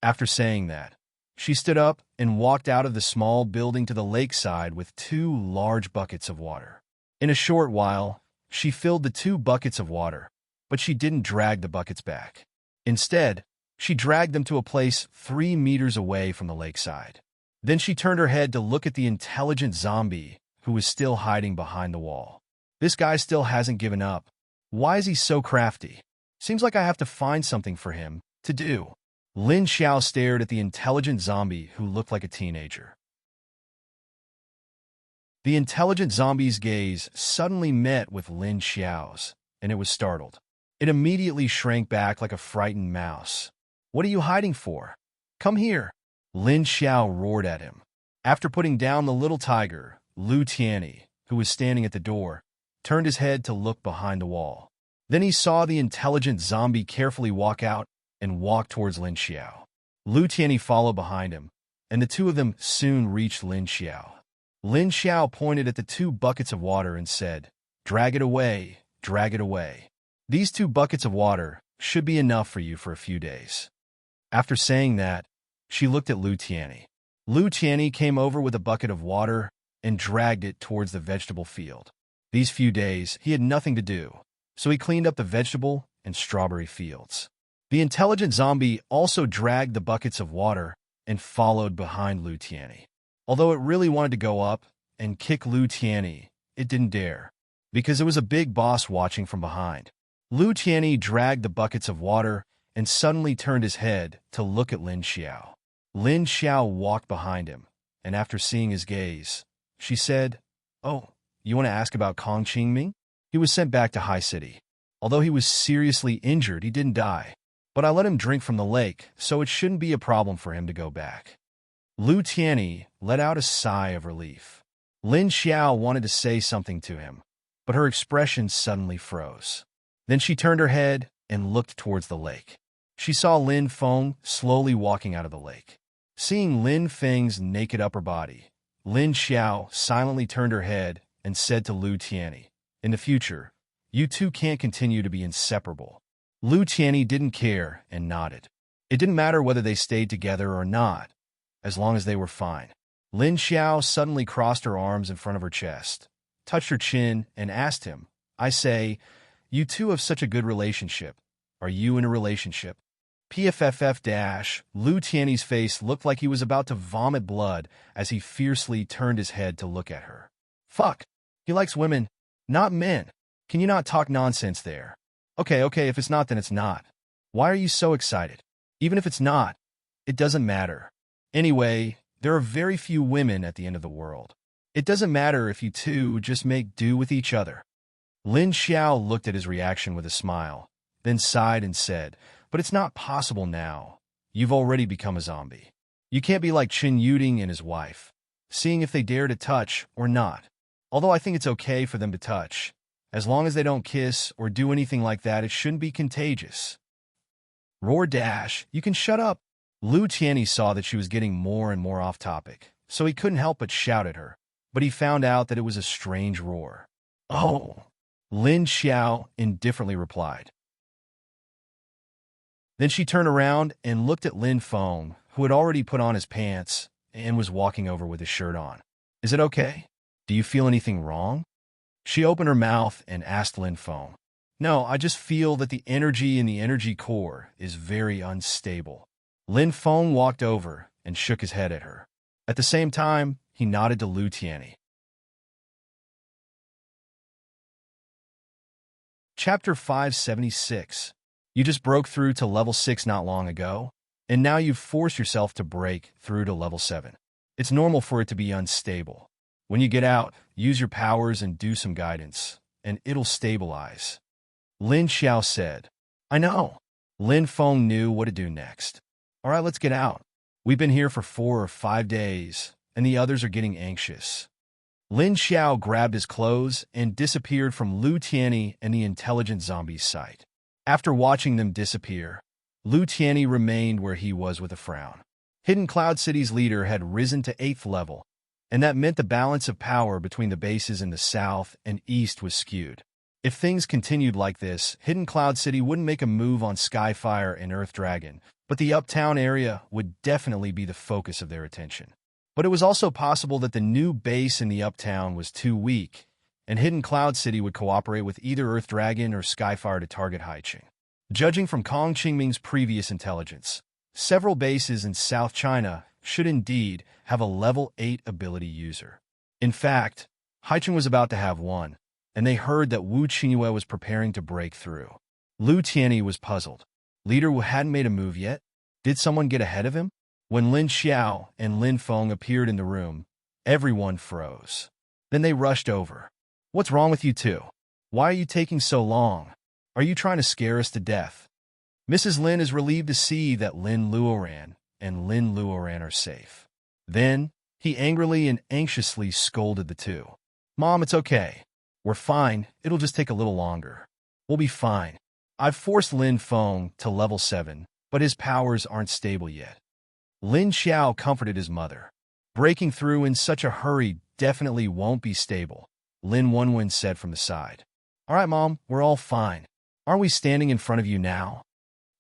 Speaker 1: After saying that, she stood up and walked out of the small building to the lakeside with 2 large buckets of water. In a short while, she filled the 2 buckets of water, but she didn't drag the buckets back. Instead, she dragged them to a place 3 meters away from the lakeside. Then she turned her head to look at the intelligent zombie who was still hiding behind the wall. This guy still hasn't given up. Why is he so crafty? Seems like I have to find something for him to do. Lin Xiao stared at the intelligent zombie who looked like a teenager. The intelligent zombie's gaze suddenly met with Lin Xiao's, and it was startled. It immediately shrank back like a frightened mouse. What are you hiding for? Come here. Lin Xiao roared at him. After putting down the little tiger, Lu Tianyi, who was standing at the door, turned his head to look behind the wall. Then he saw the intelligent zombie carefully walk out and walk towards Lin Xiao. Lu Tianyi followed behind him, and the two of them soon reached Lin Xiao. Lin Xiao pointed at the 2 buckets of water and said, Drag it away, drag it away. These 2 buckets of water should be enough for you for a few days. After saying that, she looked at Lu Tianyi. Lu Tianyi came over with a bucket of water and dragged it towards the vegetable field. These few days, he had nothing to do, so he cleaned up the vegetable and strawberry fields. The intelligent zombie also dragged the buckets of water and followed behind Lu Tianyi. Although it really wanted to go up and kick Lu Tianyi, it didn't dare, because there was a big boss watching from behind. Lu Tianyi dragged the buckets of water and suddenly turned his head to look at Lin Xiao. Lin Xiao walked behind him, and after seeing his gaze, she said, Oh, you want to ask about Kong Qingming? He was sent back to High City. Although he was seriously injured, he didn't die. But I let him drink from the lake, so it shouldn't be a problem for him to go back. Lu Tianyi let out a sigh of relief. Lin Xiao wanted to say something to him, but her expression suddenly froze. Then she turned her head and looked towards the lake. She saw Lin Feng slowly walking out of the lake. Seeing Lin Feng's naked upper body, Lin Xiao silently turned her head and said to Lu Tianyi, In the future, you two can't continue to be inseparable. Lu Tianyi didn't care and nodded. It didn't matter whether they stayed together or not, as long as they were fine. Lin Xiao suddenly crossed her arms in front of her chest, touched her chin, and asked him, I say, you two have such a good relationship. Are you in a relationship? PFFF- Lu Tianyi's face looked like he was about to vomit blood as he fiercely turned his head to look at her. Fuck. He likes women, not men. Can you not talk nonsense there? Okay, if it's not, then it's not. Why are you so excited? Even if it's not, it doesn't matter. Anyway, there are very few women at the end of the world. It doesn't matter if you two just make do with each other. Lin Xiao looked at his reaction with a smile, then sighed and said, But it's not possible now. You've already become a zombie. You can't be like Qin Yuding and his wife, seeing if they dare to touch or not. Although I think it's okay for them to touch, As long as they don't kiss or do anything like that, it shouldn't be contagious. Roar Dash, you can shut up. Lu Tianyi saw that she was getting more and more off topic, so he couldn't help but shout at her, but he found out that it was a strange roar. Oh, Lin Xiao indifferently replied. Then she turned around and looked at Lin Feng, who had already put on his pants and was walking over with his shirt on. Is it okay? Do you feel anything wrong? She opened her mouth and asked Lin Feng. No, I just feel that the energy in the energy core is very unstable. Lin Feng walked over and shook his head at her. At the same time, he nodded to Lu Tianyi. Chapter 576. You just broke through to level 6 not long ago, and now you've forced yourself to break through to level 7. It's normal for it to be unstable. When you get out, use your powers and do some guidance, and it'll stabilize. Lin Xiao said. I know. Lin Feng knew what to do next. All right, let's get out. We've been here for 4 or 5 days, and the others are getting anxious. Lin Xiao grabbed his clothes and disappeared from Lu Tianyi and the intelligent zombie's sight. After watching them disappear, Lu Tianyi remained where he was with a frown. Hidden Cloud City's leader had risen to 8th level, and that meant the balance of power between the bases in the south and east was skewed. If things continued like this, Hidden Cloud City wouldn't make a move on Skyfire and Earth Dragon, but the uptown area would definitely be the focus of their attention. But it was also possible that the new base in the uptown was too weak, and Hidden Cloud City would cooperate with either Earth Dragon or Skyfire to target Haiqing. Judging from Kong Qingming's previous intelligence, several bases in South China should indeed have a level 8 ability user. In fact, Haiqing was about to have one, and they heard that Wu Qingyue was preparing to break through. Lu Tianyi was puzzled. Leader Wu hadn't made a move yet? Did someone get ahead of him? When Lin Xiao and Lin Feng appeared in the room, everyone froze. Then they rushed over. What's wrong with you two? Why are you taking so long? Are you trying to scare us to death? Mrs. Lin is relieved to see that Lin Luoran and Lin Luoran are safe. Then, he angrily and anxiously scolded the two. Mom, it's okay. We're fine. It'll just take a little longer. We'll be fine. I've forced Lin Feng to level 7, but his powers aren't stable yet. Lin Xiao comforted his mother. Breaking through in such a hurry definitely won't be stable, Lin Wenwen said from the side. All right, Mom, we're all fine. Aren't we standing in front of you now?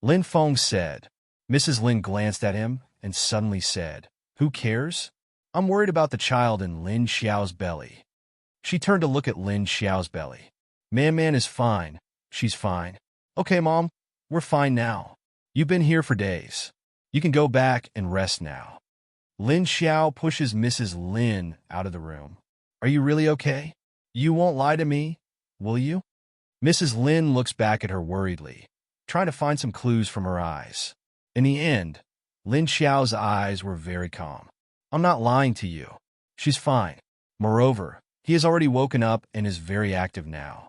Speaker 1: Lin Feng said. Mrs. Lin glanced at him and suddenly said, Who cares? I'm worried about the child in Lin Xiao's belly. She turned to look at Lin Xiao's belly. Man is fine. She's fine. Okay, Mom, we're fine now. You've been here for days. You can go back and rest now. Lin Xiao pushes Mrs. Lin out of the room. Are you really okay? You won't lie to me, will you? Mrs. Lin looks back at her worriedly, trying to find some clues from her eyes. In the end, Lin Xiao's eyes were very calm. I'm not lying to you. She's fine. Moreover, he has already woken up and is very active now.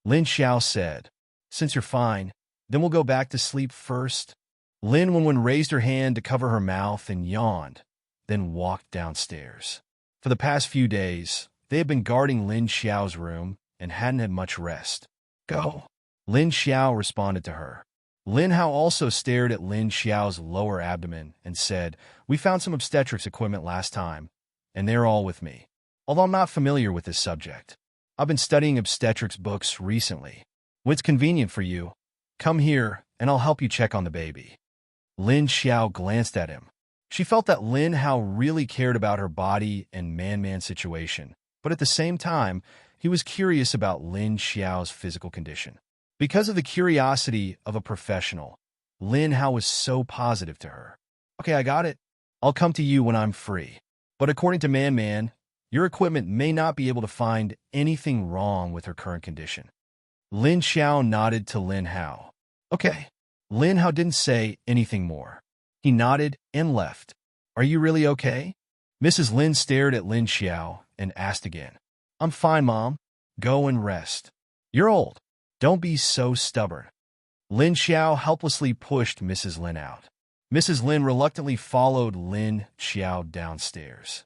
Speaker 1: Lin Xiao said, Since you're fine, then we'll go back to sleep first. Lin Wenwen raised her hand to cover her mouth and yawned, then walked downstairs. For the past few days, they had been guarding Lin Xiao's room and hadn't had much rest. Go. Lin Xiao responded to her. Lin Hao also stared at Lin Xiao's lower abdomen and said, We found some obstetrics equipment last time, and they're all with me. Although I'm not familiar with this subject, I've been studying obstetrics books recently. When it's convenient for you, come here and I'll help you check on the baby. Lin Xiao glanced at him. She felt that Lin Hao really cared about her body and man situation, but at the same time, he was curious about Lin Xiao's physical condition. Because of the curiosity of a professional, Lin Hao was so positive to her. Okay, I got it. I'll come to you when I'm free. But according to Man, your equipment may not be able to find anything wrong with her current condition. Lin Xiao nodded to Lin Hao. Okay. Lin Hao didn't say anything more. He nodded and left. Are you really okay? Mrs. Lin stared at Lin Xiao and asked again. I'm fine, Mom. Go and rest. You're old. Don't be so stubborn. Lin Xiao helplessly pushed Mrs. Lin out. Mrs. Lin reluctantly followed Lin Xiao downstairs.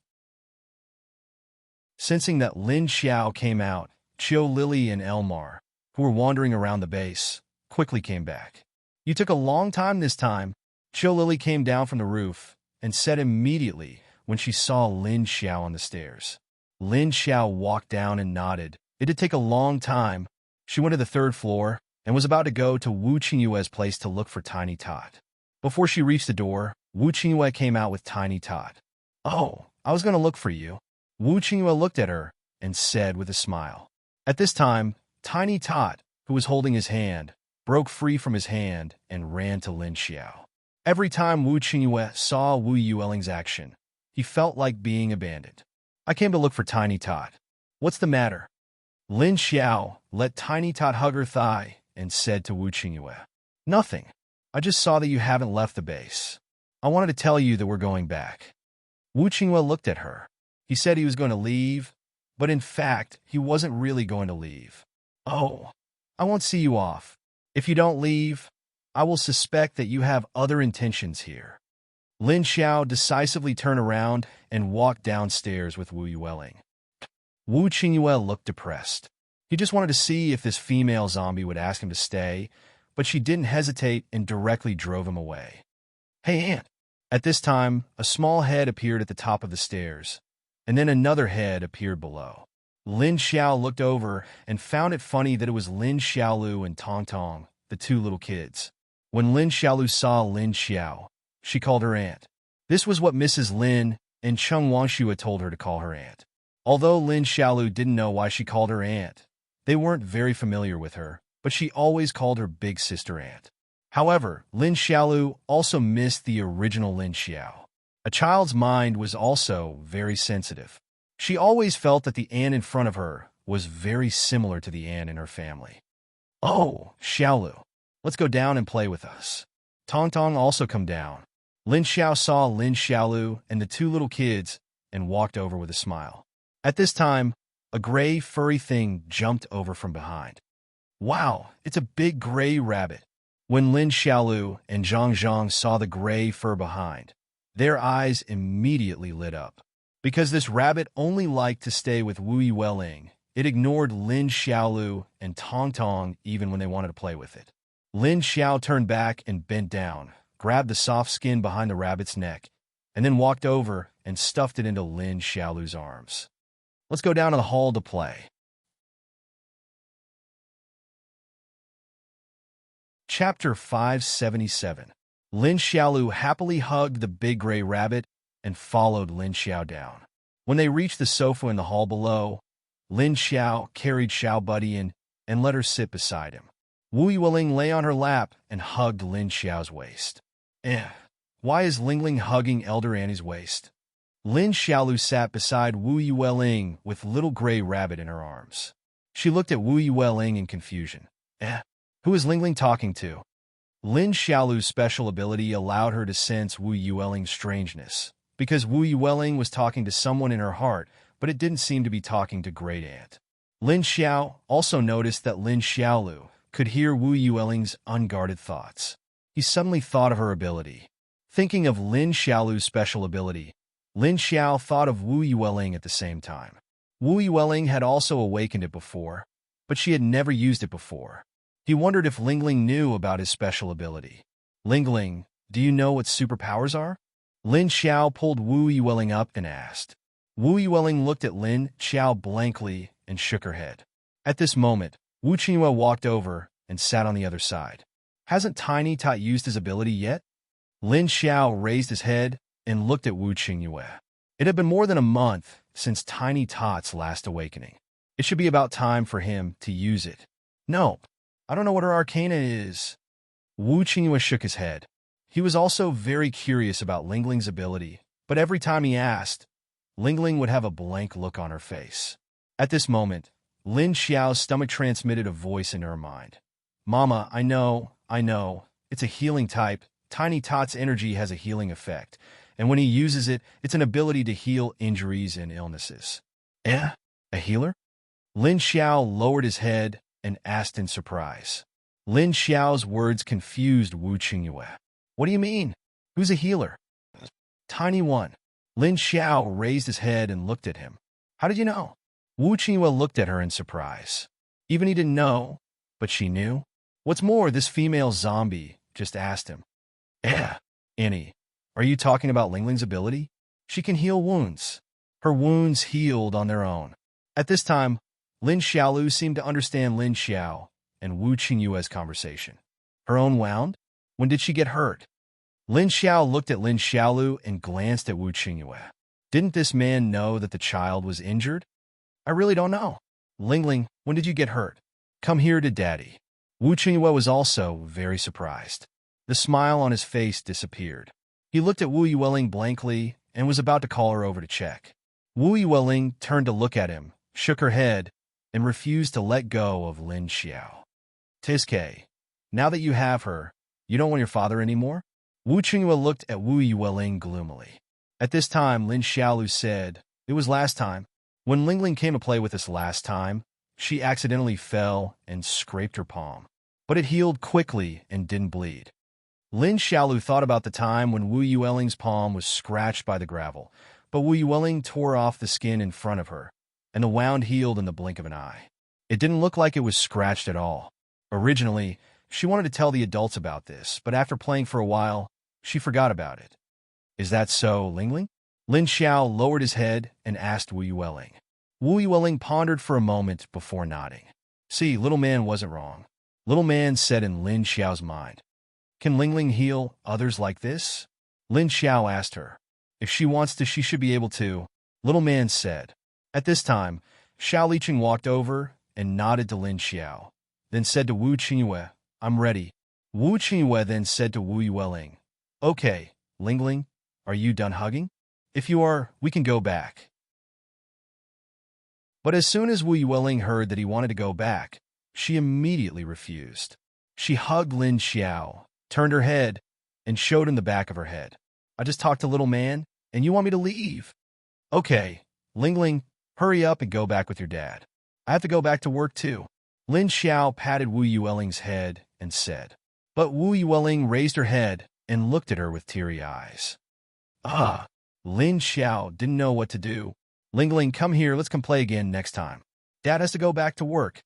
Speaker 1: Sensing that Lin Xiao came out Chio, Lily, and Elmar, who were wandering around the base, quickly came back. You took a long time this time. Chio Lily came down from the roof and said immediately when she saw Lin Xiao on the stairs. Lin Xiao walked down and nodded. It did take a long time. She went to the third floor and was about to go to Wu Qingyue's place to look for Tiny Tot. Before she reached the door, Wu Qingyue came out with Tiny Tot. "Oh, I was going to look for you." Wu Qingyue looked at her and said with a smile. At this time, Tiny Tot, who was holding his hand, broke free from his hand and ran to Lin Xiao. Every time Wu Qingyue saw Wu Yueling's action, he felt like being abandoned. "I came to look for Tiny Tot. What's the matter?" Lin Xiao let Tiny Tot hug her thigh and said to Wu Qingyue, "Nothing. I just saw that you haven't left the base. I wanted to tell you that we're going back." Wu Qingyue looked at her. He said he was going to leave, but in fact, he wasn't really going to leave. "Oh, I won't see you off. If you don't leave, I will suspect that you have other intentions here." Lin Xiao decisively turned around and walked downstairs with Wu Yueling. Wu Qingyue looked depressed. He just wanted to see if this female zombie would ask him to stay, but she didn't hesitate and directly drove him away. "Hey, Aunt." At this time, a small head appeared at the top of the stairs, and then another head appeared below. Lin Xiao looked over and found it funny that it was Lin Xiaolu and Tong Tong, the two little kids. When Lin Xiaolu saw Lin Xiao, she called her aunt. This was what Mrs. Lin and Cheng Wangshu had told her to call her aunt. Although Lin Xiaolu didn't know why she called her aunt, they weren't very familiar with her, but she always called her big sister aunt. However, Lin Xiaolu also missed the original Lin Xiao. A child's mind was also very sensitive. She always felt that the aunt in front of her was very similar to the aunt in her family. "Oh, Xiaolu, let's go down and play with us." Tong Tong also come down. Lin Xiao saw Lin Xiaolu and the two little kids and walked over with a smile. At this time, a gray furry thing jumped over from behind. "Wow, it's a big gray rabbit." When Lin Xiaolu and Zhang Zhang saw the gray fur behind, their eyes immediately lit up. Because this rabbit only liked to stay with Wu Yueling, it ignored Lin Xiaolu and Tong Tong even when they wanted to play with it. Lin Xiao turned back and bent down, grabbed the soft skin behind the rabbit's neck, and then walked over and stuffed it into Lin Xiaolu's arms. "Let's go down to the hall to play." Chapter 577. Lin Xiaolu happily hugged the big gray rabbit and followed Lin Xiao down. When they reached the sofa in the hall below, Lin Xiao carried Xiao Buddy in and let her sit beside him. Wu Yueling lay on her lap and hugged Lin Xiao's waist. Why is Lingling hugging Elder Annie's waist? Lin Xiaolu sat beside Wu Yueling with little gray rabbit in her arms. She looked at Wu Yueling in confusion. Who is Lingling talking to? Lin Xiaolu's special ability allowed her to sense Wu Yueling's strangeness, because Wu Yueling was talking to someone in her heart, but it didn't seem to be talking to Great Aunt. Lin Xiao also noticed that Lin Xiaolu could hear Wu Yueling's unguarded thoughts. He suddenly thought of her ability. Thinking of Lin Xiaolu's special ability, Lin Xiao thought of Wu Yueling at the same time. Wu Yueling had also awakened it before, but she had never used it before. He wondered if Lingling knew about his special ability. "Lingling, do you know what superpowers are?" Lin Xiao pulled Wu Yueling up and asked. Wu Yueling looked at Lin Xiao blankly and shook her head. At this moment, Wu Qingyue walked over and sat on the other side. "Hasn't Tiny Tot used his ability yet?" Lin Xiao raised his head and looked at Wu Qingyue. It had been more than a month since Tiny Tot's last awakening. It should be about time for him to use it. "No, I don't know what her arcana is." Wu Qingyue shook his head. He was also very curious about Lingling's ability, but every time he asked, Lingling would have a blank look on her face. At this moment, Lin Xiao's stomach transmitted a voice into her mind. "Mama, I know. It's a healing type. Tiny Tot's energy has a healing effect, and when he uses it, it's an ability to heal injuries and illnesses." A healer? Lin Xiao lowered his head and asked in surprise. Lin Xiao's words confused Wu Qingyue. "What do you mean? Who's a healer?" "Tiny one." Lin Xiao raised his head and looked at him. "How did you know?" Wu Qinghua looked at her in surprise. Even he didn't know, but she knew. What's more, this female zombie just asked him, Annie, are you talking about Lingling's ability? She can heal wounds. Her wounds healed on their own. At this time, Lin Xiaolu seemed to understand Lin Xiao and Wu Qingyue's conversation. Her own wound? When did she get hurt? Lin Xiao looked at Lin Xiaolu and glanced at Wu Qingyue. Didn't this man know that the child was injured? I really don't know. Lingling, when did you get hurt? Come here to Daddy. Wu Qingyue was also very surprised. The smile on his face disappeared. He looked at Wu Yueling blankly and was about to call her over to check. Wu Yueling turned to look at him, shook her head, and refused to let go of Lin Xiao. Tiske, now that you have her, you don't want your father anymore? Wu Qingyue looked at Wu Yueling gloomily. At this time, Lin Xiaolu said, it was last time. When Lingling came to play with us last time, she accidentally fell and scraped her palm. But it healed quickly and didn't bleed. Lin Xiaolu thought about the time when Wu Yueling's palm was scratched by the gravel, but Wu Yueling tore off the skin in front of her, and the wound healed in the blink of an eye. It didn't look like it was scratched at all. Originally, she wanted to tell the adults about this, but after playing for a while, she forgot about it. Is that so, Lingling? Lin Xiao lowered his head and asked Wu Yueling. Wu Yueling pondered for a moment before nodding. See, little man wasn't wrong. Little man said in Lin Xiao's mind. Can Lingling heal others like this? Lin Xiao asked her. If she wants to, she should be able to, little man said. At this time, Xiao Liqing walked over and nodded to Lin Xiao, then said to Wu Qingyue, I'm ready. Wu Qingyue then said to Wu Yueling, Okay, Lingling, are you done hugging? If you are, we can go back. But as soon as Wu Yueling heard that he wanted to go back, she immediately refused. She hugged Lin Xiao, turned her head, and showed him the back of her head. I just talked to little man, and you want me to leave? Okay, Lingling, hurry up and go back with your dad. I have to go back to work too. Lin Xiao patted Wu Yueling's head and said. But Wu Yueling raised her head and looked at her with teary eyes. Lin Xiao didn't know what to do. Lingling, come here, let's come play again next time. Dad has to go back to work.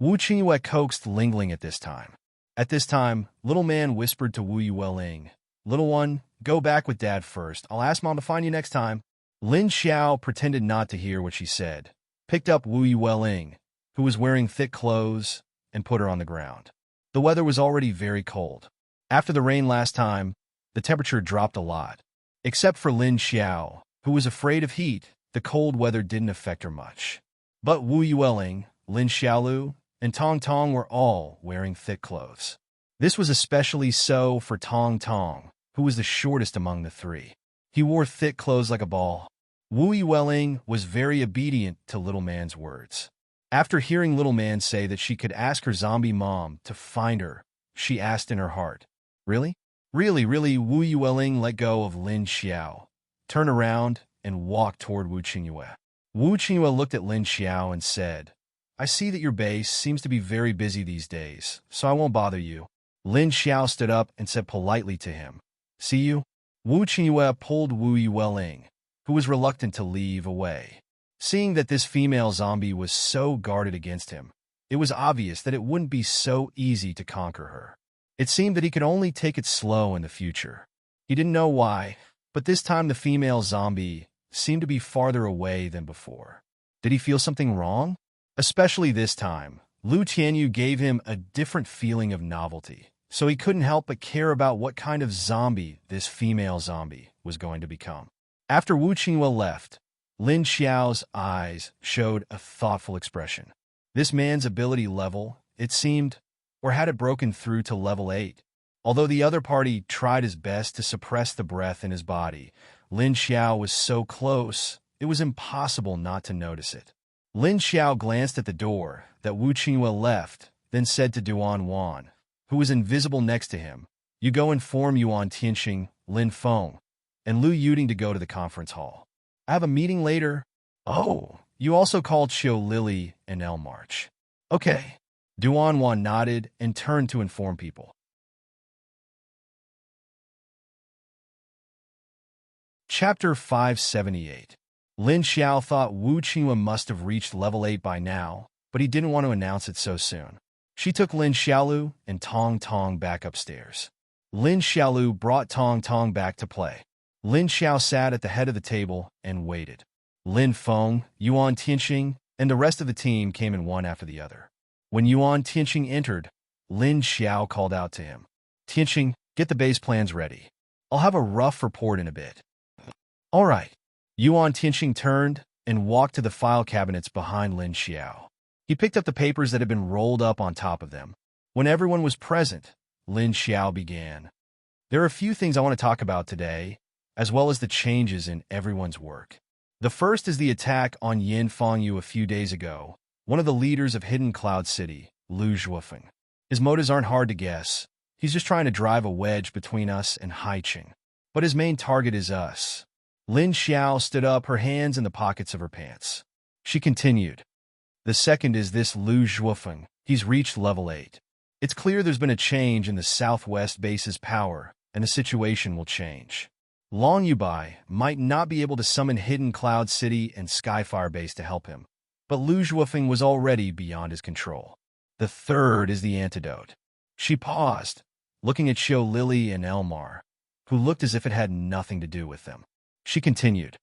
Speaker 1: Wu Qingyue coaxed Lingling at this time. At this time, little man whispered to Wu Yueling, Little one, go back with Dad first. I'll ask Mom to find you next time. Lin Xiao pretended not to hear what she said, picked up Wu Yueling, who was wearing thick clothes, and put her on the ground. The weather was already very cold. After the rain last time, the temperature dropped a lot. Except for Lin Xiao, who was afraid of heat, the cold weather didn't affect her much. But Wu Yueling, Lin Xiaolu, and Tong Tong were all wearing thick clothes. This was especially so for Tong Tong, who was the shortest among the three. He wore thick clothes like a ball. Wu Yueling was very obedient to little man's words. After hearing little man say that she could ask her zombie mom to find her, she asked in her heart, Really? Really, Wu Yueling let go of Lin Xiao, turned around, and walked toward Wu Qingyue. Wu Qingyue looked at Lin Xiao and said, I see that your base seems to be very busy these days, so I won't bother you. Lin Xiao stood up and said politely to him, See you? Wu Qingyue pulled Wu Yueling, who was reluctant to leave, away. Seeing that this female zombie was so guarded against him, it was obvious that it wouldn't be so easy to conquer her. It seemed that he could only take it slow in the future. He didn't know why, but this time the female zombie seemed to be farther away than before. Did he feel something wrong? Especially this time, Lu Tianyu gave him a different feeling of novelty, so he couldn't help but care about what kind of zombie this female zombie was going to become. After Wu Qingyue left, Lin Xiao's eyes showed a thoughtful expression. This man's ability level, it seemed, or had it broken through to level 8. Although the other party tried his best to suppress the breath in his body, Lin Xiao was so close, it was impossible not to notice it. Lin Xiao glanced at the door that Wu Qingyue left, then said to Duan Wan, who was invisible next to him, You go inform Yuan Tianxing, Lin Feng, and Lu Yuding to go to the conference hall. I have a meeting later. Oh, you also called Xiu Lily and El March. Okay. Duan Wan nodded and turned to inform people. Chapter 578. Lin Xiao thought Wu Qingyue must have reached level 8 by now, but he didn't want to announce it so soon. She took Lin Xiaolu and Tong Tong back upstairs. Lin Xiaolu brought Tong Tong back to play. Lin Xiao sat at the head of the table and waited. Lin Feng, Yuan Tianxing, and the rest of the team came in one after the other. When Yuan Tianxing entered, Lin Xiao called out to him, "Tianxing, get the base plans ready. I'll have a rough report in a bit." "All right." Yuan Tianxing turned and walked to the file cabinets behind Lin Xiao. He picked up the papers that had been rolled up on top of them. When everyone was present, Lin Xiao began. "There are a few things I want to talk about today, as well as the changes in everyone's work. The first is the attack on Yin Fangyu a few days ago, one of the leaders of Hidden Cloud City, Lu Zhuofeng. His motives aren't hard to guess. He's just trying to drive a wedge between us and Haiqing. But his main target is us." Lin Xiao stood up, her hands in the pockets of her pants. She continued, "The second is this Lu Zhuofeng. He's reached level 8. It's clear there's been a change in the Southwest base's power, and the situation will change. Long Yubai might not be able to summon Hidden Cloud City and Skyfire Base to help him, but Lu Zhuofeng was already beyond his control. The third is the antidote." She paused, looking at Xiao Lily and Elmar, who looked as if it had nothing to do with them. She continued,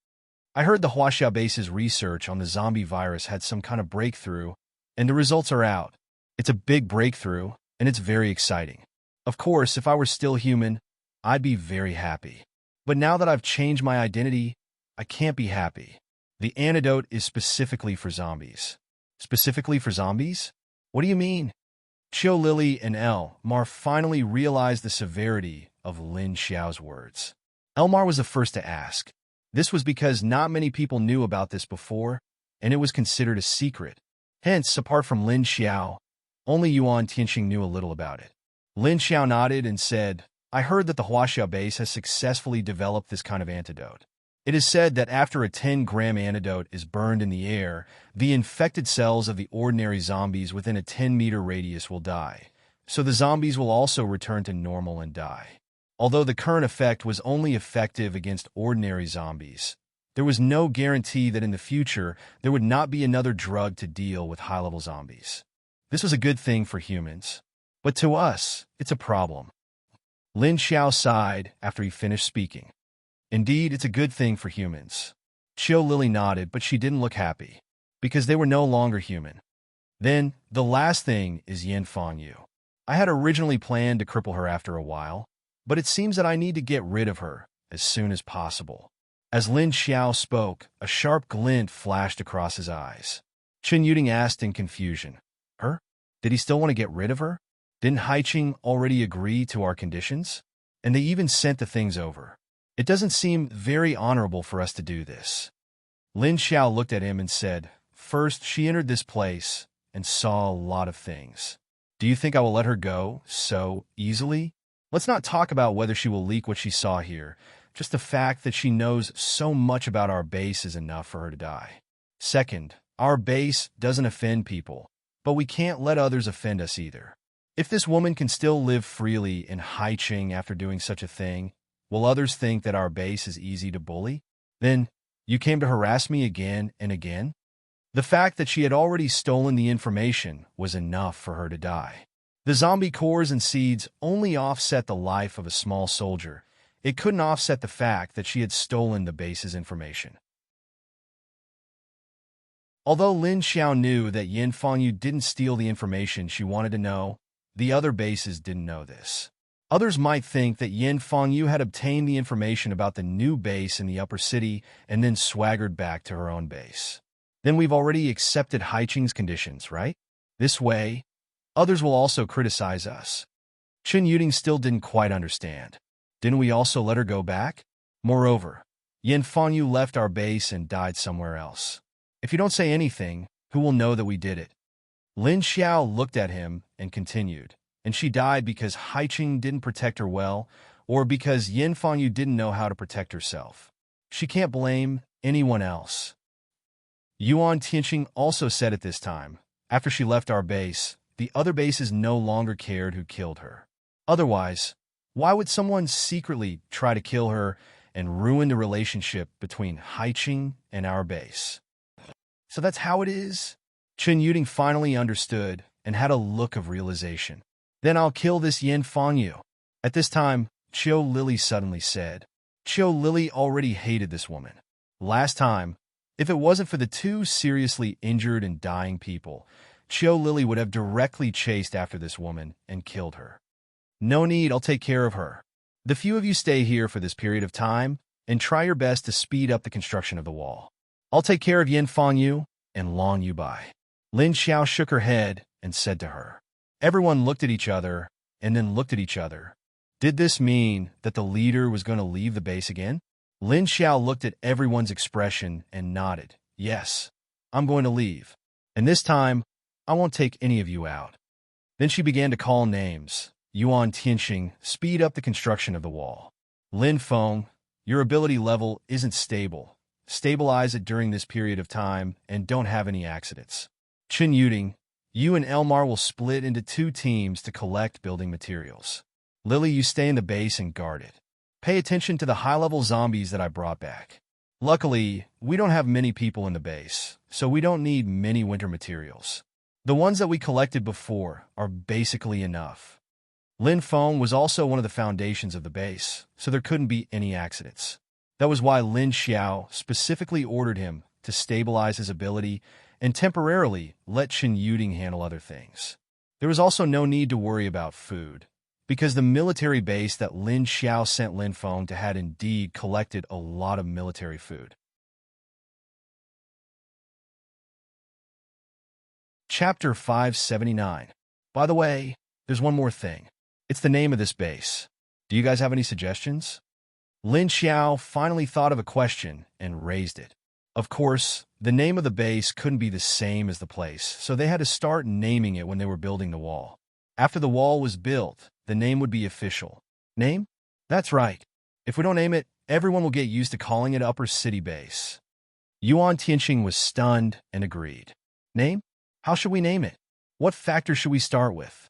Speaker 1: "I heard the Huaxia base's research on the zombie virus had some kind of breakthrough, and the results are out. It's a big breakthrough, and it's very exciting. Of course, if I were still human, I'd be very happy. But now that I've changed my identity, I can't be happy. The antidote is specifically for zombies." "Specifically for zombies? What do you mean?" Qiu Lily and Elmar finally realized the severity of Lin Xiao's words. Elmar was the first to ask. This was because not many people knew about this before, and it was considered a secret. Hence, apart from Lin Xiao, only Yuan Tianxing knew a little about it. Lin Xiao nodded and said, "I heard that the Huaxia base has successfully developed this kind of antidote. It is said that after a 10-gram antidote is burned in the air, the infected cells of the ordinary zombies within a 10-meter radius will die. So the zombies will also return to normal and die. Although the current effect was only effective against ordinary zombies, there was no guarantee that in the future there would not be another drug to deal with high-level zombies. This was a good thing for humans. But to us, it's a problem." Lin Xiao sighed after he finished speaking. "Indeed, it's a good thing for humans." Qiu Lily nodded, but she didn't look happy, because they were no longer human. "Then, the last thing is Yin Fangyu. I had originally planned to cripple her after a while, but it seems that I need to get rid of her as soon as possible." As Lin Xiao spoke, a sharp glint flashed across his eyes. Chen Yuding asked in confusion, "Her? Did he still want to get rid of her? Didn't Haiqing already agree to our conditions? And they even sent the things over. It doesn't seem very honorable for us to do this." Lin Xiao looked at him and said, "First, she entered this place and saw a lot of things. Do you think I will let her go so easily? Let's not talk about whether she will leak what she saw here. Just the fact that she knows so much about our base is enough for her to die. Second, our base doesn't offend people, but we can't let others offend us either. If this woman can still live freely in Haiqing after doing such a thing, will others think that our base is easy to bully? Then, you came to harass me again and again?" The fact that she had already stolen the information was enough for her to die. The zombie cores and seeds only offset the life of a small soldier. It couldn't offset the fact that she had stolen the base's information. Although Lin Xiao knew that Yin Fangyu didn't steal the information she wanted to know, the other bases didn't know this. Others might think that Yin Fangyu had obtained the information about the new base in the upper city and then swaggered back to her own base. Then we've already accepted Haiqing's conditions, right? This way, others will also criticize us. Chen Yuding still didn't quite understand. Didn't we also let her go back? Moreover, Yin Fangyu left our base and died somewhere else. If you don't say anything, who will know that we did it?" Lin Xiao looked at him and continued, "And she died because Haiqing didn't protect her well, or because Yin Fangyu didn't know how to protect herself. She can't blame anyone else." Yuan Tianxing also said at this time, "After she left our base, the other bases no longer cared who killed her. Otherwise, why would someone secretly try to kill her and ruined the relationship between Haiqing and our base. So that's how it is? Chen Yuding finally understood and had a look of realization. Then I'll kill this Yin Fangyu. At this time, Chiu Lily suddenly said. Chiu Lily already hated this woman. Last time, if it wasn't for the two seriously injured and dying people, Chiu Lily would have directly chased after this woman and killed her. No need, I'll take care of her. The few of you stay here for this period of time and try your best to speed up the construction of the wall. I'll take care of Yin Fangyu and Long Yu Bai. Lin Xiao shook her head and said to her. Everyone looked at each other and then looked at each other. Did this mean that the leader was going to leave the base again? Lin Xiao looked at everyone's expression and nodded. Yes, I'm going to leave. And this time, I won't take any of you out. Then she began to call names. Yuan Tianxing, speed up the construction of the wall. Lin Feng, your ability level isn't stable. Stabilize it during this period of time and don't have any accidents. Chen Yuding, you and Elmar will split into 2 teams to collect building materials. Lily, you stay in the base and guard it. Pay attention to the high-level zombies that I brought back. Luckily, we don't have many people in the base, so we don't need many winter materials. The ones that we collected before are basically enough. Lin Feng was also one of the foundations of the base, so there couldn't be any accidents. That was why Lin Xiao specifically ordered him to stabilize his ability and temporarily let Chen Yuding handle other things. There was also no need to worry about food, because the military base that Lin Xiao sent Lin Feng to had indeed collected a lot of military food. Chapter 579. By the way, there's one more thing. It's the name of this base. Do you guys have any suggestions? Lin Xiao finally thought of a question and raised it. Of course, the name of the base couldn't be the same as the place, so they had to start naming it when they were building the wall. After the wall was built, the name would be official. Name? That's right. If we don't name it, everyone will get used to calling it Upper City Base. Yuan Tianxing was stunned and agreed. Name? How should we name it? What factor should we start with?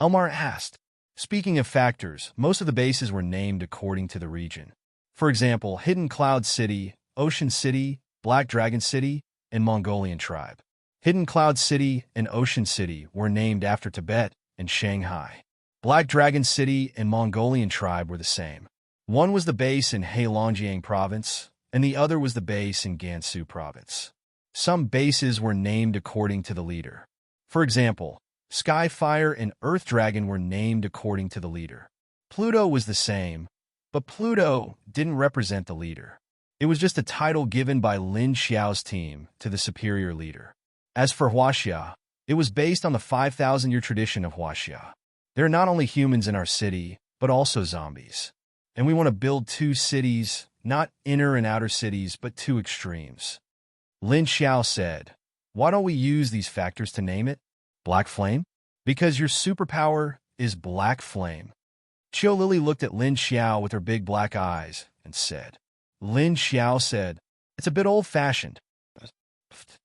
Speaker 1: Elmar asked. Speaking of factors, most of the bases were named according to the region. For example, Hidden Cloud City, Ocean City, Black Dragon City, and Mongolian Tribe. Hidden Cloud City and Ocean City were named after Tibet and Shanghai. Black Dragon City and Mongolian Tribe were the same. One was the base in Heilongjiang Province, and the other was the base in Gansu Province. Some bases were named according to the leader. For example, Skyfire and Earth Dragon were named according to the leader. Pluto was the same, but Pluto didn't represent the leader. It was just a title given by Lin Xiao's team to the superior leader. As for Huaxia, it was based on the 5,000-year tradition of Huaxia. There are not only humans in our city, but also zombies. And we want to build 2 cities, not inner and outer cities, but 2 extremes. Lin Xiao said, why don't we use these factors to name it? Black Flame? Because your superpower is Black Flame. Chiu Lily looked at Lin Xiao with her big black eyes and said. Lin Xiao said, it's a bit old-fashioned.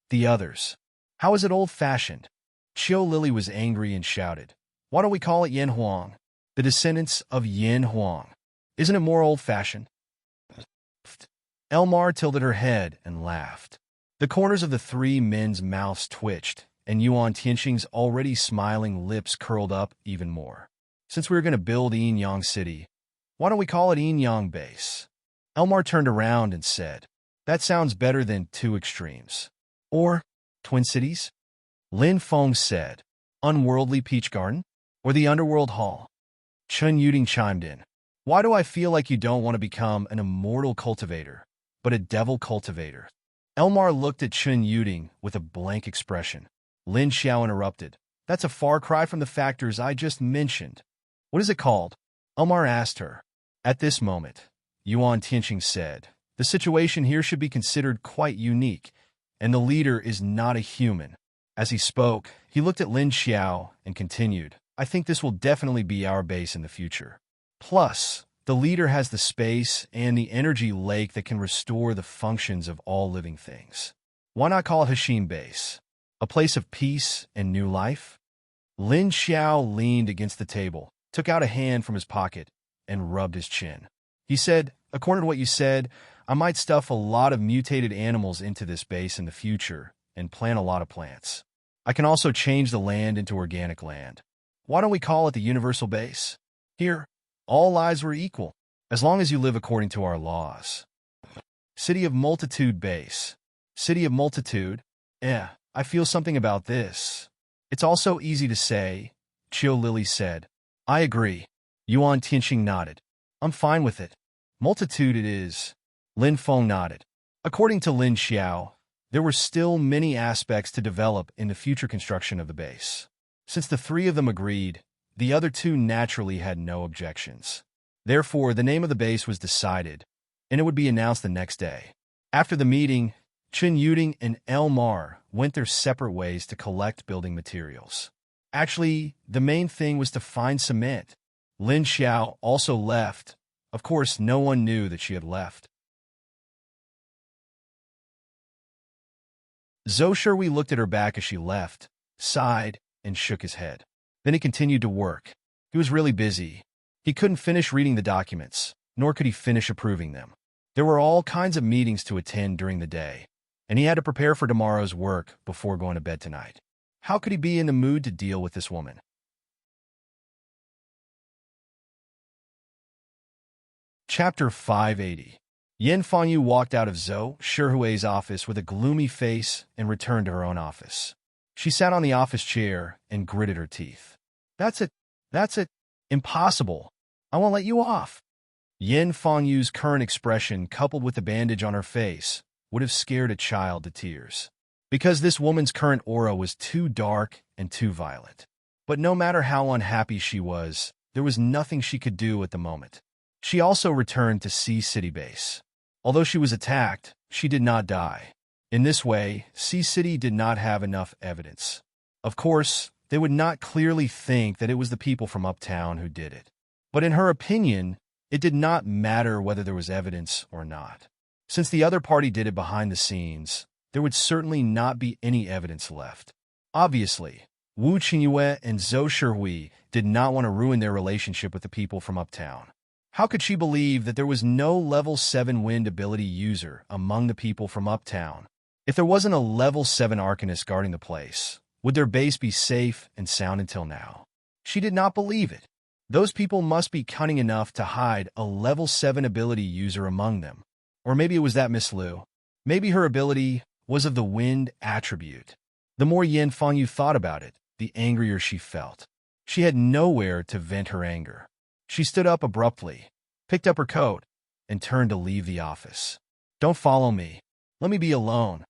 Speaker 1: The others. How is it old-fashioned? Chiu Lily was angry and shouted, why don't we call it Yin Huang? The descendants of Yin Huang. Isn't it more old-fashioned? Elmar tilted her head and laughed. The corners of the 3 men's mouths twitched, and Yuan Tianxing's already smiling lips curled up even more. Since we were going to build Yin Yang City, why don't we call it Yin Yang Base? Elmar turned around and said, that sounds better than 2 extremes. Or, Twin Cities? Lin Feng said, Unworldly Peach Garden? Or the Underworld Hall? Chen Yuding chimed in. Why do I feel like you don't want to become an immortal cultivator, but a devil cultivator? Elmar looked at Chen Yuding with a blank expression. Lin Xiao interrupted. That's a far cry from the factors I just mentioned. What is it called? Elmar asked her. At this moment, Yuan Tianxing said, the situation here should be considered quite unique, and the leader is not a human. As he spoke, he looked at Lin Xiao and continued, I think this will definitely be our base in the future. Plus, the leader has the space and the energy lake that can restore the functions of all living things. Why not call it Hashim Base? A place of peace and new life? Lin Xiao leaned against the table, took out a hand from his pocket, and rubbed his chin. He said, according to what you said, I might stuff a lot of mutated animals into this base in the future and plant a lot of plants. I can also change the land into organic land. Why don't we call it the universal base? Here, all lives were equal, as long as you live according to our laws. City of Multitude Base. City of Multitude? I feel something about this. It's also easy to say, Chiu Lily said. I agree. Yuan Tianxing nodded. I'm fine with it. Multitude it is. Lin Feng nodded. According to Lin Xiao, there were still many aspects to develop in the future construction of the base. Since the three of them agreed, the other two naturally had no objections. Therefore, the name of the base was decided, and it would be announced the next day. After the meeting, Chen Yuding and Elmar went their separate ways to collect building materials. Actually, the main thing was to find cement. Lin Xiao also left. Of course, no one knew that she had left. Zhou Shui looked at her back as she left, sighed, and shook his head. Then he continued to work. He was really busy. He couldn't finish reading the documents, nor could he finish approving them. There were all kinds of meetings to attend during the day, and he had to prepare for tomorrow's work before going to bed tonight. How could he be in the mood to deal with this woman? Chapter 580. Yin Fangyu walked out of Zhou Shihui's office with a gloomy face and returned to her own office. She sat on the office chair and gritted her teeth. That's it. Impossible. I won't let you off. Yin Fangyu's current expression, coupled with the bandage on her face, would have scared a child to tears. Because this woman's current aura was too dark and too violent. But no matter how unhappy she was, there was nothing she could do at the moment. She also returned to Sea City Base. Although she was attacked, she did not die. In this way, Sea City did not have enough evidence. Of course, they would not clearly think that it was the people from uptown who did it. But in her opinion, it did not matter whether there was evidence or not. Since the other party did it behind the scenes, there would certainly not be any evidence left. Obviously, Wu Qingyue and Zhou Shihui did not want to ruin their relationship with the people from uptown. How could she believe that there was no level 7 wind ability user among the people from uptown? If there wasn't a level 7 arcanist guarding the place, would their base be safe and sound until now? She did not believe it. Those people must be cunning enough to hide a level 7 ability user among them. Or maybe it was that Miss Liu. Maybe her ability was of the wind attribute. The more Yin Fangyu thought about it, the angrier she felt. She had nowhere to vent her anger. She stood up abruptly, picked up her coat, and turned to leave the office. Don't follow me. Let me be alone.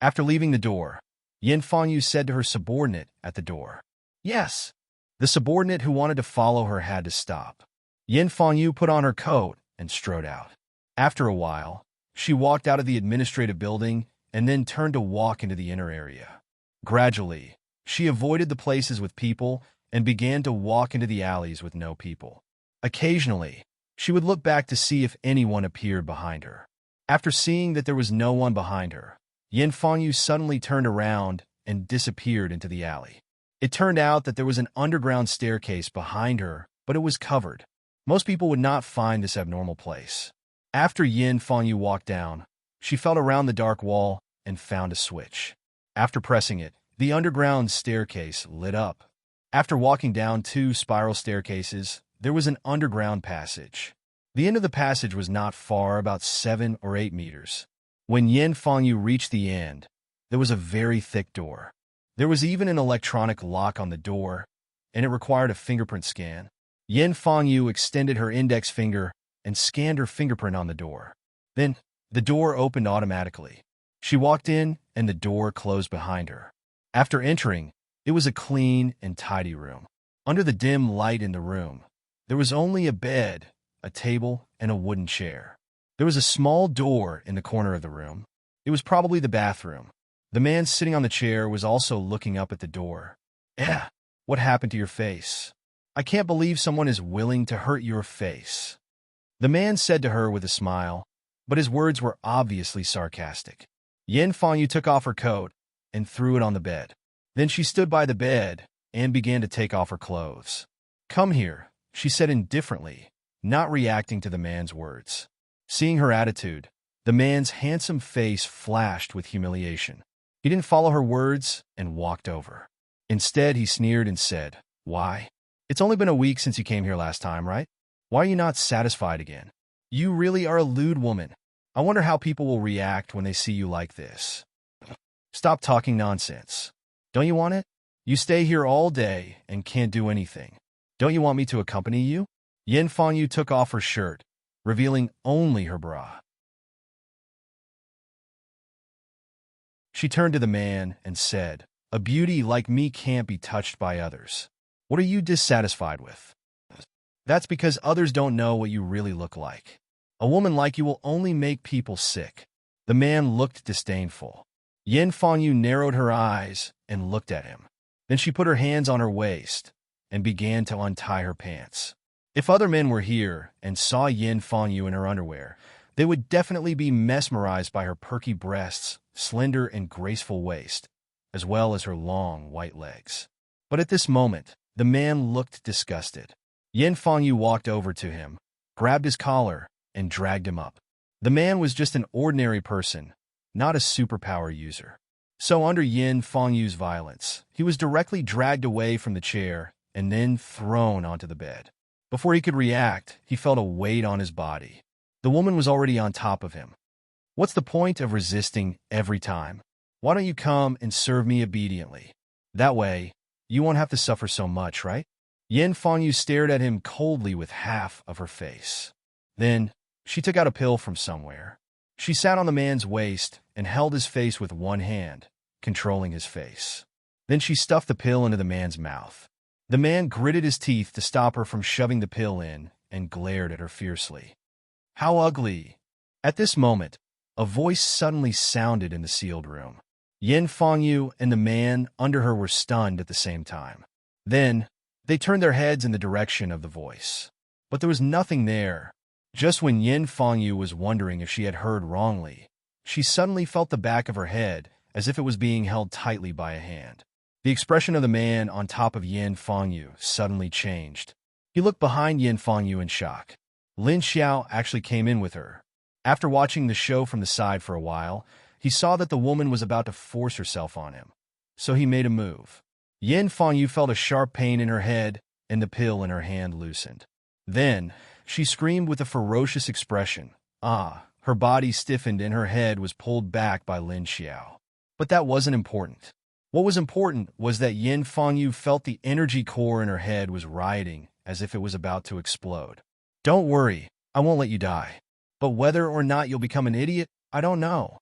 Speaker 1: After leaving the door, Yin Fangyu said to her subordinate at the door. Yes. The subordinate who wanted to follow her had to stop. Yin Fangyu put on her coat and strode out. After a while, she walked out of the administrative building and then turned to walk into the inner area. Gradually, she avoided the places with people and began to walk into the alleys with no people. Occasionally, she would look back to see if anyone appeared behind her. After seeing that there was no one behind her, Yin Fangyu suddenly turned around and disappeared into the alley. It turned out that there was an underground staircase behind her, but it was covered. Most people would not find this abnormal place. After Yin Fangyu walked down, she felt around the dark wall and found a switch. After pressing it, the underground staircase lit up. After walking down 2 spiral staircases, there was an underground passage. The end of the passage was not far, about 7 or 8 meters. When Yin Fangyu reached the end, there was a very thick door. There was even an electronic lock on the door, and it required a fingerprint scan. Yin Fangyu extended her index finger and scanned her fingerprint on the door. Then, the door opened automatically. She walked in, and the door closed behind her. After entering, it was a clean and tidy room. Under the dim light in the room, there was only a bed, a table, and a wooden chair. There was a small door in the corner of the room. It was probably the bathroom. The man sitting on the chair was also looking up at the door. What happened to your face? I can't believe someone is willing to hurt your face. The man said to her with a smile, but his words were obviously sarcastic. Yin Fangyu took off her coat and threw it on the bed. Then she stood by the bed and began to take off her clothes. Come here, she said indifferently, not reacting to the man's words. Seeing her attitude, the man's handsome face flashed with humiliation. He didn't follow her words and walked over. Instead, he sneered and said, "Why? It's only been a week since you came here last time, right? Why are you not satisfied again? You really are a lewd woman. I wonder how people will react when they see you like this. Stop talking nonsense. Don't you want it? You stay here all day and can't do anything. Don't you want me to accompany you?" Yin Fangyu took off her shirt, revealing only her bra. She turned to the man and said, "A beauty like me can't be touched by others. What are you dissatisfied with?" "That's because others don't know what you really look like. A woman like you will only make people sick." The man looked disdainful. Yin Fangyu narrowed her eyes and looked at him. Then she put her hands on her waist and began to untie her pants. If other men were here and saw Yin Fangyu in her underwear, they would definitely be mesmerized by her perky breasts, slender and graceful waist, as well as her long white legs. But at this moment, the man looked disgusted. Yin Fangyu walked over to him, grabbed his collar, and dragged him up. The man was just an ordinary person, not a superpower user. So under Yin Fangyu's violence, he was directly dragged away from the chair and then thrown onto the bed. Before he could react, he felt a weight on his body. The woman was already on top of him. "What's the point of resisting every time? Why don't you come and serve me obediently? That way, you won't have to suffer so much, right?" Yin Fangyu stared at him coldly with half of her face. Then, she took out a pill from somewhere. She sat on the man's waist and held his face with one hand, controlling his face. Then she stuffed the pill into the man's mouth. The man gritted his teeth to stop her from shoving the pill in and glared at her fiercely. "How ugly!" At this moment, a voice suddenly sounded in the sealed room. Yin Fangyu and the man under her were stunned at the same time. Then, they turned their heads in the direction of the voice. But there was nothing there. Just when Yin Fangyu was wondering if she had heard wrongly, she suddenly felt the back of her head as if it was being held tightly by a hand. The expression of the man on top of Yin Fangyu suddenly changed. He looked behind Yin Fangyu in shock. Lin Xiao actually came in with her. After watching the show from the side for a while, he saw that the woman was about to force herself on him. So he made a move. Yin Fangyu felt a sharp pain in her head, and the pill in her hand loosened. Then, she screamed with a ferocious expression. Her body stiffened and her head was pulled back by Lin Xiao. But that wasn't important. What was important was that Yin Fangyu felt the energy core in her head was rioting as if it was about to explode. "Don't worry, I won't let you die. But whether or not you'll become an idiot, I don't know."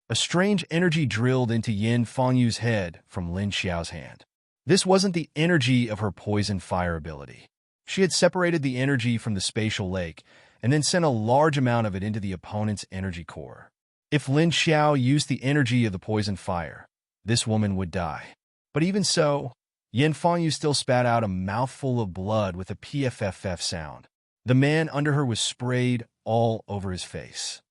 Speaker 1: A strange energy drilled into Yin Fangyu's head from Lin Xiao's hand. This wasn't the energy of her poison fire ability. She had separated the energy from the spatial lake and then sent a large amount of it into the opponent's energy core. If Lin Xiao used the energy of the poison fire, this woman would die. But even so, Yin Fangyu still spat out a mouthful of blood with a PFFF sound. The man under her was sprayed all over his face.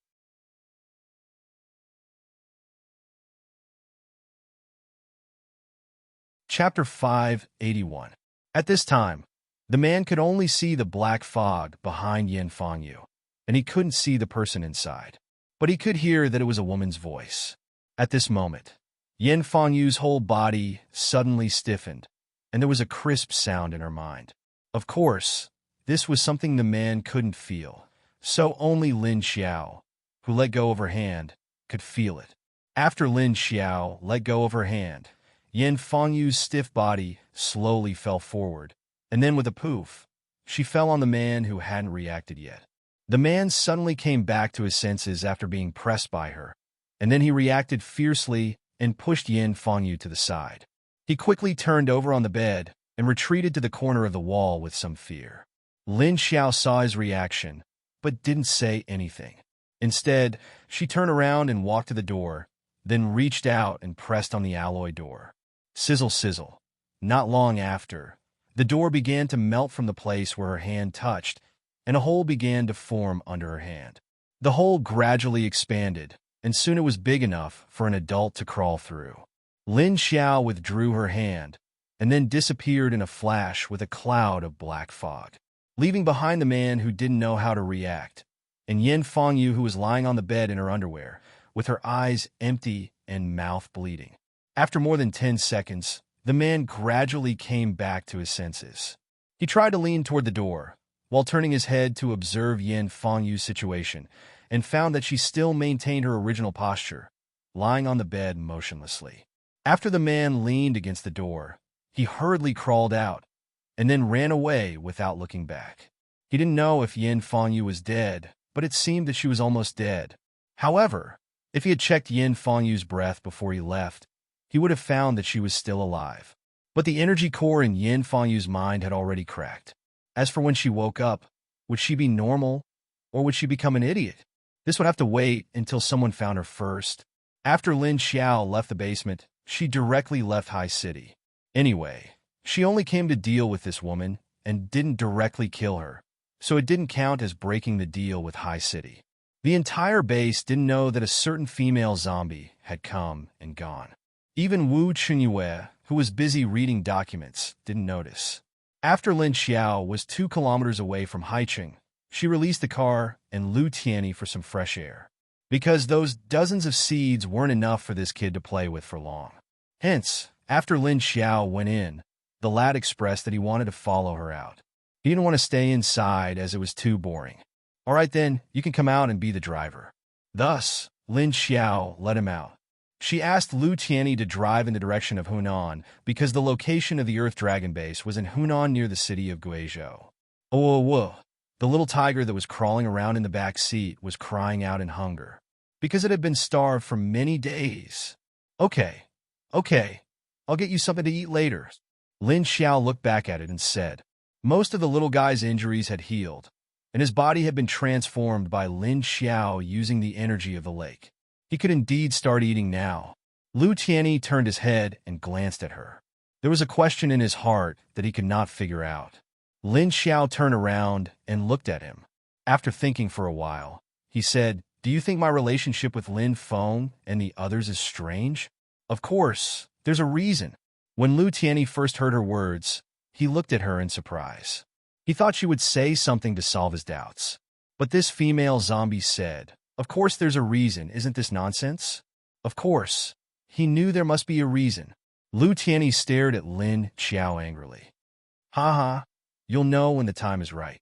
Speaker 1: Chapter 581. At this time, the man could only see the black fog behind Yin Fangyu, and he couldn't see the person inside. But he could hear that it was a woman's voice. At this moment, Yin Fangyu's whole body suddenly stiffened, and there was a crisp sound in her mind. Of course, this was something the man couldn't feel, so only Lin Xiao, who let go of her hand, could feel it. After Lin Xiao let go of her hand, Yin Fangyu's stiff body slowly fell forward, and then with a poof, she fell on the man who hadn't reacted yet. The man suddenly came back to his senses after being pressed by her, and then he reacted fiercely and pushed Yin Fangyu to the side. He quickly turned over on the bed and retreated to the corner of the wall with some fear. Lin Xiao saw his reaction, but didn't say anything. Instead, she turned around and walked to the door, then reached out and pressed on the alloy door. Sizzle, sizzle. Not long after, the door began to melt from the place where her hand touched, and a hole began to form under her hand. The hole gradually expanded, and soon it was big enough for an adult to crawl through. Lin Xiao withdrew her hand, and then disappeared in a flash with a cloud of black fog. leaving behind the man who didn't know how to react, and Yin Fangyu, who was lying on the bed in her underwear, with her eyes empty and mouth bleeding. After more than 10 seconds, the man gradually came back to his senses. He tried to lean toward the door, while turning his head to observe Yin Fangyu's situation, and found that she still maintained her original posture, lying on the bed motionlessly. After the man leaned against the door, he hurriedly crawled out, and then ran away without looking back. He didn't know if Yin Fangyu was dead, but it seemed that she was almost dead. However, if he had checked Yin Fangyu's breath before he left, he would have found that she was still alive. But the energy core in Yin Fangyu's mind had already cracked. As for when she woke up, would she be normal, or would she become an idiot? This would have to wait until someone found her first. After Lin Xiao left the basement, she directly left High City. Anyway, she only came to deal with this woman and didn't directly kill her, so it didn't count as breaking the deal with High City. The entire base didn't know that a certain female zombie had come and gone. Even Wu Chunyue, who was busy reading documents, didn't notice. After Lin Xiao was 2 kilometers away from Haicheng, she released the car and Lu Tianyi for some fresh air, because those dozens of seeds weren't enough for this kid to play with for long. Hence, after Lin Xiao went in, the lad expressed that he wanted to follow her out. He didn't want to stay inside as it was too boring. All right then, you can come out and be the driver. Thus, Lin Xiao let him out. She asked Lu Tianyi to drive in the direction of Hunan because the location of the Earth Dragon Base was in Hunan near the city of Guizhou. Oh, whoa. The little tiger that was crawling around in the back seat was crying out in hunger because it had been starved for many days. Okay, I'll get you something to eat later. Lin Xiao looked back at it and said, most of the little guy's injuries had healed, and his body had been transformed by Lin Xiao using the energy of the lake. He could indeed start eating now. Lu Tianyi turned his head and glanced at her. There was a question in his heart that he could not figure out. Lin Xiao turned around and looked at him. After thinking for a while, he said, do you think my relationship with Lin Feng and the others is strange? Of course, there's a reason. When Lu Tianyi first heard her words, he looked at her in surprise. He thought she would say something to solve his doubts. But this female zombie said, of course there's a reason, isn't this nonsense? Of course. He knew there must be a reason. Lu Tianyi stared at Lin Xiao angrily. Ha, you'll know when the time is right.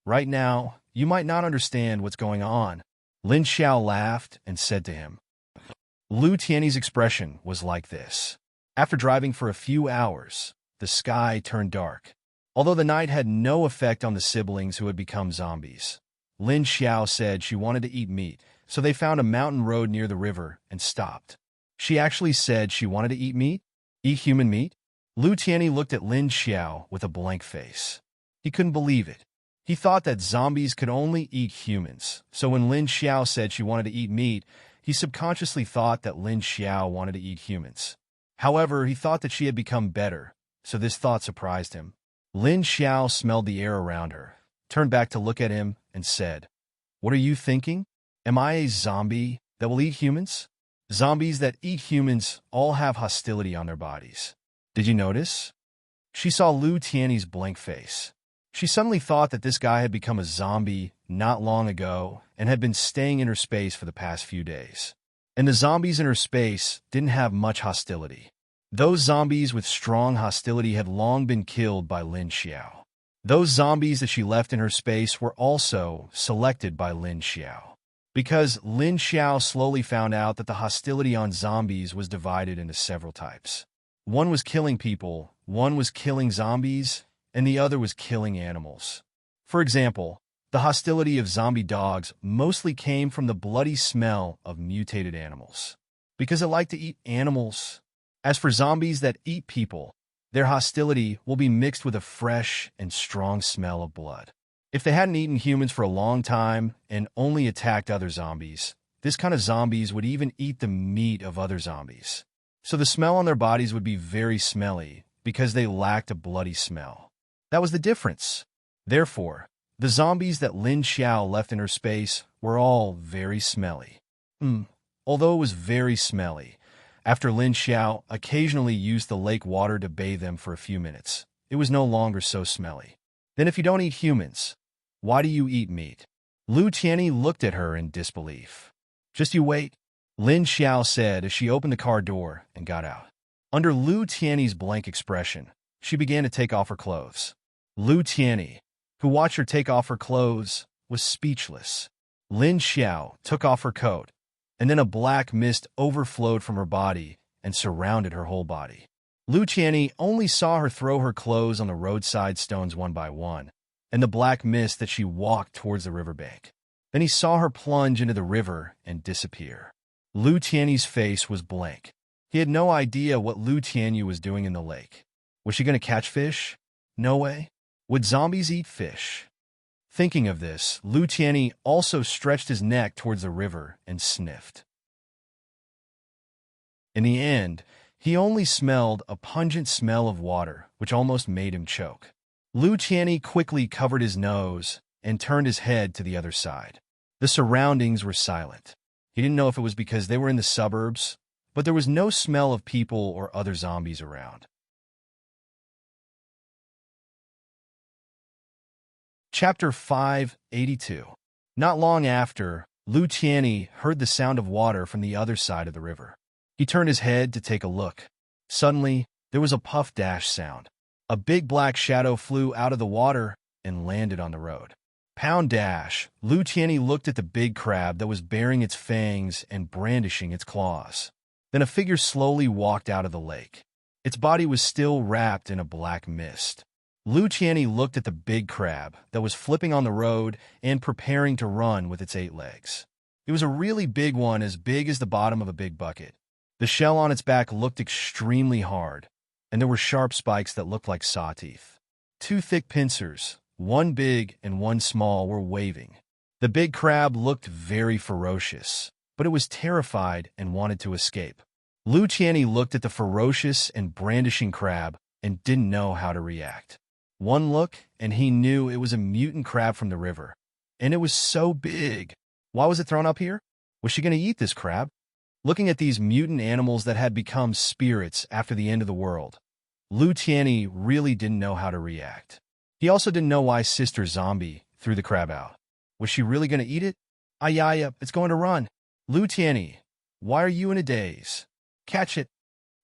Speaker 1: Right now, you might not understand what's going on. Lin Xiao laughed and said to him. Lu Tianyi's expression was like this. After driving for a few hours, the sky turned dark. Although the night had no effect on the siblings who had become zombies, Lin Xiao said she wanted to eat meat, so they found a mountain road near the river and stopped. She actually said she wanted to eat meat? Eat human meat? Lu Tianyi looked at Lin Xiao with a blank face. He couldn't believe it. He thought that zombies could only eat humans, so when Lin Xiao said she wanted to eat meat, he subconsciously thought that Lin Xiao wanted to eat humans. However, he thought that she had become better, so this thought surprised him. Lin Xiao smelled the air around her, turned back to look at him, and said, what are you thinking? Am I a zombie that will eat humans? Zombies that eat humans all have hostility on their bodies. Did you notice? She saw Lu Tianyi's blank face. She suddenly thought that this guy had become a zombie not long ago and had been staying in her space for the past few days. And the zombies in her space didn't have much hostility. Those zombies with strong hostility had long been killed by Lin Xiao. Those zombies that she left in her space were also selected by Lin Xiao. Because Lin Xiao slowly found out that the hostility on zombies was divided into several types. One was killing people, one was killing zombies, and the other was killing animals. For example, the hostility of zombie dogs mostly came from the bloody smell of mutated animals, because they like to eat animals. As for zombies that eat people, their hostility will be mixed with a fresh and strong smell of blood. If they hadn't eaten humans for a long time and only attacked other zombies, this kind of zombies would even eat the meat of other zombies. So the smell on their bodies would be very smelly because they lacked a bloody smell. That was the difference. Therefore, the zombies that Lin Xiao left in her space were all very smelly. Although it was very smelly, after Lin Xiao occasionally used the lake water to bathe them for a few minutes, it was no longer so smelly. Then if you don't eat humans, why do you eat meat? Lu Tianyi looked at her in disbelief. Just you wait, Lin Xiao said as she opened the car door and got out. Under Lu Tianyi's blank expression, she began to take off her clothes. Lu Tianyi, who watched her take off her clothes, was speechless. Lin Xiao took off her coat, and then a black mist overflowed from her body and surrounded her whole body. Lu Tianyi only saw her throw her clothes on the roadside stones one by one, and the black mist that she walked towards the riverbank. Then he saw her plunge into the river and disappear. Lu Tianyi's face was blank. He had no idea what Lu Tianyi was doing in the lake. Was she going to catch fish? No way. Would zombies eat fish? Thinking of this, Lu Tianyi also stretched his neck towards the river and sniffed. In the end, he only smelled a pungent smell of water, which almost made him choke. Lu Tianyi quickly covered his nose and turned his head to the other side. The surroundings were silent. He didn't know if it was because they were in the suburbs, but there was no smell of people or other zombies around. Chapter 582. Not long after, Lu Tianyi heard the sound of water from the other side of the river. He turned his head to take a look. Suddenly, there was a puff dash sound. A big black shadow flew out of the water and landed on the road. Pound dash, Lu Tianyi looked at the big crab that was baring its fangs and brandishing its claws. Then a figure slowly walked out of the lake. Its body was still wrapped in a black mist. Lu Tianyi looked at the big crab that was flipping on the road and preparing to run with its 8 legs. It was a really big one, as big as the bottom of a big bucket. The shell on its back looked extremely hard, and there were sharp spikes that looked like saw teeth. 2 thick pincers, one big and one small, were waving. The big crab looked very ferocious, but it was terrified and wanted to escape. Lu Tianyi looked at the ferocious and brandishing crab and didn't know how to react. One look, and he knew it was a mutant crab from the river. And it was so big. Why was it thrown up here? Was she going to eat this crab? Looking at these mutant animals that had become spirits after the end of the world, Lu Tianyi really didn't know how to react. He also didn't know why Sister Zombie threw the crab out. Was she really going to eat it? Ayaya, it's going to run. Lu Tianyi, why are you in a daze? Catch it.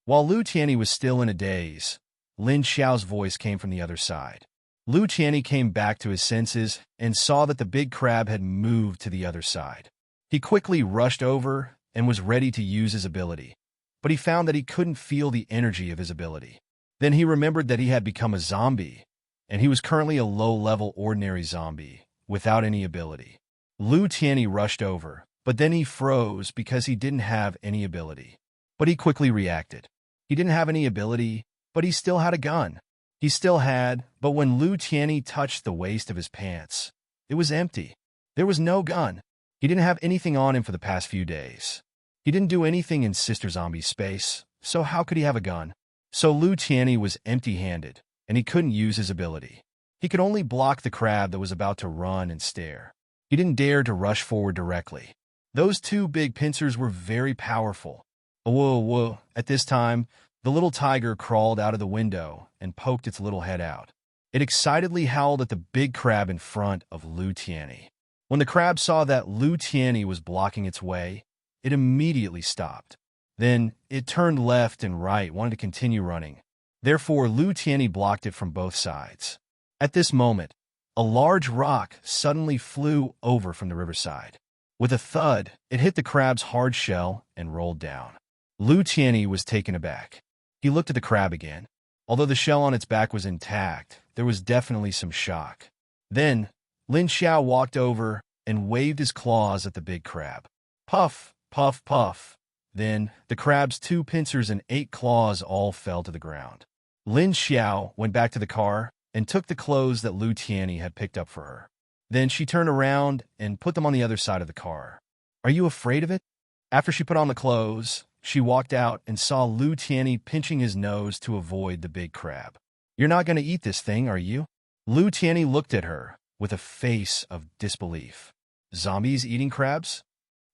Speaker 1: While Lu Tianyi was still in a daze, Lin Xiao's voice came from the other side. Lu Tianyi came back to his senses and saw that the big crab had moved to the other side. He quickly rushed over and was ready to use his ability, but he found that he couldn't feel the energy of his ability. Then he remembered that he had become a zombie, and he was currently a low-level ordinary zombie, without any ability. Lu Tianyi rushed over, but then he froze because he didn't have any ability. But he quickly reacted. He didn't have any ability, but he still had a gun. He still had, but when Lu Tianyi touched the waist of his pants, it was empty. There was no gun. He didn't have anything on him for the past few days. He didn't do anything in Sister Zombie's space, so how could he have a gun? So Lu Tianyi was empty-handed, and he couldn't use his ability. He could only block the crab that was about to run and stare. He didn't dare to rush forward directly. Those 2 big pincers were very powerful. Whoa, whoa. At this time, the little tiger crawled out of the window and poked its little head out. It excitedly howled at the big crab in front of Lu Tianyi. When the crab saw that Lu Tianyi was blocking its way, it immediately stopped. Then it turned left and right, wanted to continue running. Therefore, Lu Tianyi blocked it from both sides. At this moment, a large rock suddenly flew over from the riverside. With a thud, it hit the crab's hard shell and rolled down. Lu Tianyi was taken aback. He looked at the crab again. Although the shell on its back was intact, there was definitely some shock. Then, Lin Xiao walked over and waved his claws at the big crab. Puff, puff, puff. Then, the crab's 2 pincers and 8 claws all fell to the ground. Lin Xiao went back to the car and took the clothes that Lu Tianyi had picked up for her. Then she turned around and put them on the other side of the car. Are you afraid of it? After she put on the clothes, she walked out and saw Lu Tianyi pinching his nose to avoid the big crab. You're not going to eat this thing, are you? Lu Tianyi looked at her with a face of disbelief. Zombies eating crabs?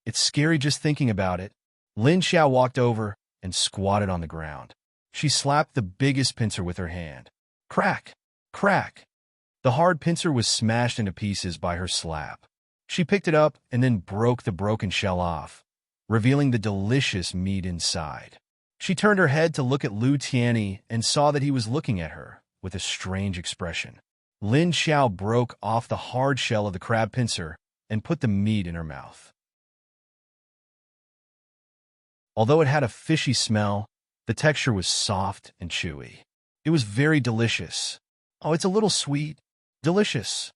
Speaker 1: It's scary just thinking about it. Lin Xiao walked over and squatted on the ground. She slapped the biggest pincer with her hand. Crack! Crack! The hard pincer was smashed into pieces by her slap. She picked it up and then broke the broken shell off, revealing the delicious meat inside. She turned her head to look at Lu Tianyi and saw that he was looking at her with a strange expression. Lin Xiao broke off the hard shell of the crab pincer and put the meat in her mouth. Although it had a fishy smell, the texture was soft and chewy. It was very delicious. Oh, it's a little sweet. Delicious.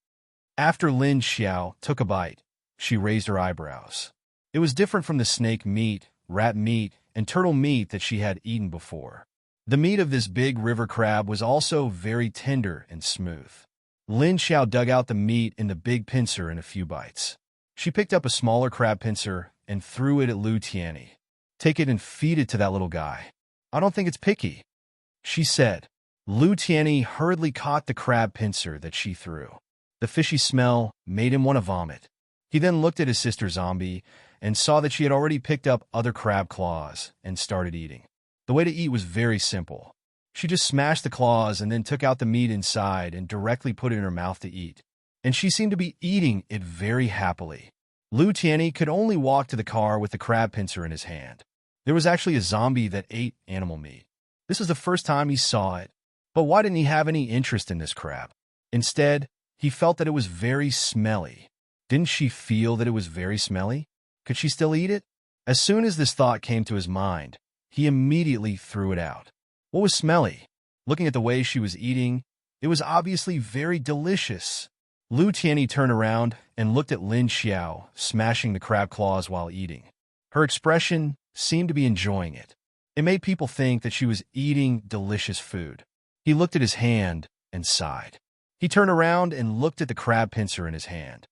Speaker 1: After Lin Xiao took a bite, she raised her eyebrows. It was different from the snake meat, rat meat, and turtle meat that she had eaten before. The meat of this big river crab was also very tender and smooth. Lin Xiao dug out the meat in the big pincer in a few bites. She picked up a smaller crab pincer and threw it at Lu Tianyi. Take it and feed it to that little guy. I don't think it's picky, she said. Lu Tianyi hurriedly caught the crab pincer that she threw. The fishy smell made him want to vomit. He then looked at his sister zombie and saw that she had already picked up other crab claws and started eating. The way to eat was very simple. She just smashed the claws and then took out the meat inside and directly put it in her mouth to eat. And she seemed to be eating it very happily. Lu Tianyi could only walk to the car with the crab pincer in his hand. There was actually a zombie that ate animal meat. This was the first time he saw it. But why didn't he have any interest in this crab? Instead, he felt that it was very smelly. Didn't she feel that it was very smelly? Could she still eat it? As soon as this thought came to his mind, he immediately threw it out. What was smelly? Looking at the way she was eating, it was obviously very delicious. Lu Tianyi turned around and looked at Lin Xiao, smashing the crab claws while eating. Her expression seemed to be enjoying it. It made people think that she was eating delicious food. He looked at his hand and sighed. He turned around and looked at the crab pincer in his hand.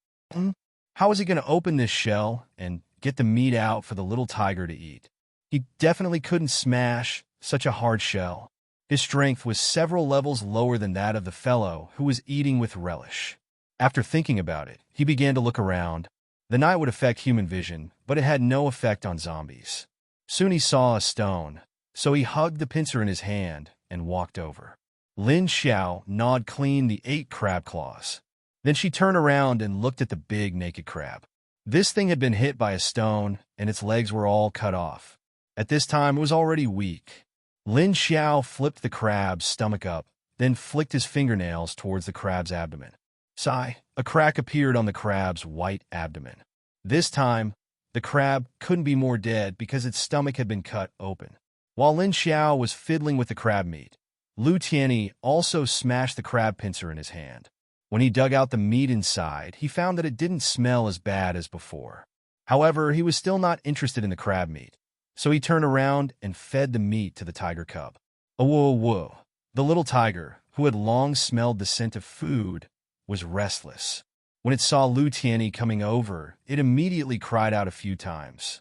Speaker 1: How was he going to open this shell and get the meat out for the little tiger to eat? He definitely couldn't smash such a hard shell. His strength was several levels lower than that of the fellow who was eating with relish. After thinking about it, he began to look around. The night would affect human vision, but it had no effect on zombies. Soon he saw a stone, so he hugged the pincer in his hand and walked over. Lin Xiao gnawed clean the 8 crab claws. Then she turned around and looked at the big naked crab. This thing had been hit by a stone, and its legs were all cut off. At this time, it was already weak. Lin Xiao flipped the crab's stomach up, then flicked his fingernails towards the crab's abdomen. Sigh, a crack appeared on the crab's white abdomen. This time, the crab couldn't be more dead because its stomach had been cut open. While Lin Xiao was fiddling with the crab meat, Lu Tianyi also smashed the crab pincer in his hand. When he dug out the meat inside, he found that it didn't smell as bad as before. However, he was still not interested in the crab meat, so he turned around and fed the meat to the tiger cub. Whoa, whoa! The little tiger, who had long smelled the scent of food, was restless. When it saw Lu Tianyi coming over, it immediately cried out a few times.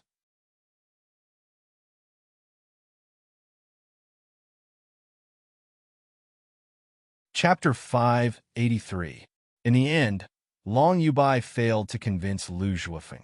Speaker 1: Chapter 583. In the end, Long Yubai failed to convince Lu Zhuofeng.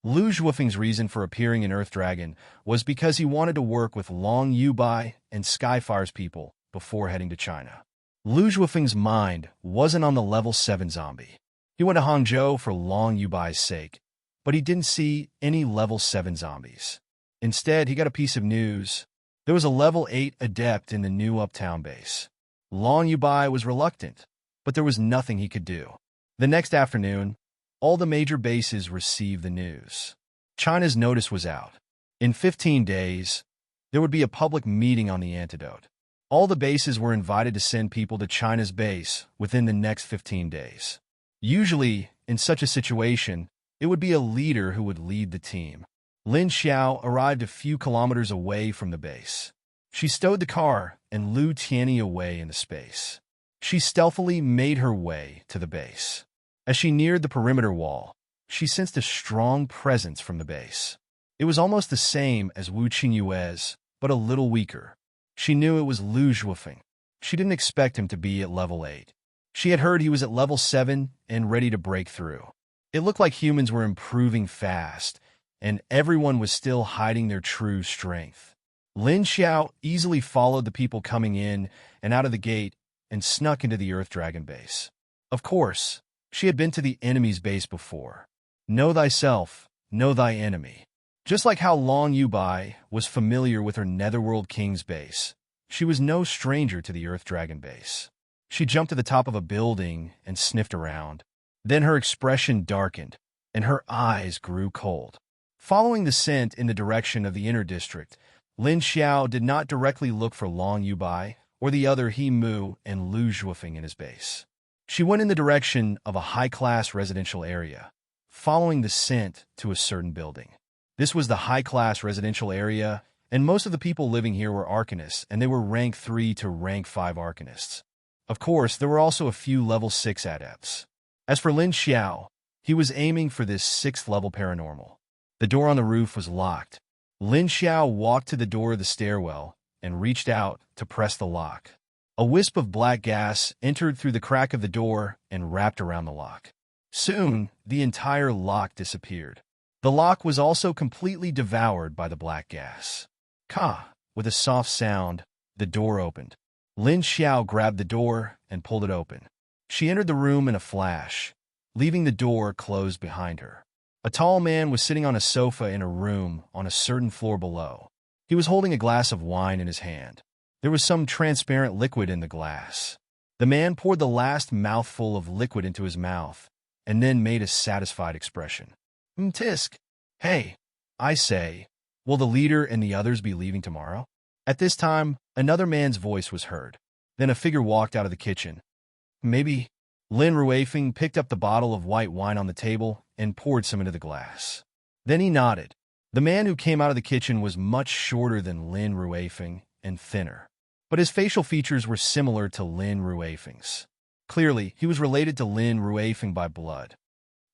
Speaker 1: Lu Zhuofeng's reason for appearing in Earth Dragon was because he wanted to work with Long Yubai and Skyfire's people before heading to China. Lu Zhuofeng's mind wasn't on the level 7 zombie. He went to Hangzhou for Long Yubai's sake, but he didn't see any level 7 zombies. Instead, he got a piece of news. There was a level 8 adept in the new uptown base. Long Yubai was reluctant, but there was nothing he could do. The next afternoon, all the major bases received the news. China's notice was out. In 15 days, there would be a public meeting on the antidote. All the bases were invited to send people to China's base within the next 15 days. Usually, in such a situation, it would be a leader who would lead the team. Lin Xiao arrived a few kilometers away from the base. She stowed the car and Lu Tianyi away in the space. She stealthily made her way to the base. As she neared the perimeter wall, she sensed a strong presence from the base. It was almost the same as Wu Qingyue's, but a little weaker. She knew it was Lu Zhuofeng. She didn't expect him to be at level 8. She had heard he was at level 7 and ready to break through. It looked like humans were improving fast, and everyone was still hiding their true strength. Lin Xiao easily followed the people coming in and out of the gate and snuck into the Earth Dragon base. Of course, she had been to the enemy's base before. Know thyself, know thy enemy. Just like how Long Yubai was familiar with her Netherworld King's base, she was no stranger to the Earth Dragon base. She jumped to the top of a building and sniffed around. Then her expression darkened, and her eyes grew cold. Following the scent in the direction of the inner district, Lin Xiao did not directly look for Long Yubai or the other He Mu and Lu Zhuofeng in his base. She went in the direction of a high-class residential area, following the scent to a certain building. This was the high-class residential area, and most of the people living here were Arcanists, and they were rank 3 to rank 5 Arcanists. Of course, there were also a few level 6 adepts. As for Lin Xiao, he was aiming for this 6th level paranormal. The door on the roof was locked. Lin Xiao walked to the door of the stairwell and reached out to press the lock. A wisp of black gas entered through the crack of the door and wrapped around the lock. Soon, the entire lock disappeared. The lock was also completely devoured by the black gas. Ka! With a soft sound, the door opened. Lin Xiao grabbed the door and pulled it open. She entered the room in a flash, leaving the door closed behind her. A tall man was sitting on a sofa in a room on a certain floor below. He was holding a glass of wine in his hand. There was some transparent liquid in the glass. The man poured the last mouthful of liquid into his mouth and then made a satisfied expression. Tisk. Hey, I say, will the leader and the others be leaving tomorrow? At this time, another man's voice was heard. Then a figure walked out of the kitchen. Maybe. Lin Ruifeng picked up the bottle of white wine on the table and poured some into the glass. Then he nodded. The man who came out of the kitchen was much shorter than Lin Ruifeng and thinner, but his facial features were similar to Lin Ruifeng's. Clearly, he was related to Lin Ruifeng by blood.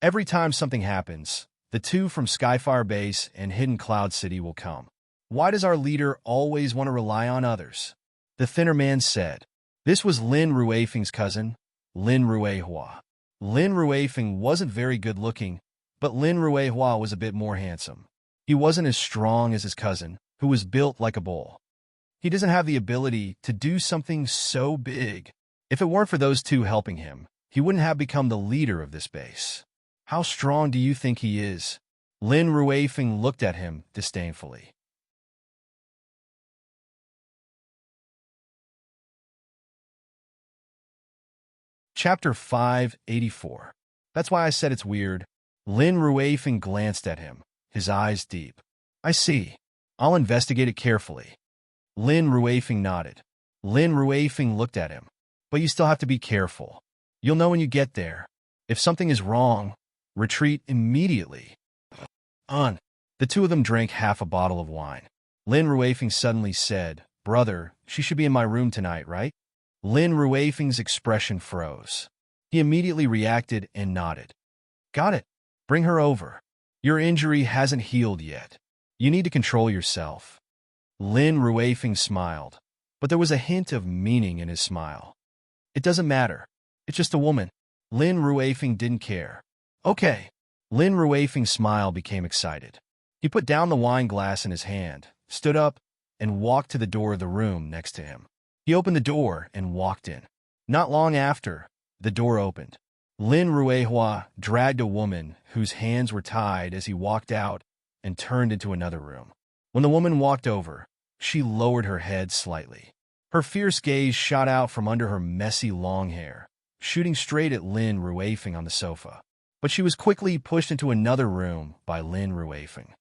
Speaker 1: Every time something happens, the two from Skyfire Base and Hidden Cloud City will come. Why does our leader always want to rely on others? The thinner man said. This was Lin Ruifeng's cousin, Lin Ruihua. Lin Ruifeng wasn't very good-looking, but Lin Ruihua was a bit more handsome. He wasn't as strong as his cousin, who was built like a bull. He doesn't have the ability to do something so big. If it weren't for those two helping him, he wouldn't have become the leader of this base. How strong do you think he is? Lin Ruifeng looked at him disdainfully. Chapter 584. That's why I said it's weird. Lin Ruifeng glanced at him, his eyes deep. I see. I'll investigate it carefully. Lin Ruifeng nodded. Lin Ruifeng looked at him. But you still have to be careful. You'll know when you get there. If something is wrong, retreat immediately. The two of them drank half a bottle of wine. Lin Ruifeng suddenly said, Brother, she should be in my room tonight, right? Lin Ruifeng's expression froze. He immediately reacted and nodded. Got it. Bring her over. Your injury hasn't healed yet. You need to control yourself. Lin Ruifeng smiled, but there was a hint of meaning in his smile. It doesn't matter. It's just a woman. Lin Ruifeng didn't care. Okay. Lin Ruifeng's smile became excited. He put down the wine glass in his hand, stood up, and walked to the door of the room next to him. He opened the door and walked in. Not long after, the door opened. Lin Ruihua dragged a woman whose hands were tied as he walked out and turned into another room. When the woman walked over, she lowered her head slightly. Her fierce gaze shot out from under her messy long hair, shooting straight at Lin Ruifeng on the sofa. But she was quickly pushed into another room by Lin Ruifeng.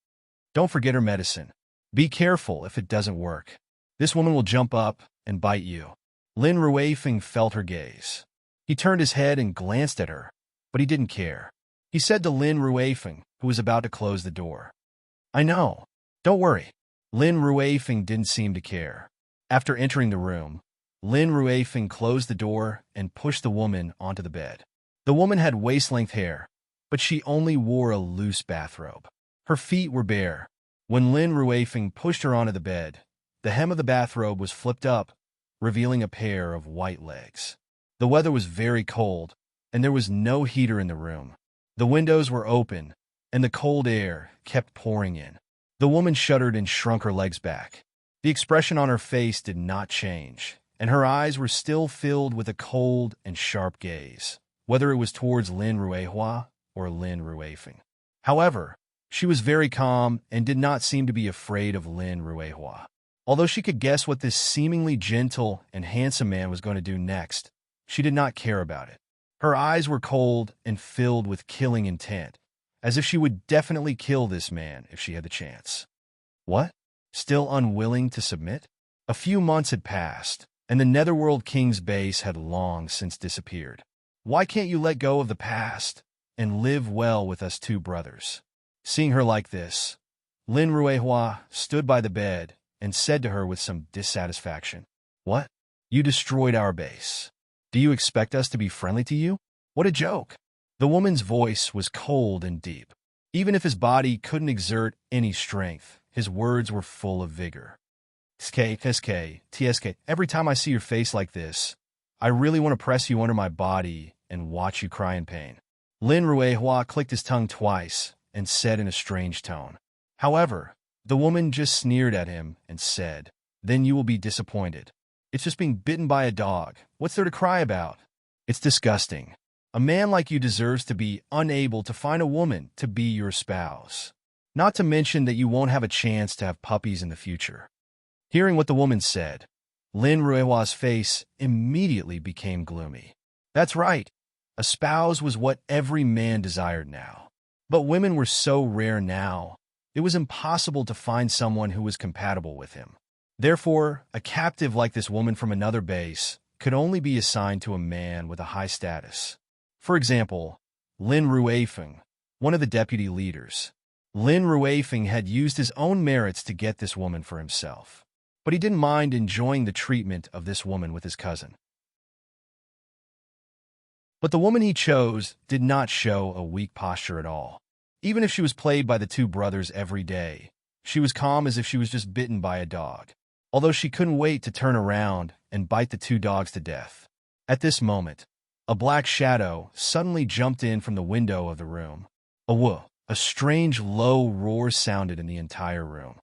Speaker 1: Don't forget her medicine. Be careful if it doesn't work. This woman will jump up and bite you. Lin Ruifeng felt her gaze. He turned his head and glanced at her, but he didn't care. He said to Lin Ruifeng, who was about to close the door. I know. Don't worry. Lin Ruifeng didn't seem to care. After entering the room, Lin Ruifeng closed the door and pushed the woman onto the bed. The woman had waist-length hair, but she only wore a loose bathrobe. Her feet were bare. When Lin Ruifeng pushed her onto the bed, the hem of the bathrobe was flipped up, revealing a pair of white legs. The weather was very cold, and there was no heater in the room. The windows were open, and the cold air kept pouring in. The woman shuddered and shrunk her legs back. The expression on her face did not change, and her eyes were still filled with a cold and sharp gaze, whether it was towards Lin Ruehua or Lin Ruefeng. However, she was very calm and did not seem to be afraid of Lin Ruehua. Although she could guess what this seemingly gentle and handsome man was going to do next, she did not care about it. Her eyes were cold and filled with killing intent, as if she would definitely kill this man if she had the chance. What? Still unwilling to submit? A few months had passed, and the Netherworld King's base had long since disappeared. Why can't you let go of the past and live well with us two brothers? Seeing her like this, Lin Ruehua stood by the bed and said to her with some dissatisfaction, "What? You destroyed our base. Do you expect us to be friendly to you? What a joke." The woman's voice was cold and deep. Even if his body couldn't exert any strength, his words were full of vigor. TSK, every time I see your face like this, I really want to press you under my body and watch you cry in pain. Lin Ruehua clicked his tongue twice and said in a strange tone. However, the woman just sneered at him and said, "Then you will be disappointed. It's just being bitten by a dog. What's there to cry about? It's disgusting. A man like you deserves to be unable to find a woman to be your spouse. Not to mention that you won't have a chance to have puppies in the future." Hearing what the woman said, Lin Ruehua's face immediately became gloomy. That's right. A spouse was what every man desired now. But women were so rare now, it was impossible to find someone who was compatible with him. Therefore, a captive like this woman from another base could only be assigned to a man with a high status. For example, Lin Ruefeng, one of the deputy leaders. Lin Ruefeng had used his own merits to get this woman for himself, but he didn't mind enjoying the treatment of this woman with his cousin. But the woman he chose did not show a weak posture at all. Even if she was played by the two brothers every day, she was calm as if she was just bitten by a dog, although she couldn't wait to turn around and bite the two dogs to death. At this moment, a black shadow suddenly jumped in from the window of the room. A strange low roar sounded in the entire room.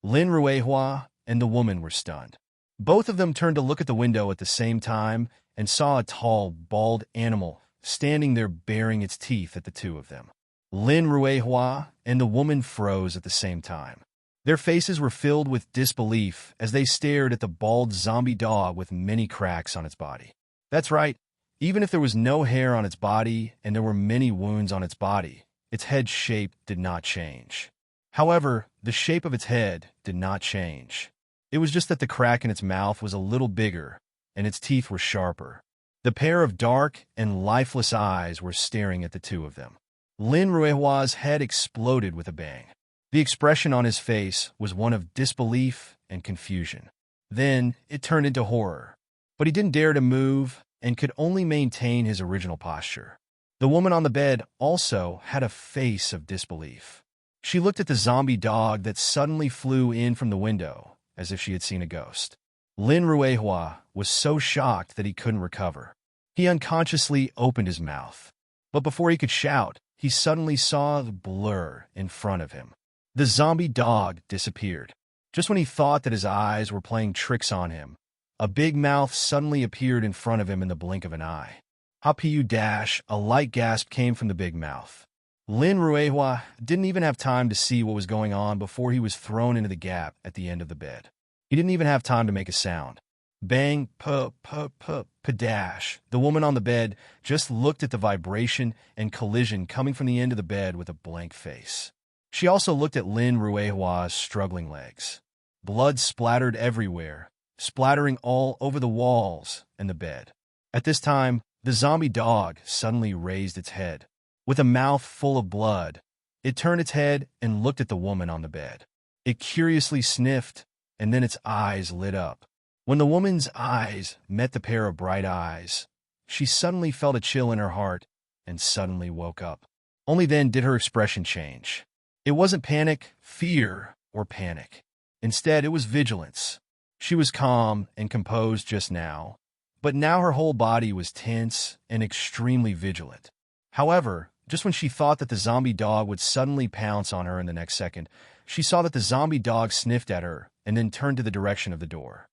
Speaker 1: Lin Ruehua and the woman were stunned. Both of them turned to look at the window at the same time and saw a tall, bald animal standing there baring its teeth at the two of them. Lin Ruehua and the woman froze at the same time. Their faces were filled with disbelief as they stared at the bald zombie dog with many cracks on its body. That's right, even if there was no hair on its body and there were many wounds on its body, its head shape did not change. However, the shape of its head did not change. It was just that the crack in its mouth was a little bigger and its teeth were sharper. The pair of dark and lifeless eyes were staring at the two of them. Lin Ruehua's head exploded with a bang. The expression on his face was one of disbelief and confusion. Then it turned into horror. But he didn't dare to move and could only maintain his original posture. The woman on the bed also had a face of disbelief. She looked at the zombie dog that suddenly flew in from the window as if she had seen a ghost. Lin Ruehua was so shocked that he couldn't recover. He unconsciously opened his mouth. But before he could shout, he suddenly saw the blur in front of him. The zombie dog disappeared. Just when he thought that his eyes were playing tricks on him, a big mouth suddenly appeared in front of him in the blink of an eye. A light gasp came from the big mouth. Lin Ruehua didn't even have time to see what was going on before he was thrown into the gap at the end of the bed. He didn't even have time to make a sound. Bang, padash. The woman on the bed just looked at the vibration and collision coming from the end of the bed with a blank face. She also looked at Lin Ruehua's struggling legs. Blood splattered everywhere, splattering all over the walls and the bed. At this time, the zombie dog suddenly raised its head. With a mouth full of blood, it turned its head and looked at the woman on the bed. It curiously sniffed, and then its eyes lit up. When the woman's eyes met the pair of bright eyes, she suddenly felt a chill in her heart and suddenly woke up. Only then did her expression change. It wasn't panic, fear, or panic. Instead, it was vigilance. She was calm and composed just now, but now her whole body was tense and extremely vigilant. However, just when she thought that the zombie dog would suddenly pounce on her in the next second, she saw that the zombie dog sniffed at her and then turned to the direction of the door.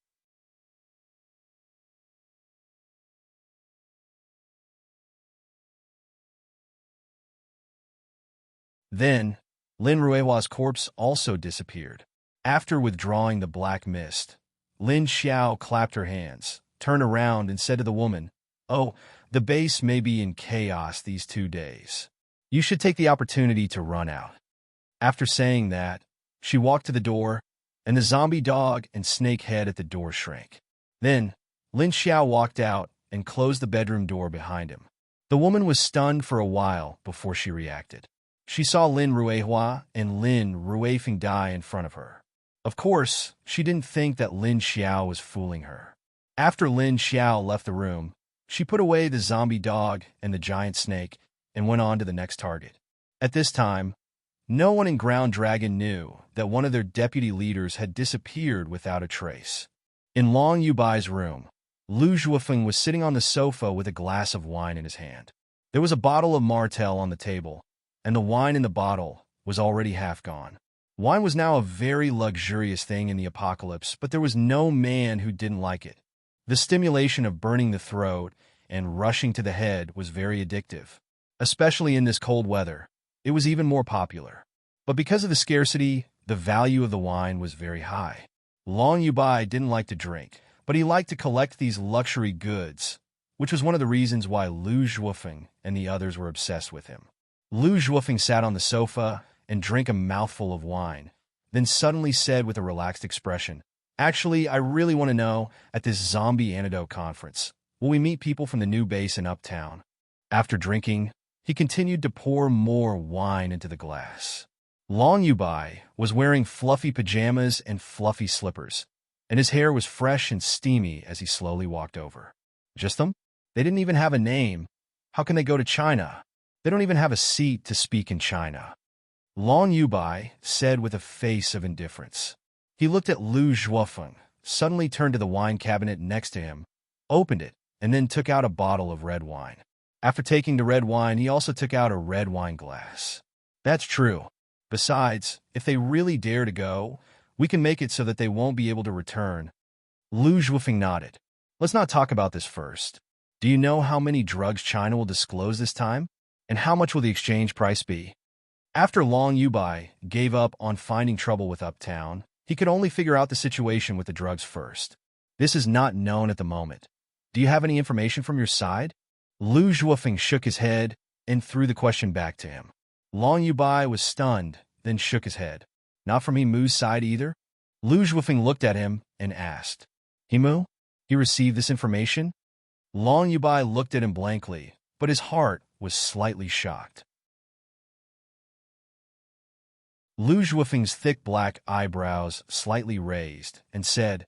Speaker 1: Then, Lin Ruehua's corpse also disappeared. After withdrawing the black mist, Lin Xiao clapped her hands, turned around, and said to the woman, "Oh, the base may be in chaos these 2 days. You should take the opportunity to run out." After saying that, she walked to the door, and the zombie dog and snake head at the door shrank. Then, Lin Xiao walked out and closed the bedroom door behind him. The woman was stunned for a while before she reacted. She saw Lin Ruehua and Lin Ruefeng die in front of her. Of course, she didn't think that Lin Xiao was fooling her. After Lin Xiao left the room, she put away the zombie dog and the giant snake and went on to the next target. At this time, no one in Ground Dragon knew that one of their deputy leaders had disappeared without a trace. In Long Yubai's room, Lu Zhuofeng was sitting on the sofa with a glass of wine in his hand. There was a bottle of Martell on the table, and the wine in the bottle was already half gone. Wine was now a very luxurious thing in the apocalypse, but there was no man who didn't like it. The stimulation of burning the throat and rushing to the head was very addictive. Especially in this cold weather, it was even more popular. But because of the scarcity, the value of the wine was very high. Long Yubai didn't like to drink, but he liked to collect these luxury goods, which was one of the reasons why Lu Zhuofeng and the others were obsessed with him. Lu Zhuofeng sat on the sofa and drank a mouthful of wine, then suddenly said with a relaxed expression, "Actually, I really want to know, at this zombie antidote conference, will we meet people from the new base in Uptown?" After drinking, he continued to pour more wine into the glass. Long Yubai was wearing fluffy pajamas and fluffy slippers, and his hair was fresh and steamy as he slowly walked over. Just them? They didn't even have a name. How can they go to China? They don't even have a seat to speak in China. Long Yubai said with a face of indifference. He looked at Lu Zhuofeng, suddenly turned to the wine cabinet next to him, opened it, and then took out a bottle of red wine. After taking the red wine, he also took out a red wine glass. "That's true. Besides, if they really dare to go, we can make it so that they won't be able to return." Lu Zhuofeng nodded. "Let's not talk about this first. Do you know how many drugs China will disclose this time? And how much will the exchange price be?" After Long Yubai gave up on finding trouble with Uptown, he could only figure out the situation with the drugs first. "This is not known at the moment. Do you have any information from your side?" Lu Zhuofeng shook his head and threw the question back to him. Long Yubai was stunned, then shook his head. "Not from Himu's side either?" Lu Zhuofeng looked at him and asked, "Himu? He received this information?" Long Yubai looked at him blankly, but his heart was slightly shocked. Lu Zhuofeng's thick black eyebrows slightly raised and said,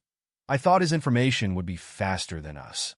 Speaker 1: "I thought his information would be faster than us."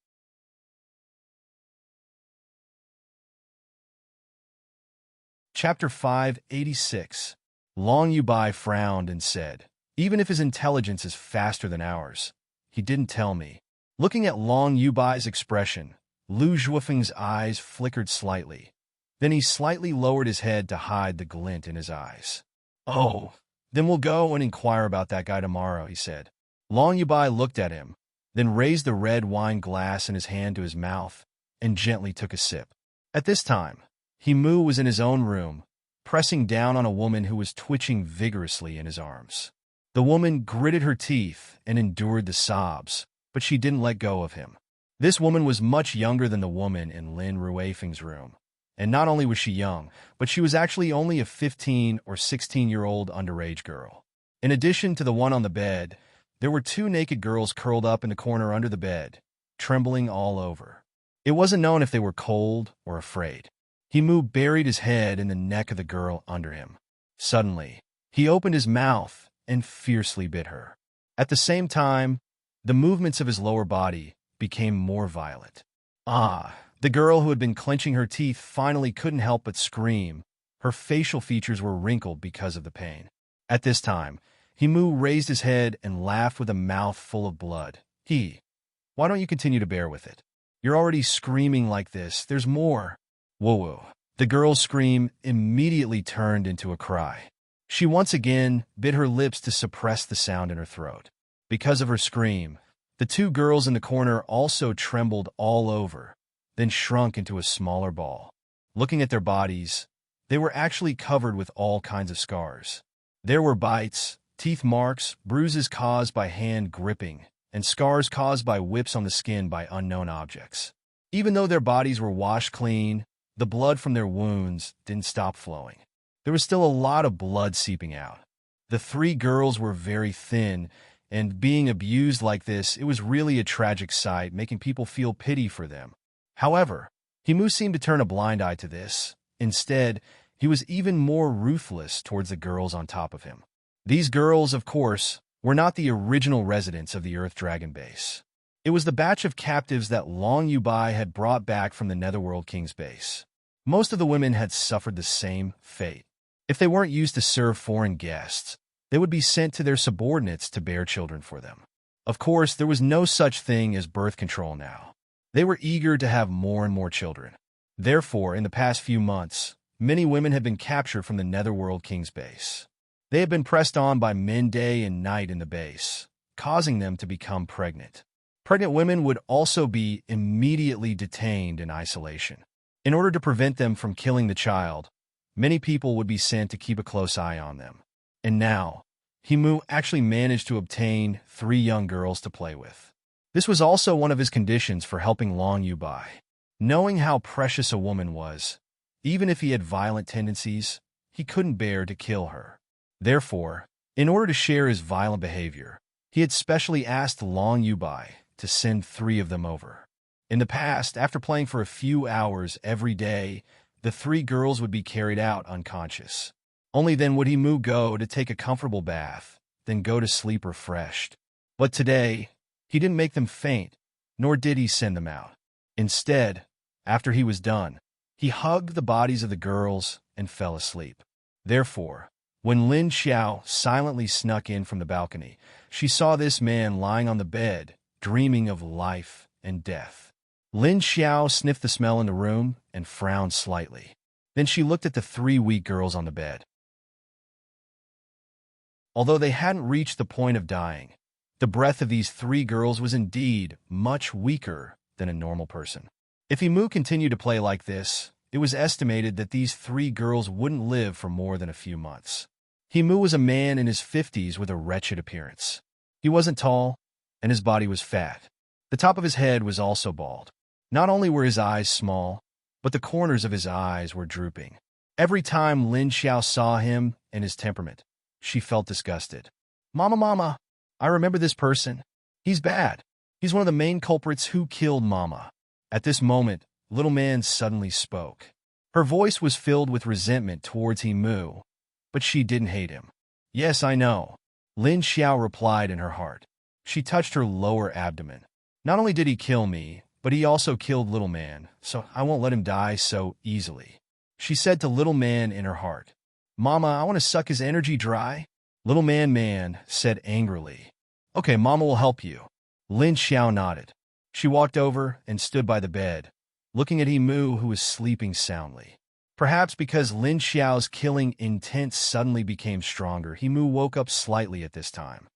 Speaker 1: Chapter 586. Long Yubai frowned and said, "Even if his intelligence is faster than ours, he didn't tell me." Looking at Long Yubai's expression, Lu Zhuofeng's eyes flickered slightly. Then he slightly lowered his head to hide the glint in his eyes. "Oh, then we'll go and inquire about that guy tomorrow," he said. Long Yubai looked at him, then raised the red wine glass in his hand to his mouth and gently took a sip. At this time, Himu was in his own room, pressing down on a woman who was twitching vigorously in his arms. The woman gritted her teeth and endured the sobs, but she didn't let go of him. This woman was much younger than the woman in Lin Ruefeng's room. And not only was she young, but she was actually only a 15 or 16-year-old underage girl. In addition to the one on the bed, there were two naked girls curled up in the corner under the bed, trembling all over. It wasn't known if they were cold or afraid. Himu buried his head in the neck of the girl under him. Suddenly, he opened his mouth and fiercely bit her. At the same time, the movements of his lower body became more violent. The girl who had been clenching her teeth finally couldn't help but scream. Her facial features were wrinkled because of the pain. At this time, Himu raised his head and laughed with a mouth full of blood. "Why don't you continue to bear with it? You're already screaming like this. There's more." Whoa. The girl's scream immediately turned into a cry. She once again bit her lips to suppress the sound in her throat. Because of her scream, the two girls in the corner also trembled all over, then shrunk into a smaller ball. Looking at their bodies, they were actually covered with all kinds of scars. There were bites, teeth marks, bruises caused by hand gripping, and scars caused by whips on the skin by unknown objects. Even though their bodies were washed clean, the blood from their wounds didn't stop flowing. There was still a lot of blood seeping out. The three girls were very thin, and being abused like this, it was really a tragic sight, making people feel pity for them. However, Himu seemed to turn a blind eye to this. Instead, he was even more ruthless towards the girls on top of him. These girls, of course, were not the original residents of the Earth Dragon base. It was the batch of captives that Long Yubai had brought back from the Netherworld King's base. Most of the women had suffered the same fate. If they weren't used to serve foreign guests, they would be sent to their subordinates to bear children for them. Of course, there was no such thing as birth control now. They were eager to have more and more children. Therefore, in the past few months, many women had been captured from the Netherworld King's base. They had been pressed on by men day and night in the base, causing them to become pregnant. Pregnant women would also be immediately detained in isolation. In order to prevent them from killing the child, many people would be sent to keep a close eye on them. And now, Himu actually managed to obtain 3 young girls to play with. This was also one of his conditions for helping Long Yubai. Knowing how precious a woman was, even if he had violent tendencies, he couldn't bear to kill her. Therefore, in order to share his violent behavior, he had specially asked Long Yubai to send 3 of them over. In the past, after playing for a few hours every day, the 3 girls would be carried out unconscious. Only then would Himu go to take a comfortable bath, then go to sleep refreshed. But today, he didn't make them faint, nor did he send them out. Instead, after he was done, he hugged the bodies of the girls and fell asleep. Therefore, when Lin Xiao silently snuck in from the balcony, she saw this man lying on the bed, dreaming of life and death. Lin Xiao sniffed the smell in the room and frowned slightly. Then she looked at the 3 weak girls on the bed. Although they hadn't reached the point of dying, the breath of these 3 girls was indeed much weaker than a normal person. If Himu continued to play like this, it was estimated that these 3 girls wouldn't live for more than a few months. Himu was a man in his 50s with a wretched appearance. He wasn't tall, and his body was fat. The top of his head was also bald. Not only were his eyes small, but the corners of his eyes were drooping. Every time Lin Xiao saw him and his temperament, she felt disgusted. Mama, I remember this person. He's bad. He's one of the main culprits who killed Mama." At this moment, Little Man suddenly spoke. Her voice was filled with resentment towards Himu, but she didn't hate him. "Yes, I know," Lin Xiao replied in her heart. She touched her lower abdomen. "Not only did he kill me, but he also killed Little Man, so I won't let him die so easily," she said to Little Man in her heart. "Mama, I want to suck his energy dry." Little Man said angrily. "Okay, Mama will help you." Lin Xiao nodded. She walked over and stood by the bed, looking at Himu, who was sleeping soundly. Perhaps because Lin Xiao's killing intent suddenly became stronger, Himu woke up slightly at this time.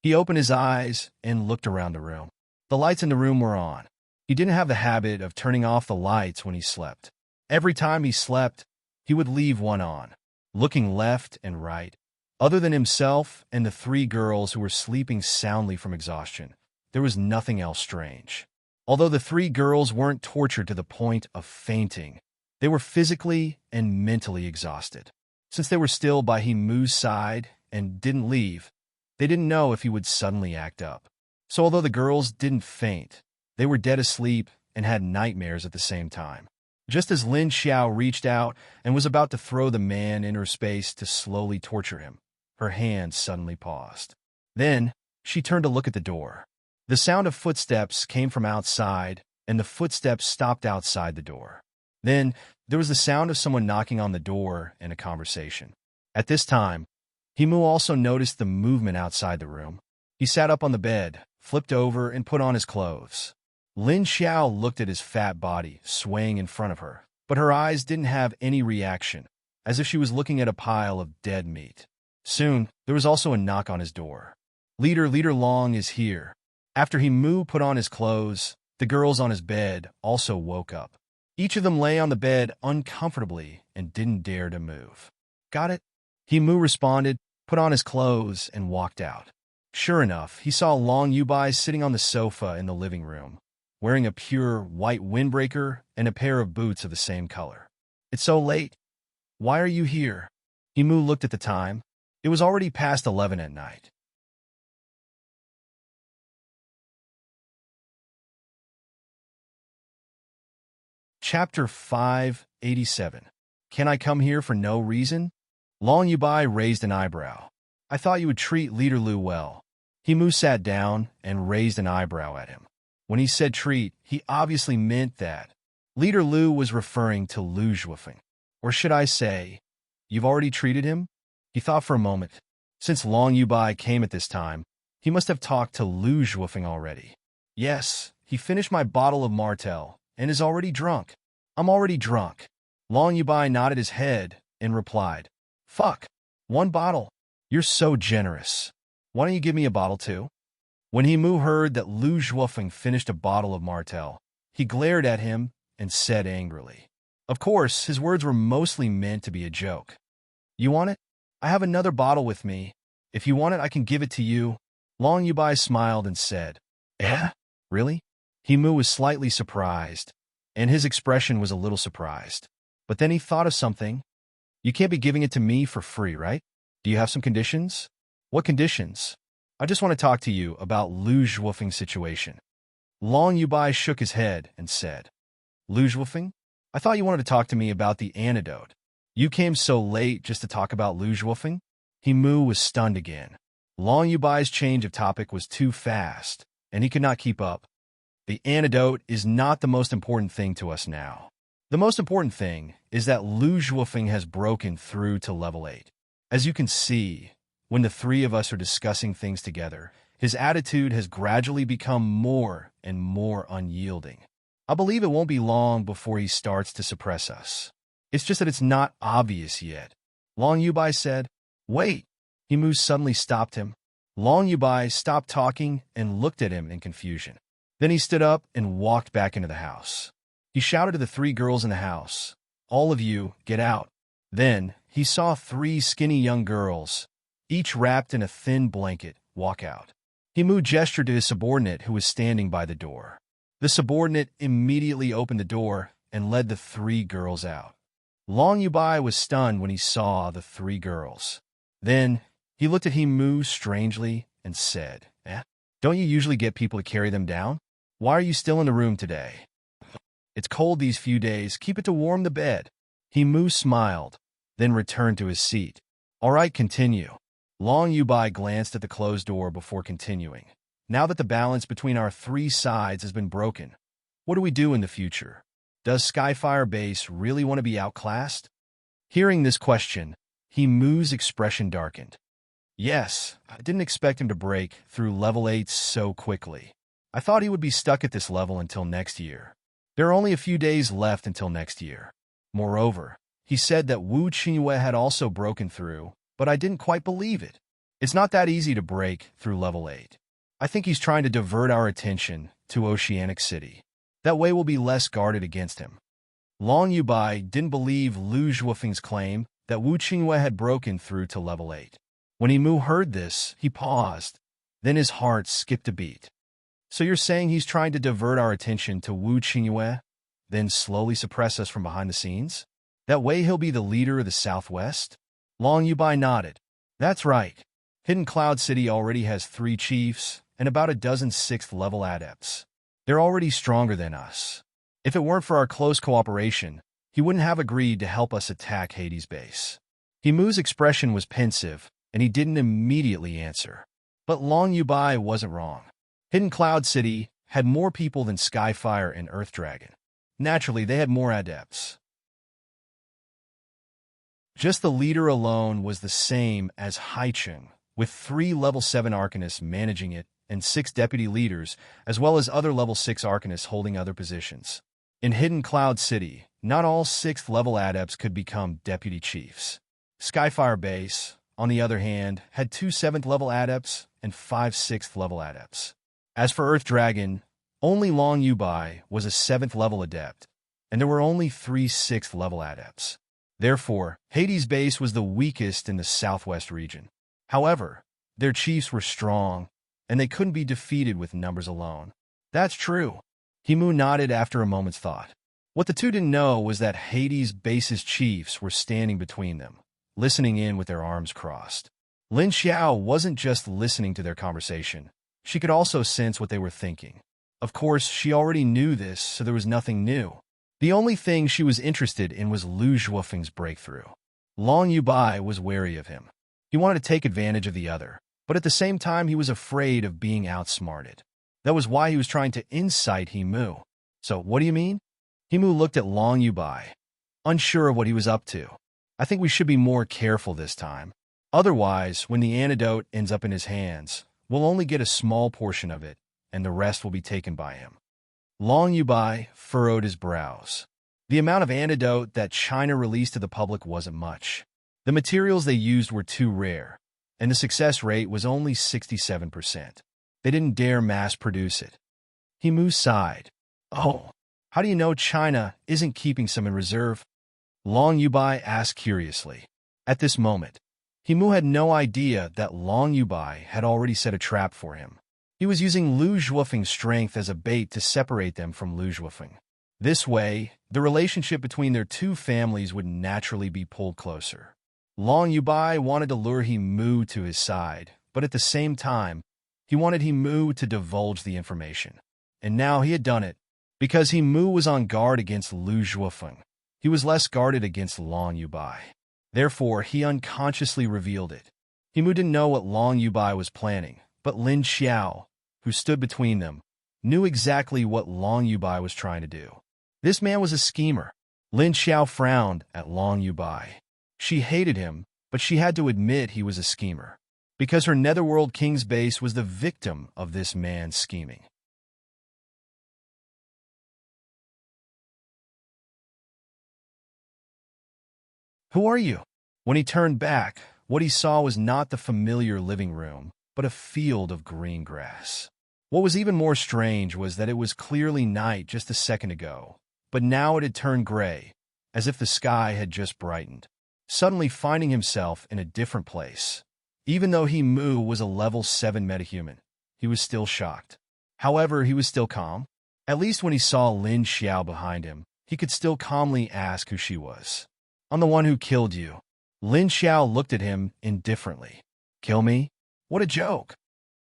Speaker 1: He opened his eyes and looked around the room. The lights in the room were on. He didn't have the habit of turning off the lights when he slept. Every time he slept, he would leave one on, looking left and right. Other than himself and the 3 girls who were sleeping soundly from exhaustion, there was nothing else strange. Although the 3 girls weren't tortured to the point of fainting, they were physically and mentally exhausted. Since they were still by Himu's side and didn't leave, they didn't know if he would suddenly act up. So although the girls didn't faint, they were dead asleep and had nightmares at the same time. Just as Lin Xiao reached out and was about to throw the man in her space to slowly torture him, her hand suddenly paused. Then, she turned to look at the door. The sound of footsteps came from outside, and the footsteps stopped outside the door. Then, there was the sound of someone knocking on the door and a conversation. At this time, Himu also noticed the movement outside the room. He sat up on the bed, flipped over, and put on his clothes. Lin Xiao looked at his fat body swaying in front of her, but her eyes didn't have any reaction, as if she was looking at a pile of dead meat. Soon, there was also a knock on his door. Leader Long is here." After Himu put on his clothes, the girls on his bed also woke up. Each of them lay on the bed uncomfortably and didn't dare to move. Got it? Himu responded, put on his clothes, and walked out. Sure enough, he saw Long Yubai sitting on the sofa in the living room, wearing a pure white windbreaker and a pair of boots of the same color. It's so late. Why are you here? Himu looked at the time. It was already past 11 at night. Chapter 587. Can I come here for no reason? Long Yubai raised an eyebrow. I thought you would treat Leader Lu well. Himu sat down and raised an eyebrow at him. When he said treat, he obviously meant that. Leader Lu was referring to Lu Zhuofeng. Or should I say, you've already treated him? He thought for a moment. Since Long Yubai came at this time, he must have talked to Lu Zhuofeng already. Yes, he finished my bottle of Martell and is already drunk. I'm already drunk. Long Yubai nodded his head and replied, Fuck, one bottle. You're so generous. Why don't you give me a bottle too? When Himu heard that Lu Zhuofeng finished a bottle of Martell, he glared at him and said angrily. Of course, his words were mostly meant to be a joke. You want it? I have another bottle with me. If you want it, I can give it to you. Long Yubai smiled and said, Eh? Really? Himu was slightly surprised, and his expression was a little surprised. But then he thought of something. You can't be giving it to me for free, right? Do you have some conditions? What conditions? I just want to talk to you about Lu Zhuofeng's situation. Long Yubai shook his head and said, Lu Zhuofeng? I thought you wanted to talk to me about the antidote. You came so late just to talk about Lu Zhuofeng? Himu was stunned again. Long Yubai's change of topic was too fast, and he could not keep up. The antidote is not the most important thing to us now. The most important thing is that Lu Zhuofeng has broken through to level 8. As you can see, when the three of us are discussing things together, his attitude has gradually become more and more unyielding. I believe it won't be long before he starts to suppress us. It's just that it's not obvious yet. Long Yubai said, Wait. Himu suddenly stopped him. Long Yubai stopped talking and looked at him in confusion. Then he stood up and walked back into the house. He shouted to the three girls in the house, All of you, get out. Then he saw three skinny young girls, each wrapped in a thin blanket, walk out. Himu gestured to his subordinate who was standing by the door. The subordinate immediately opened the door and led the three girls out. Long Yubai was stunned when he saw the three girls. Then he looked at Himu strangely and said, Don't you usually get people to carry them down? Why are you still in the room today? It's cold these few days. Keep it to warm the bed. Himu smiled, then returned to his seat. All right, continue. Long Yubai glanced at the closed door before continuing. Now that the balance between our three sides has been broken, what do we do in the future? Does Skyfire Base really want to be outclassed? Hearing this question, Himu's expression darkened. Yes, I didn't expect him to break through level 8 so quickly. I thought he would be stuck at this level until next year. There are only a few days left until next year. Moreover, he said that Wu Qingyue had also broken through, but I didn't quite believe it. It's not that easy to break through level 8. I think he's trying to divert our attention to Oceanic City. That way we'll be less guarded against him. Long Yubai didn't believe Lu Zhuofeng's claim that Wu Qingyue had broken through to level 8. When Himu heard this, he paused. Then his heart skipped a beat. So you're saying he's trying to divert our attention to Wu Qingyue, then slowly suppress us from behind the scenes? That way he'll be the leader of the Southwest? Long Yubai nodded. That's right. Hidden Cloud City already has 3 chiefs and about a dozen 6th-level adepts. They're already stronger than us. If it weren't for our close cooperation, he wouldn't have agreed to help us attack Hades' base. Himu's expression was pensive, and he didn't immediately answer. But Long Yubai wasn't wrong. Hidden Cloud City had more people than Skyfire and Earth Dragon. Naturally, they had more adepts. Just the leader alone was the same as Haicheng, with 3 level 7 arcanists managing it and 6 deputy leaders, as well as other level 6 arcanists holding other positions. In Hidden Cloud City, not all 6th level adepts could become deputy chiefs. Skyfire Base, on the other hand, had 2 7th level adepts and 5 6th level adepts. As for Earth Dragon, only Long Yubai was a 7th level adept, and there were only 3 6th level adepts. Therefore, Hades' base was the weakest in the southwest region. However, their chiefs were strong, and they couldn't be defeated with numbers alone. That's true. Himu nodded after a moment's thought. What the two didn't know was that Hades' base's chiefs were standing between them, listening in with their arms crossed. Lin Xiao wasn't just listening to their conversation. She could also sense what they were thinking. Of course, she already knew this, so there was nothing new. The only thing she was interested in was Lu Zhuofeng's breakthrough. Long Yubai was wary of him. He wanted to take advantage of the other, but at the same time he was afraid of being outsmarted. That was why he was trying to incite Himu. So, what do you mean? Himu looked at Long Yubai, unsure of what he was up to. I think we should be more careful this time. Otherwise, when the antidote ends up in his hands, we'll only get a small portion of it, and the rest will be taken by him. Long Yubai furrowed his brows. The amount of antidote that China released to the public wasn't much. The materials they used were too rare, and the success rate was only 67%. They didn't dare mass-produce it. Himu sighed. Oh, how do you know China isn't keeping some in reserve? Long Yubai asked curiously. At this moment, Himu had no idea that Long Yubai had already set a trap for him. He was using Lu Zhuofeng's strength as a bait to separate them from Lu Zhuofeng. This way, the relationship between their two families would naturally be pulled closer. Long Yubai wanted to lure Himu to his side, but at the same time, he wanted Himu to divulge the information. And now he had done it. Because Himu was on guard against Lu Zhuofeng, he was less guarded against Long Yubai. Therefore, he unconsciously revealed it. Himu didn't know what Long Yubai was planning, but Lin Xiao, who stood between them, knew exactly what Long Yubai was trying to do. This man was a schemer. Lin Xiao frowned at Long Yubai. She hated him, but she had to admit he was a schemer, because her Netherworld King's base was the victim of this man's scheming. Who are you? When he turned back, what he saw was not the familiar living room, but a field of green grass. What was even more strange was that it was clearly night just a second ago, but now it had turned gray, as if the sky had just brightened. Suddenly finding himself in a different place. Even though Himu was a level 7 metahuman, he was still shocked. However, he was still calm. At least when he saw Lin Xiao behind him, he could still calmly ask who she was. I'm the one who killed you. Lin Xiao looked at him indifferently. Kill me? What a joke.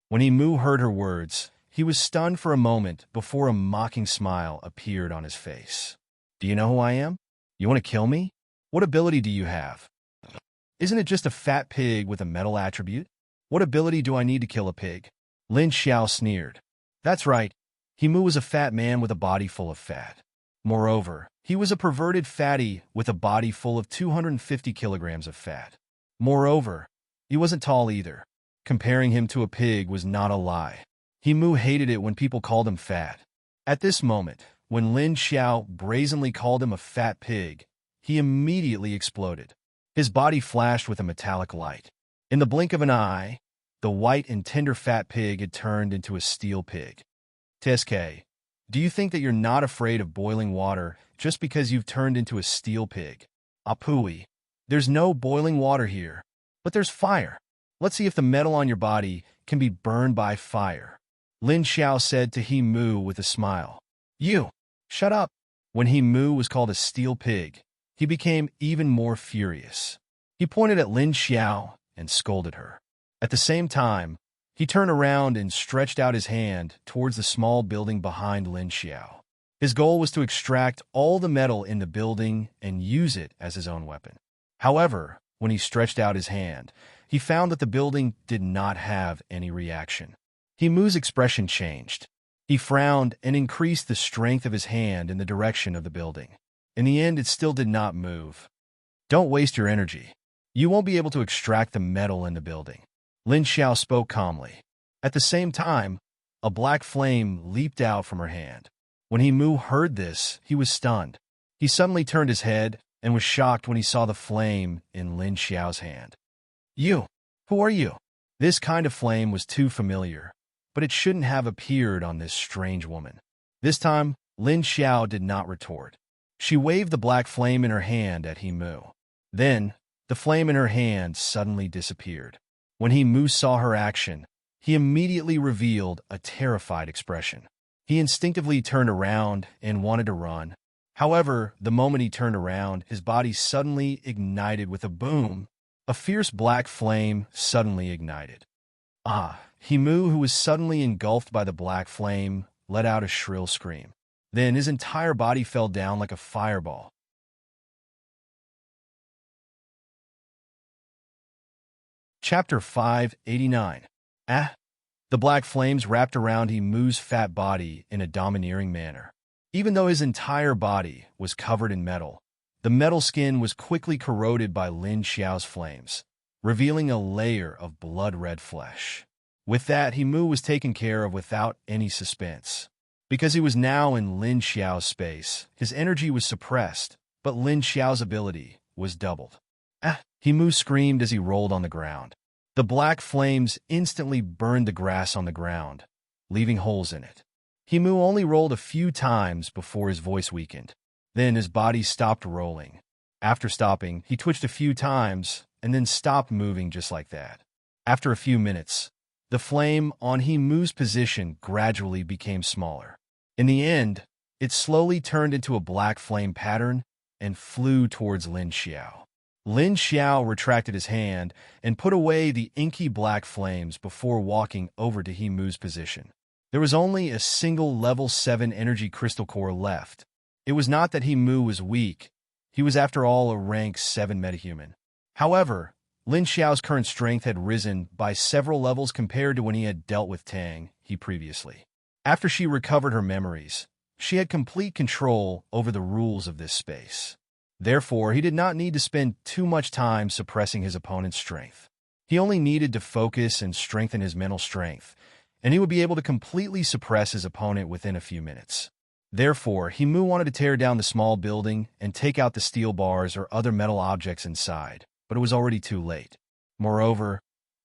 Speaker 1: When Himu heard her words, he was stunned for a moment before a mocking smile appeared on his face. Do you know who I am? You want to kill me? What ability do you have? Isn't it just a fat pig with a metal attribute? What ability do I need to kill a pig? Lin Xiao sneered. That's right. Himu was a fat man with a body full of fat. Moreover, he was a perverted fatty with a body full of 250 kilograms of fat. Moreover, he wasn't tall either. Comparing him to a pig was not a lie. Himu hated it when people called him fat. At this moment, when Lin Xiao brazenly called him a fat pig, he immediately exploded. His body flashed with a metallic light. In the blink of an eye, the white and tender fat pig had turned into a steel pig. TSK, do you think that you're not afraid of boiling water just because you've turned into a steel pig? Apui, there's no boiling water here, but there's fire. Let's see if the metal on your body can be burned by fire. Lin Xiao said to Himu with a smile. You, shut up. When Himu was called a steel pig, he became even more furious. He pointed at Lin Xiao and scolded her. At the same time, he turned around and stretched out his hand towards the small building behind Lin Xiao. His goal was to extract all the metal in the building and use it as his own weapon. However, when he stretched out his hand, he found that the building did not have any reaction. Himu's expression changed. He frowned and increased the strength of his hand in the direction of the building. In the end, it still did not move. Don't waste your energy. You won't be able to extract the metal in the building. Lin Xiao spoke calmly. At the same time, a black flame leaped out from her hand. When Himu heard this, he was stunned. He suddenly turned his head and was shocked when he saw the flame in Lin Xiao's hand. You, who are you? This kind of flame was too familiar, but it shouldn't have appeared on this strange woman. This time, Lin Xiao did not retort. She waved the black flame in her hand at Himu. Then, the flame in her hand suddenly disappeared. When Mu saw her action, he immediately revealed a terrified expression. He instinctively turned around and wanted to run. However, the moment he turned around, his body suddenly ignited with a boom. A fierce black flame suddenly ignited. Mu, who was suddenly engulfed by the black flame, let out a shrill scream. Then his entire body fell down like a fireball. Chapter 589. The black flames wrapped around Mu's fat body in a domineering manner. Even though his entire body was covered in metal, the metal skin was quickly corroded by Lin Xiao's flames, revealing a layer of blood-red flesh. With that, Mu was taken care of without any suspense. Because he was now in Lin Xiao's space, his energy was suppressed, but Lin Xiao's ability was doubled. Mu screamed as he rolled on the ground. The black flames instantly burned the grass on the ground, leaving holes in it. Mu only rolled a few times before his voice weakened. Then his body stopped rolling. After stopping, he twitched a few times and then stopped moving just like that. After a few minutes, the flame on Mu's position gradually became smaller. In the end, it slowly turned into a black flame pattern and flew towards Lin Xiao. Lin Xiao retracted his hand and put away the inky black flames before walking over to Mu's position. There was only a single level 7 energy crystal core left. It was not that Mu was weak. He was, after all, a rank 7 metahuman. However, Lin Xiao's current strength had risen by several levels compared to when he had dealt with Tang previously. After she recovered her memories, she had complete control over the rules of this space. Therefore, he did not need to spend too much time suppressing his opponent's strength. He only needed to focus and strengthen his mental strength, and he would be able to completely suppress his opponent within a few minutes. Therefore, Mu wanted to tear down the small building and take out the steel bars or other metal objects inside, but it was already too late. Moreover,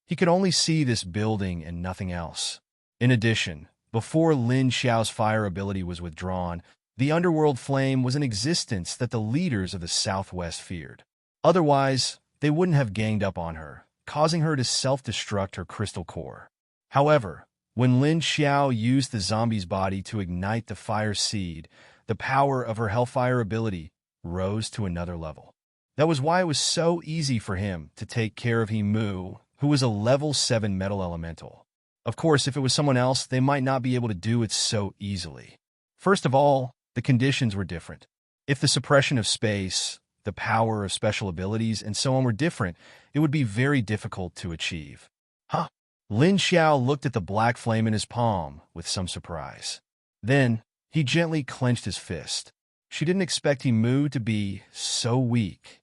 Speaker 1: he could only see this building and nothing else. In addition, before Lin Xiao's fire ability was withdrawn, the underworld flame was in existence that the leaders of the Southwest feared. Otherwise, they wouldn't have ganged up on her, causing her to self-destruct her crystal core. However, when Lin Xiao used the zombie's body to ignite the fire seed, the power of her hellfire ability rose to another level. That was why it was so easy for him to take care of Mu, who was a level 7 metal elemental. Of course, if it was someone else, they might not be able to do it so easily. First of all, the conditions were different. If the suppression of space, the power of special abilities, and so on were different, it would be very difficult to achieve. Lin Xiao looked at the black flame in his palm with some surprise. Then, he gently clenched his fist. She didn't expect Mu to be so weak.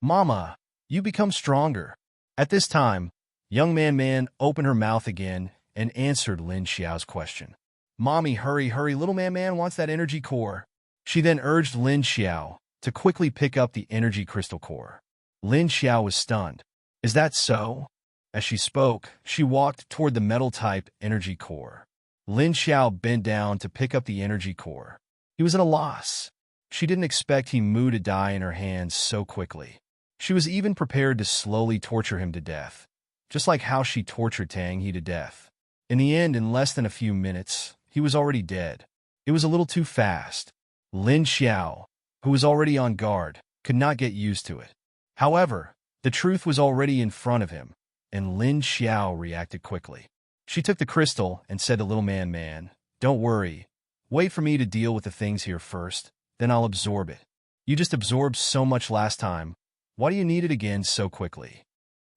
Speaker 1: "Mama, you become stronger." At this time, young man opened her mouth again and answered Lin Xiao's question. "Mommy, hurry, little man wants that energy core." She then urged Lin Xiao to quickly pick up the energy crystal core. Lin Xiao was stunned. "Is that so?" As she spoke, she walked toward the metal-type energy core. Lin Xiao bent down to pick up the energy core. He was at a loss. She didn't expect Mu to die in her hands so quickly. She was even prepared to slowly torture him to death, just like how she tortured Tang He to death. In the end, in less than a few minutes, he was already dead. It was a little too fast. Lin Xiao, who was already on guard, could not get used to it. However, the truth was already in front of him, and Lin Xiao reacted quickly. She took the crystal and said to little man, "Don't worry. Wait for me to deal with the things here first, then I'll absorb it. You just absorbed so much last time. Why do you need it again so quickly?"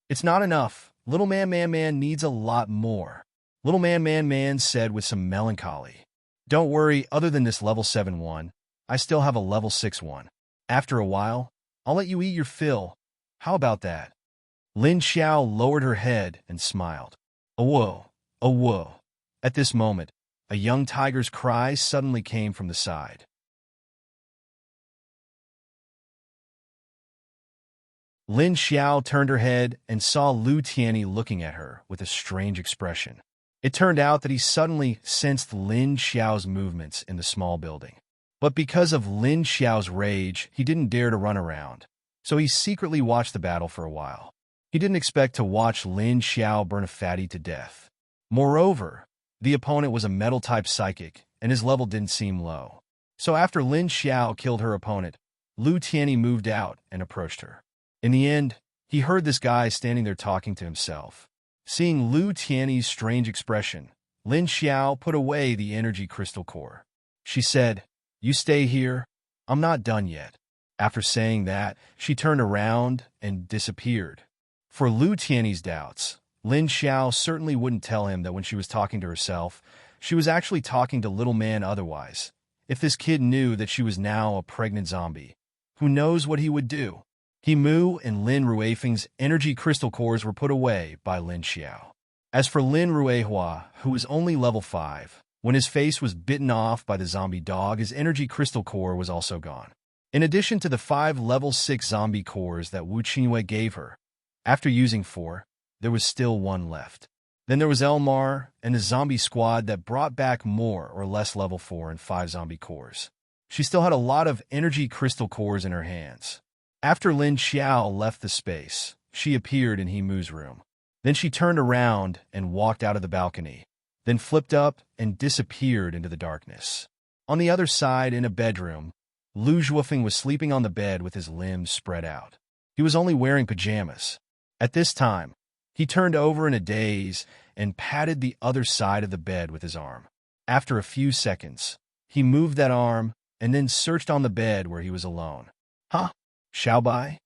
Speaker 1: "It's not enough. Little man needs a lot more," little man said with some melancholy. "Don't worry, other than this level 7 one, I still have a level 6 one. After a while, I'll let you eat your fill. How about that?" Lin Xiao lowered her head and smiled. "Oh whoa. At this moment, a young tiger's cry suddenly came from the side. Lin Xiao turned her head and saw Lu Tianyi looking at her with a strange expression. It turned out that he suddenly sensed Lin Xiao's movements in the small building. But because of Lin Xiao's rage, he didn't dare to run around. so he secretly watched the battle for a while. He didn't expect to watch Lin Xiao burn a fatty to death. Moreover, the opponent was a metal-type psychic, and his level didn't seem low. So after Lin Xiao killed her opponent, Lu Tianyi moved out and approached her. In the end, he heard this guy standing there talking to himself. Seeing Lu Tianyi's strange expression, Lin Xiao put away the energy crystal core. She said, "You stay here. I'm not done yet." After saying that, she turned around and disappeared. For Lu Tianyi's doubts, Lin Xiao certainly wouldn't tell him that when she was talking to herself, she was actually talking to little man otherwise. If this kid knew that she was now a pregnant zombie, who knows what he would do? He Mu and Lin Ruifeng's energy crystal cores were put away by Lin Xiao. As for Lin Ruihua, who was only level 5, when his face was bitten off by the zombie dog, his energy crystal core was also gone. In addition to the 5 level 6 zombie cores that Wu Qingyue gave her, after using 4, there was still 1 left. Then there was Elmar and the zombie squad that brought back more or less level 4 and 5 zombie cores. She still had a lot of energy crystal cores in her hands. After Lin Xiao left the space, she appeared in He Mu's room. Then she turned around and walked out of the balcony, then flipped up and disappeared into the darkness. On the other side, in a bedroom, Lu Zhuofeng was sleeping on the bed with his limbs spread out. He was only wearing pajamas. At this time, he turned over in a daze and patted the other side of the bed with his arm. After a few seconds, he moved that arm and then searched on the bed where he was alone. "Huh? Xiaobai?"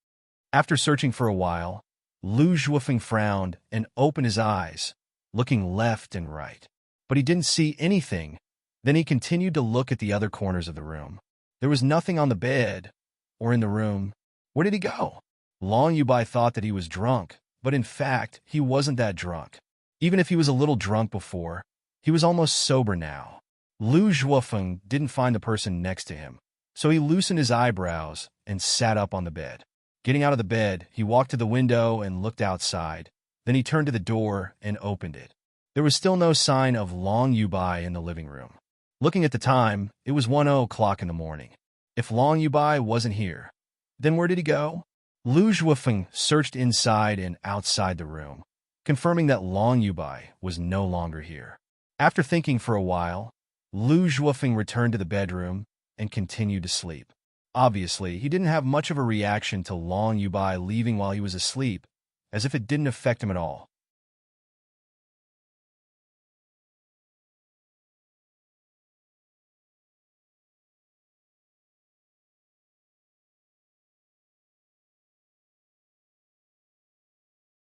Speaker 1: After searching for a while, Lu Zhuofeng frowned and opened his eyes, looking left and right. But he didn't see anything. Then he continued to look at the other corners of the room. There was nothing on the bed or in the room. Where did he go? Long Yubai thought that he was drunk, but in fact, he wasn't that drunk. Even if he was a little drunk before, he was almost sober now. Lu Zhuofeng didn't find the person next to him, so he loosened his eyebrows and sat up on the bed. Getting out of the bed, he walked to the window and looked outside. Then he turned to the door and opened it. There was still no sign of Long Yubai in the living room. Looking at the time, it was 1:00 in the morning. If Long Yubai wasn't here, then where did he go? Lu Zhuofeng searched inside and outside the room, confirming that Long Yubai was no longer here. After thinking for a while, Lu Zhuofeng returned to the bedroom and continued to sleep. Obviously, he didn't have much of a reaction to Long Yubai leaving while he was asleep, as if it didn't affect him at all.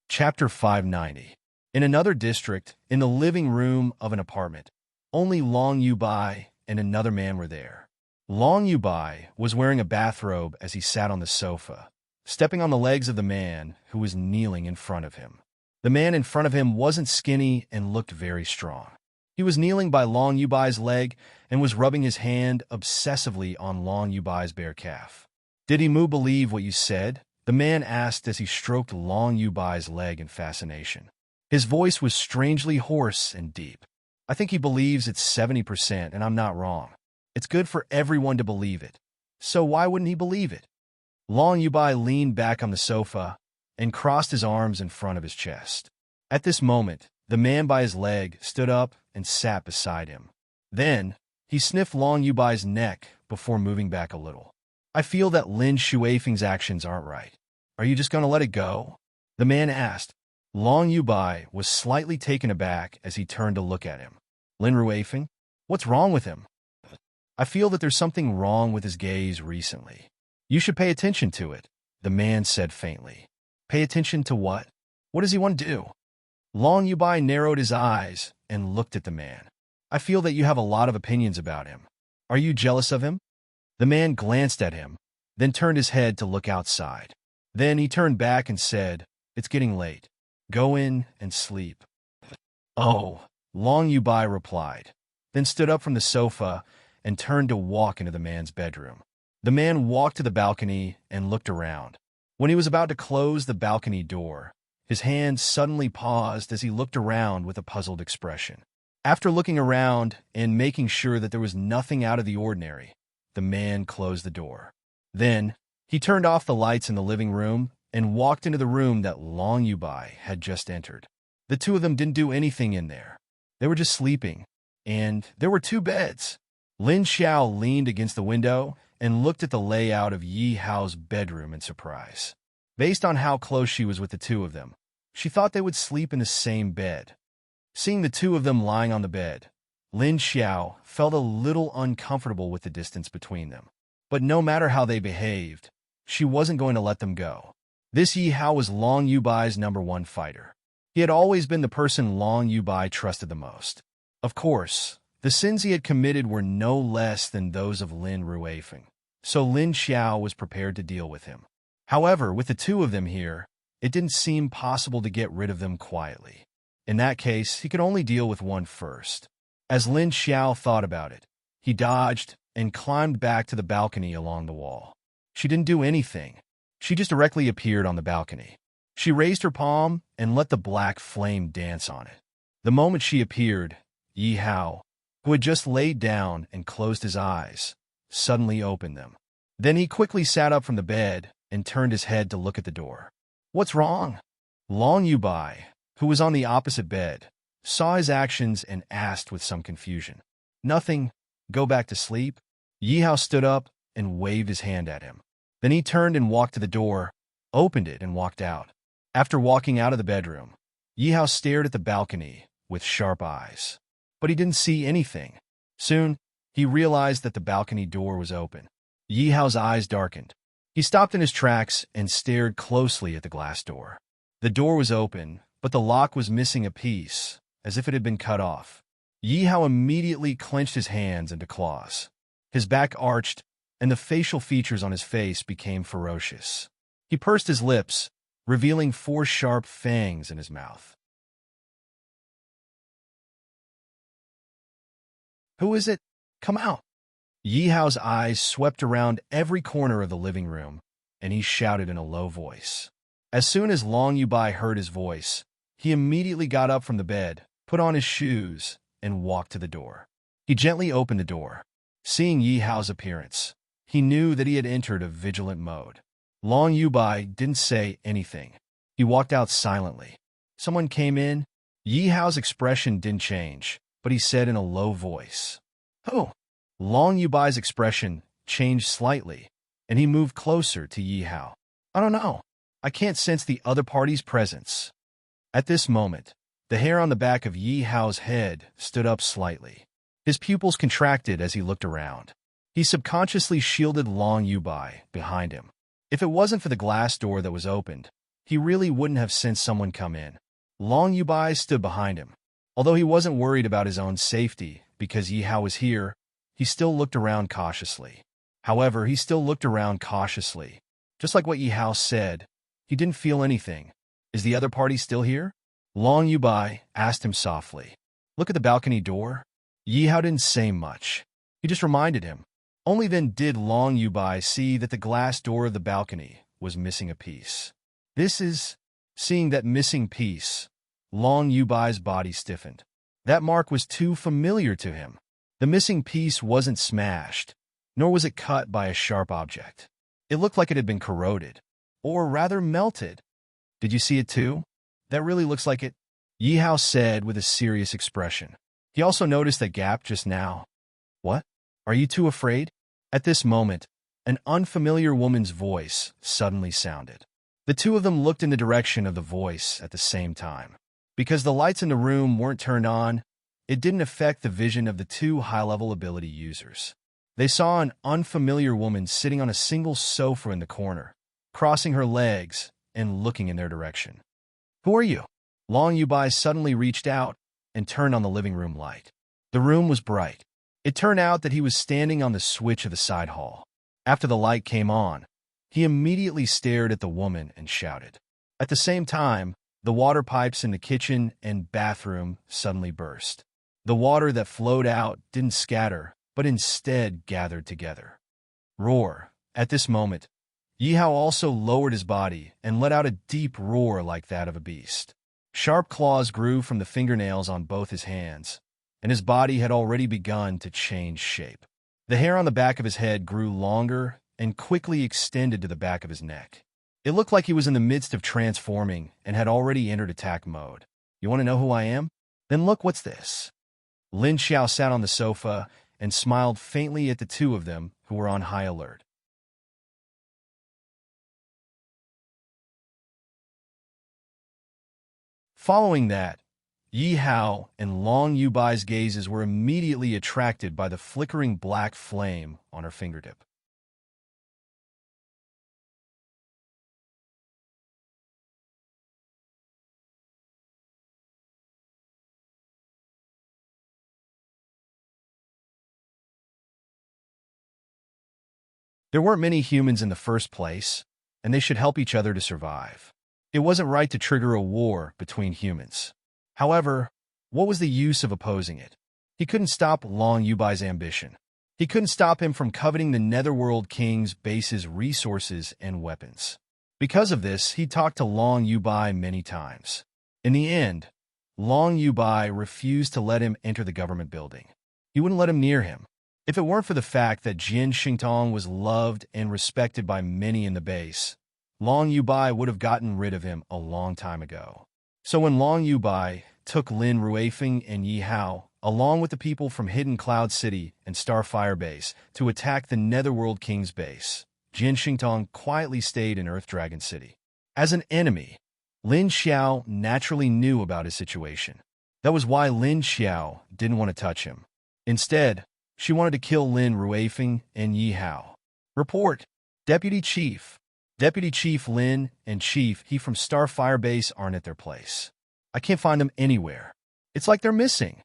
Speaker 1: Chapter 590. In another district, in the living room of an apartment, only Long Yubai and another man were there. Long Yubai was wearing a bathrobe as he sat on the sofa, stepping on the legs of the man who was kneeling in front of him. The man in front of him wasn't skinny and looked very strong. He was kneeling by Long Yubai's leg and was rubbing his hand obsessively on Long Yubai's bare calf. "Did Imu believe what you said?" the man asked as he stroked Long Yubai's leg in fascination. His voice was strangely hoarse and deep. "I think he believes it's 70%, and I'm not wrong. It's good for everyone to believe it. So why wouldn't he believe it?" Long Yubai leaned back on the sofa and crossed his arms in front of his chest. At this moment, the man by his leg stood up and sat beside him. Then, he sniffed Long Yubai's neck before moving back a little. "I feel that Lin Shuifeng's actions aren't right. Are you just going to let it go?" the man asked. Long Yubai was slightly taken aback as he turned to look at him. "Lin Ruifeng? What's wrong with him?" "I feel that there's something wrong with his gaze recently. You should pay attention to it," the man said faintly. "Pay attention to what? What does he want to do?" Long Yubai narrowed his eyes and looked at the man. "I feel that you have a lot of opinions about him. Are you jealous of him?" The man glanced at him, then turned his head to look outside. Then he turned back and said, "It's getting late. Go in and sleep." "Oh," Long Yubai replied, then stood up from the sofa and turned to walk into the man's bedroom. The man walked to the balcony and looked around. When he was about to close the balcony door, his hand suddenly paused as he looked around with a puzzled expression. After looking around and making sure that there was nothing out of the ordinary, the man closed the door. Then, He turned off the lights in the living room and walked into the room that Long Yubai had just entered. The two of them didn't do anything in there. They were just sleeping, and there were two beds. Lin Xiao leaned against the window and looked at the layout of Yi Hao's bedroom in surprise. Based on how close she was with the two of them, she thought they would sleep in the same bed. Seeing the two of them lying on the bed, Lin Xiao felt a little uncomfortable with the distance between them. But no matter how they behaved, she wasn't going to let them go. This Yi Hao was Long Yubai's #1 fighter. He had always been the person Long Yubai trusted the most. Of course, the sins he had committed were no less than those of Lin Ruifeng, so Lin Xiao was prepared to deal with him. However, with the two of them here, it didn't seem possible to get rid of them quietly. In that case, he could only deal with one first. As Lin Xiao thought about it, he dodged and climbed back to the balcony along the wall. She didn't do anything. She just directly appeared on the balcony. She raised her palm and let the black flame dance on it. The moment she appeared, Yi Hao, who had just laid down and closed his eyes, suddenly opened them. Then he quickly sat up from the bed and turned his head to look at the door. "What's wrong?" Long Yubai, who was on the opposite bed, saw his actions and asked with some confusion. "Nothing. Go back to sleep." Yi Hao stood up and waved his hand at him. Then he turned and walked to the door, opened it, and walked out. After walking out of the bedroom, Yi Hao stared at the balcony with sharp eyes. But he didn't see anything. Soon, he realized that the balcony door was open. Yi Hao's eyes darkened. He stopped in his tracks and stared closely at the glass door. The door was open, but the lock was missing a piece, as if it had been cut off. Yi Hao immediately clenched his hands into claws. His back arched, and the facial features on his face became ferocious. He pursed his lips, revealing 4 sharp fangs in his mouth. "Who is it? Come out!" Yi Hao's eyes swept around every corner of the living room, and he shouted in a low voice. As soon as Long Yubai heard his voice, he immediately got up from the bed, put on his shoes, and walked to the door. He gently opened the door. Seeing Yi Hao's appearance, he knew that he had entered a vigilant mode. Long Yubai didn't say anything. He walked out silently. Someone came in. Yi Hao's expression didn't change, but he said in a low voice, "Who?" Long Yubai's expression changed slightly, and he moved closer to Yi Hao. "I don't know. I can't sense the other party's presence." At this moment, the hair on the back of Yi Hao's head stood up slightly. His pupils contracted as he looked around. He subconsciously shielded Long Yubai behind him. If it wasn't for the glass door that was opened, he really wouldn't have sensed someone come in. Long Yubai stood behind him. Although he wasn't worried about his own safety because Yi Hao was here, he still looked around cautiously. However, he still looked around cautiously. Just like what Yi Hao said, he didn't feel anything. "Is the other party still here?" Long Yubai asked him softly. "Look at the balcony door." Yi Hao didn't say much. He just reminded him. Only then did Long Yubai see that the glass door of the balcony was missing a piece. Seeing that missing piece, Long Yubai's body stiffened. That mark was too familiar to him. The missing piece wasn't smashed, nor was it cut by a sharp object. It looked like it had been corroded, or rather melted. "Did you see it too? That really looks like it," Yi Hao said with a serious expression. He also noticed that gap just now. "What? Are you too afraid?" At this moment, an unfamiliar woman's voice suddenly sounded. The two of them looked in the direction of the voice at the same time. Because the lights in the room weren't turned on, it didn't affect the vision of the two high-level ability users. They saw an unfamiliar woman sitting on a single sofa in the corner, crossing her legs and looking in their direction. "Who are you?" Long Yubai suddenly reached out and turned on the living room light. The room was bright. It turned out that he was standing on the switch of the side hall. After the light came on, he immediately stared at the woman and shouted. At the same time, the water pipes in the kitchen and bathroom suddenly burst. The water that flowed out didn't scatter, but instead gathered together. Roar. At this moment, Yi Hao also lowered his body and let out a deep roar like that of a beast. Sharp claws grew from the fingernails on both his hands, and his body had already begun to change shape. The hair on the back of his head grew longer and quickly extended to the back of his neck. It looked like he was in the midst of transforming and had already entered attack mode. You want to know who I am? Then look, what's this? Lin Xiao sat on the sofa and smiled faintly at the two of them who were on high alert. Following that, Yi Hao and Long Yubai's gazes were immediately attracted by the flickering black flame on her fingertip. There weren't many humans in the first place, and they should help each other to survive. It wasn't right to trigger a war between humans. However, what was the use of opposing it? He couldn't stop Long Yubai's ambition. He couldn't stop him from coveting the Netherworld King's base's resources and weapons. Because of this, he talked to Long Yubai many times. In the end, Long Yubai refused to let him enter the government building. He wouldn't let him near him. If it weren't for the fact that Jin Xingtong was loved and respected by many in the base, Long Yubai would have gotten rid of him a long time ago. So when Long Yubai took Lin Ruifeng and Yi Hao, along with the people from Hidden Cloud City and Starfire Base, to attack the Netherworld King's base, Jin Xingtong quietly stayed in Earth Dragon City. As an enemy, Lin Xiao naturally knew about his situation. That was why Lin Xiao didn't want to touch him. Instead, she wanted to kill Lin Ruifeng and Yi Hao. Report, Deputy Chief. Deputy Chief Lin and Chief He from Starfire Base aren't at their place. I can't find them anywhere. It's like they're missing.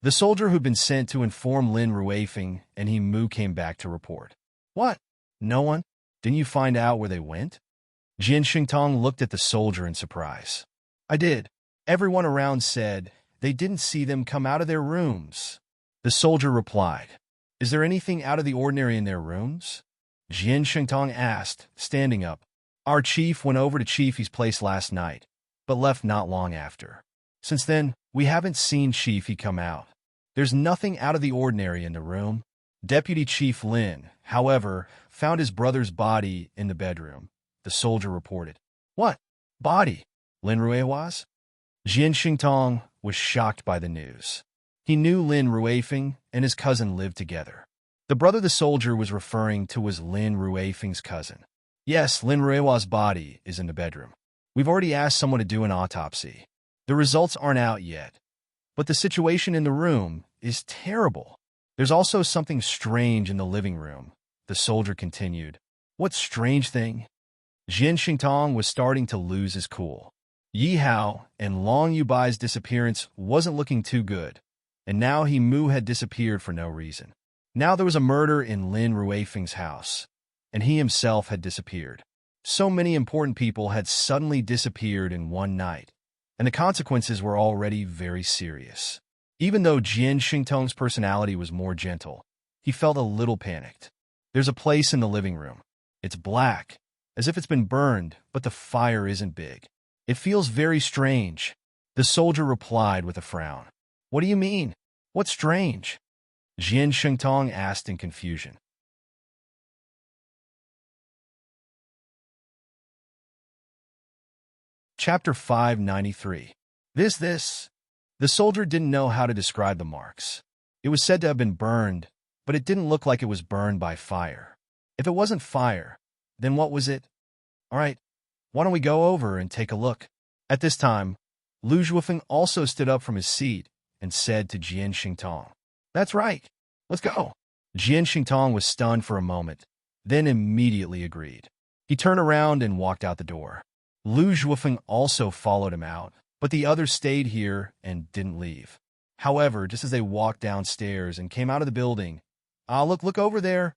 Speaker 1: The soldier who'd been sent to inform Lin Ruifeng and He Mu came back to report. What? No one? Didn't you find out where they went? Jin Xingtong looked at the soldier in surprise. I did. Everyone around said they didn't see them come out of their rooms. The soldier replied, Is there anything out of the ordinary in their rooms? Jin Xingtong asked, standing up. Our chief went over to Chief He's place last night, but left not long after. Since then, we haven't seen Chief He come out. There's nothing out of the ordinary in the room. Deputy Chief Lin, however, found his brother's body in the bedroom. The soldier reported. What? Body? Lin Ruihua's? Jin Xingtong was shocked by the news. He knew Lin Ruifeng and his cousin lived together. The brother the soldier was referring to was Lin Ruifeng's cousin. Yes, Lin Ruihua's body is in the bedroom. We've already asked someone to do an autopsy. The results aren't out yet, but the situation in the room is terrible. There's also something strange in the living room, the soldier continued. What strange thing? Jin Xingtong was starting to lose his cool. Yi Hao and Long Yubai's disappearance wasn't looking too good, and now He Mu had disappeared for no reason. Now there was a murder in Lin Ruifeng's house, and he himself had disappeared. So many important people had suddenly disappeared in one night, and the consequences were already very serious. Even though Jin Xingtong's personality was more gentle, he felt a little panicked. There's a place in the living room. It's black, as if it's been burned, but the fire isn't big. It feels very strange. The soldier replied with a frown. What do you mean? What's strange? Jin Xingtong asked in confusion. Chapter 593. This. The soldier didn't know how to describe the marks. It was said to have been burned, but it didn't look like it was burned by fire. If it wasn't fire, then what was it? All right, why don't we go over and take a look? At this time, Lu Zhuofeng also stood up from his seat and said to Jin Xingtong, That's right, let's go. Jin Xingtong was stunned for a moment, then immediately agreed. He turned around and walked out the door. Lu Zhuofeng also followed him out, but the others stayed here and didn't leave. However, just as they walked downstairs and came out of the building, look over there.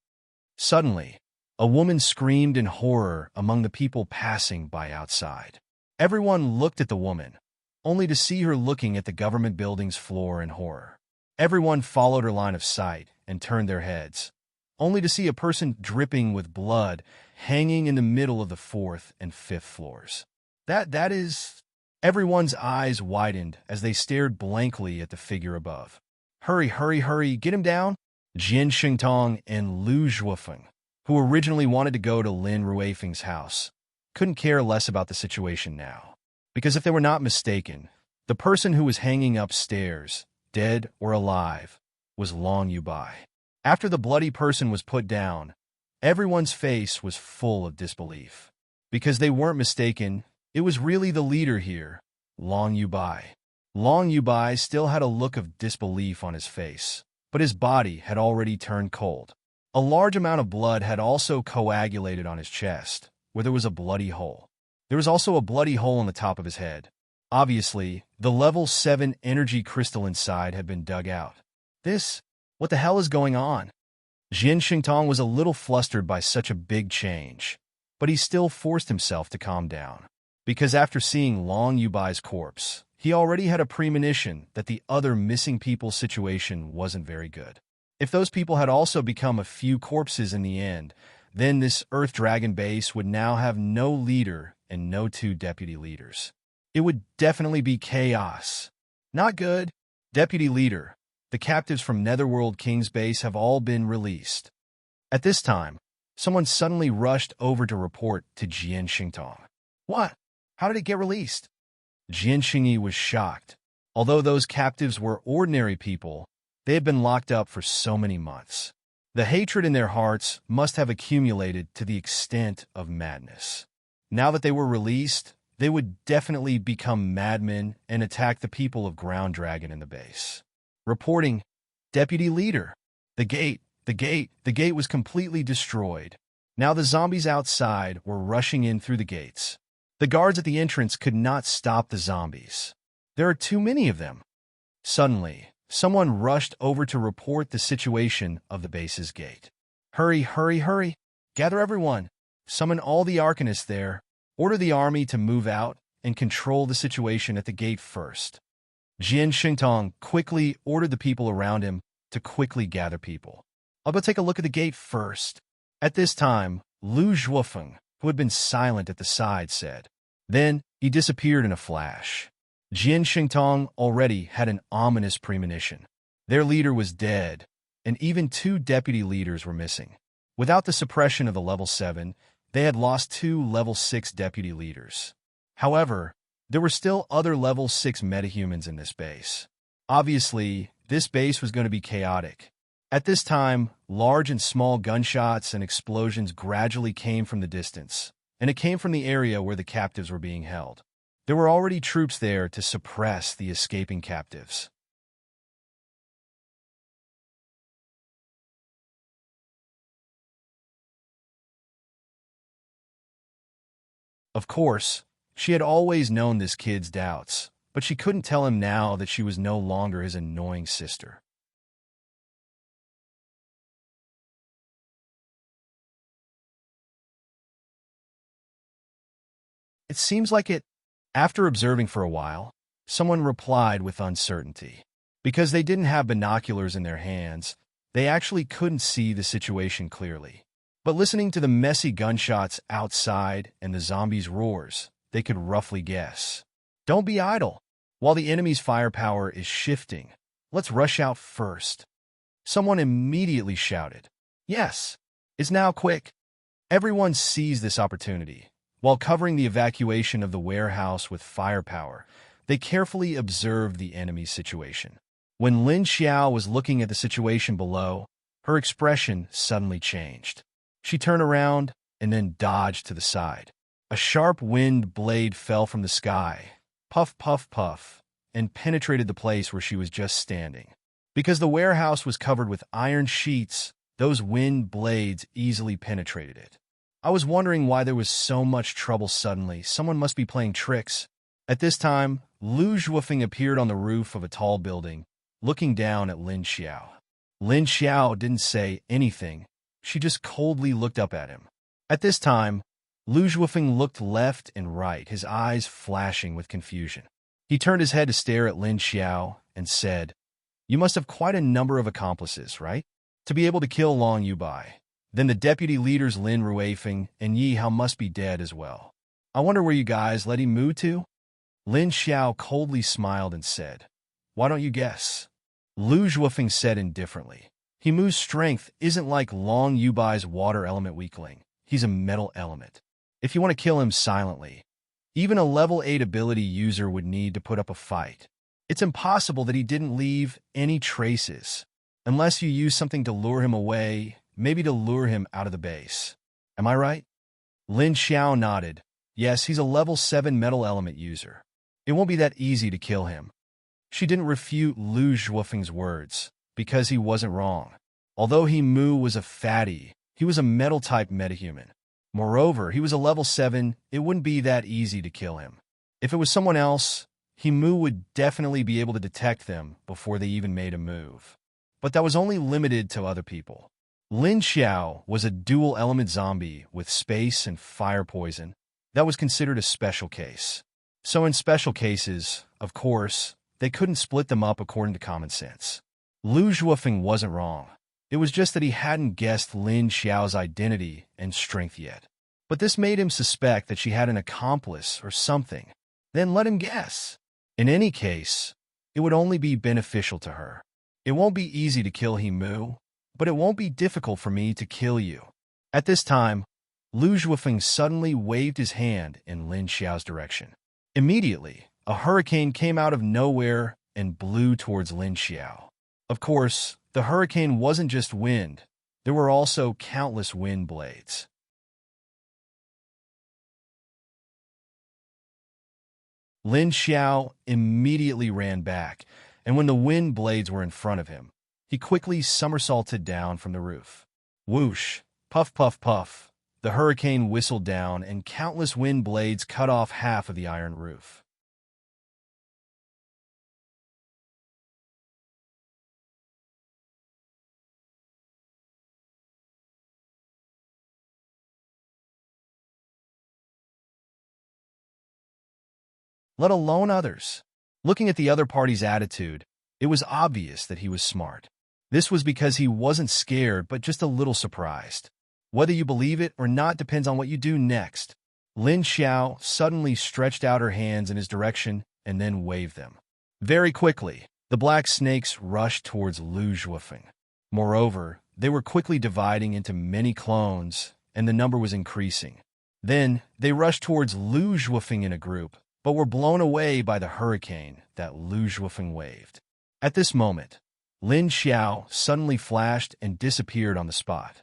Speaker 1: Suddenly, a woman screamed in horror among the people passing by outside. Everyone looked at the woman, only to see her looking at the government building's floor in horror. Everyone followed her line of sight and turned their heads, only to see a person dripping with blood hanging in the middle of the 4th and 5th floors. That is... Everyone's eyes widened as they stared blankly at the figure above. Hurry, get him down! Jin Xingtong and Lu Zhuofeng who originally wanted to go to Lin Ruifeng's house, couldn't care less about the situation now. Because if they were not mistaken, the person who was hanging upstairs, dead or alive, was Long Yubai. After the bloody person was put down, everyone's face was full of disbelief. Because they weren't mistaken, it was really the leader here, Long Yubai. Long Yubai still had a look of disbelief on his face, but his body had already turned cold. A large amount of blood had also coagulated on his chest, where there was a bloody hole. There was also a bloody hole on the top of his head. Obviously, the level 7 energy crystal inside had been dug out. What the hell is going on? Jian Xingtong was a little flustered by such a big change, but he still forced himself to calm down. Because after seeing Long Yubai's corpse, he already had a premonition that the other missing people's situation wasn't very good. If those people had also become a few corpses in the end, then this Earth Dragon base would now have no leader and no 2 deputy leaders. It would definitely be chaos. Not good. Deputy leader, the captives from Netherworld King's base have all been released. At this time, someone suddenly rushed over to report to Jian Xingtong. What? How did it get released? Jian Xingyi was shocked. Although those captives were ordinary people, they had been locked up for so many months. The hatred in their hearts must have accumulated to the extent of madness. Now that they were released, they would definitely become madmen and attack the people of Ground Dragon in the base. Reporting, Deputy Leader. The gate was completely destroyed. Now the zombies outside were rushing in through the gates. The guards at the entrance could not stop the zombies. There are too many of them. Suddenly, someone rushed over to report the situation of the base's gate. Hurry, hurry, hurry. Gather everyone. Summon all the arcanists there. Order the army to move out and control the situation at the gate first. Jian Xingtong quickly ordered the people around him to quickly gather people. I'll go take a look at the gate first. At this time, Lu Zhuofeng, who had been silent at the side, said. Then he disappeared in a flash. Jian Xingtong already had an ominous premonition. Their leader was dead, and even 2 deputy leaders were missing. Without the suppression of the level 7, they had lost 2 level 6 deputy leaders. However, there were still other level 6 metahumans in this base. Obviously, this base was going to be chaotic. At this time, large and small gunshots and explosions gradually came from the distance, and it came from the area where the captives were being held. There were already troops there to suppress the escaping captives. Of course, she had always known this kid's doubts, but she couldn't tell him now that she was no longer his annoying sister. It seems like it. After observing for a while, someone replied with uncertainty. Because they didn't have binoculars in their hands, they actually couldn't see the situation clearly. But listening to the messy gunshots outside and the zombies' roars, they could roughly guess. Don't be idle. While the enemy's firepower is shifting, let's rush out first. Someone immediately shouted. Yes, it's now quick. Everyone seized this opportunity. While covering the evacuation of the warehouse with firepower, they carefully observed the enemy's situation. When Lin Xiao was looking at the situation below, her expression suddenly changed. She turned around and then dodged to the side. A sharp wind blade fell from the sky, puff, puff, puff, and penetrated the place where she was just standing. Because the warehouse was covered with iron sheets, those wind blades easily penetrated it. I was wondering why there was so much trouble suddenly. Someone must be playing tricks. At this time, Lu Zhuofeng appeared on the roof of a tall building, looking down at Lin Xiao. Lin Xiao didn't say anything. She just coldly looked up at him. At this time, Lu Zhuofeng looked left and right, his eyes flashing with confusion. He turned his head to stare at Lin Xiao and said, You must have quite a number of accomplices, right? To be able to kill Long Yubai. Then the deputy leaders Lin Ruifeng and Yi Hao must be dead as well. I wonder where you guys let him move to? Lin Xiao coldly smiled and said, Why don't you guess? Lu Zhuofeng said indifferently. Himu's strength isn't like Long Yubai's water element weakling. He's a metal element. If you want to kill him silently, even a level 8 ability user would need to put up a fight. It's impossible that he didn't leave any traces, unless you use something to lure him away, maybe to lure him out of the base. Am I right? Lin Xiao nodded. Yes, he's a level 7 metal element user. It won't be that easy to kill him. She didn't refute Lu Zhuofeng's words, because he wasn't wrong. Although Himu was a fatty, he was a metal-type metahuman. Moreover, he was a level 7, it wouldn't be that easy to kill him. If it was someone else, Himu would definitely be able to detect them before they even made a move. But that was only limited to other people. Lin Xiao was a dual-element zombie with space and fire poison. That was considered a special case. So in special cases, of course, they couldn't split them up according to common sense. Lu Zhuofeng wasn't wrong. It was just that he hadn't guessed Lin Xiao's identity and strength yet. But this made him suspect that she had an accomplice or something. Then let him guess. In any case, it would only be beneficial to her. It won't be easy to kill Himu, but it won't be difficult for me to kill you. At this time, Lu Zhuofeng suddenly waved his hand in Lin Xiao's direction. Immediately, a hurricane came out of nowhere and blew towards Lin Xiao. Of course, the hurricane wasn't just wind. There were also countless wind blades. Lin Xiao immediately ran back, and when the wind blades were in front of him, he quickly somersaulted down from the roof. Whoosh! Puff, puff, puff! The hurricane whistled down, and countless wind blades cut off half of the iron roof. Let alone others. Looking at the other party's attitude, it was obvious that he was smart. This was because he wasn't scared but just a little surprised. Whether you believe it or not depends on what you do next. Lin Xiao suddenly stretched out her hands in his direction and then waved them. Very quickly, the black snakes rushed towards Lu Zhuofeng. Moreover, they were quickly dividing into many clones, and the number was increasing. Then, they rushed towards Lu Zhuofeng in a group, but were blown away by the hurricane that Lu Zhuofeng waved. At this moment, Lin Xiao suddenly flashed and disappeared on the spot.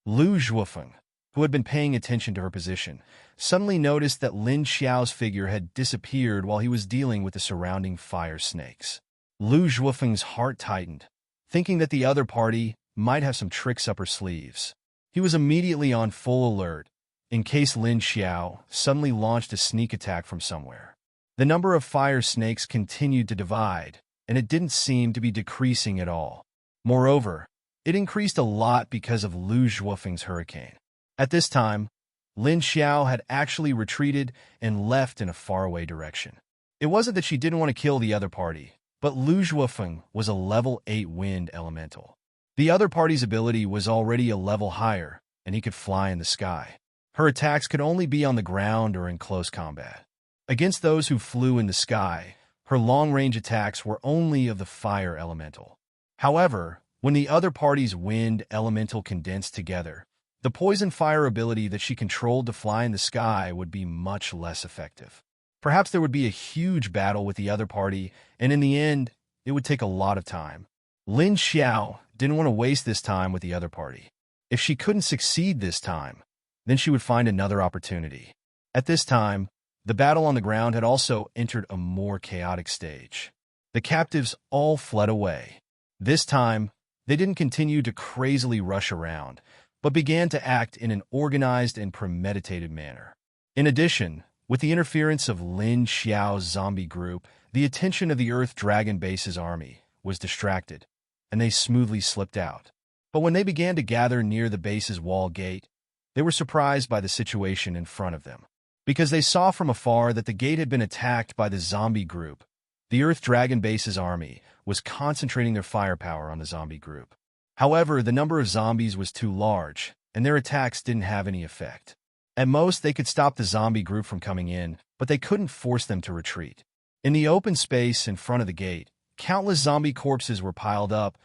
Speaker 1: Lu Zhuofeng, who had been paying attention to her position, suddenly noticed that Lin Xiao's figure had disappeared while he was dealing with the surrounding fire snakes. Lu Zhuofeng's heart tightened, thinking that the other party might have some tricks up her sleeves. He was immediately on full alert, in case Lin Xiao suddenly launched a sneak attack from somewhere. The number of fire snakes continued to divide, and it didn't seem to be decreasing at all. Moreover, it increased a lot because of Lu Zhuofeng's hurricane. At this time, Lin Xiao had actually retreated and left in a faraway direction. It wasn't that she didn't want to kill the other party, but Lu Zhuofeng was a level 8 wind elemental. The other party's ability was already a level higher, and he could fly in the sky. Her attacks could only be on the ground or in close combat. Against those who flew in the sky, her long-range attacks were only of the fire elemental. However, when the other party's wind elemental condensed together, the poison fire ability that she controlled to fly in the sky would be much less effective. Perhaps there would be a huge battle with the other party, and in the end, it would take a lot of time. Lin Xiao didn't want to waste this time with the other party. If she couldn't succeed this time, then she would find another opportunity. At this time, the battle on the ground had also entered a more chaotic stage. The captives all fled away. This time, they didn't continue to crazily rush around, but began to act in an organized and premeditated manner. In addition, with the interference of Lin Xiao's zombie group, the attention of the Earth Dragon Base's army was distracted, and they smoothly slipped out. But when they began to gather near the base's wall gate, they were surprised by the situation in front of them. Because they saw from afar that the gate had been attacked by the zombie group, the Earth Dragon Base's army was concentrating their firepower on the zombie group. However, the number of zombies was too large, and their attacks didn't have any effect. At most, they could stop the zombie group from coming in, but they couldn't force them to retreat. In the open space in front of the gate, countless zombie corpses were piled up,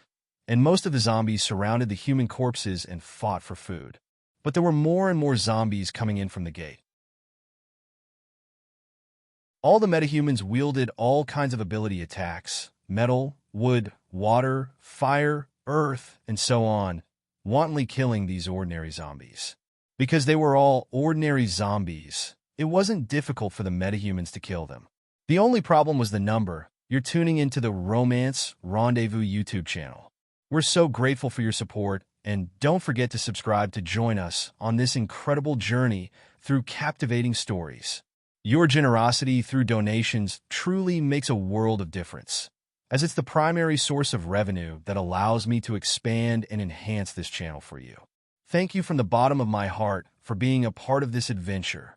Speaker 1: and most of the zombies surrounded the human corpses and fought for food. But there were more and more zombies coming in from the gate. All the metahumans wielded all kinds of ability attacks: metal, wood, water, fire, earth, and so on, wantonly killing these ordinary zombies. Because they were all ordinary zombies, it wasn't difficult for the metahumans to kill them. The only problem was the number. You're tuning into the Romance Rendezvous YouTube channel. We're so grateful for your support, and don't forget to subscribe to join us on this incredible journey through captivating stories. Your generosity through donations truly makes a world of difference, as it's the primary source of revenue that allows me to expand and enhance this channel for you. Thank you from the bottom of my heart for being a part of this adventure.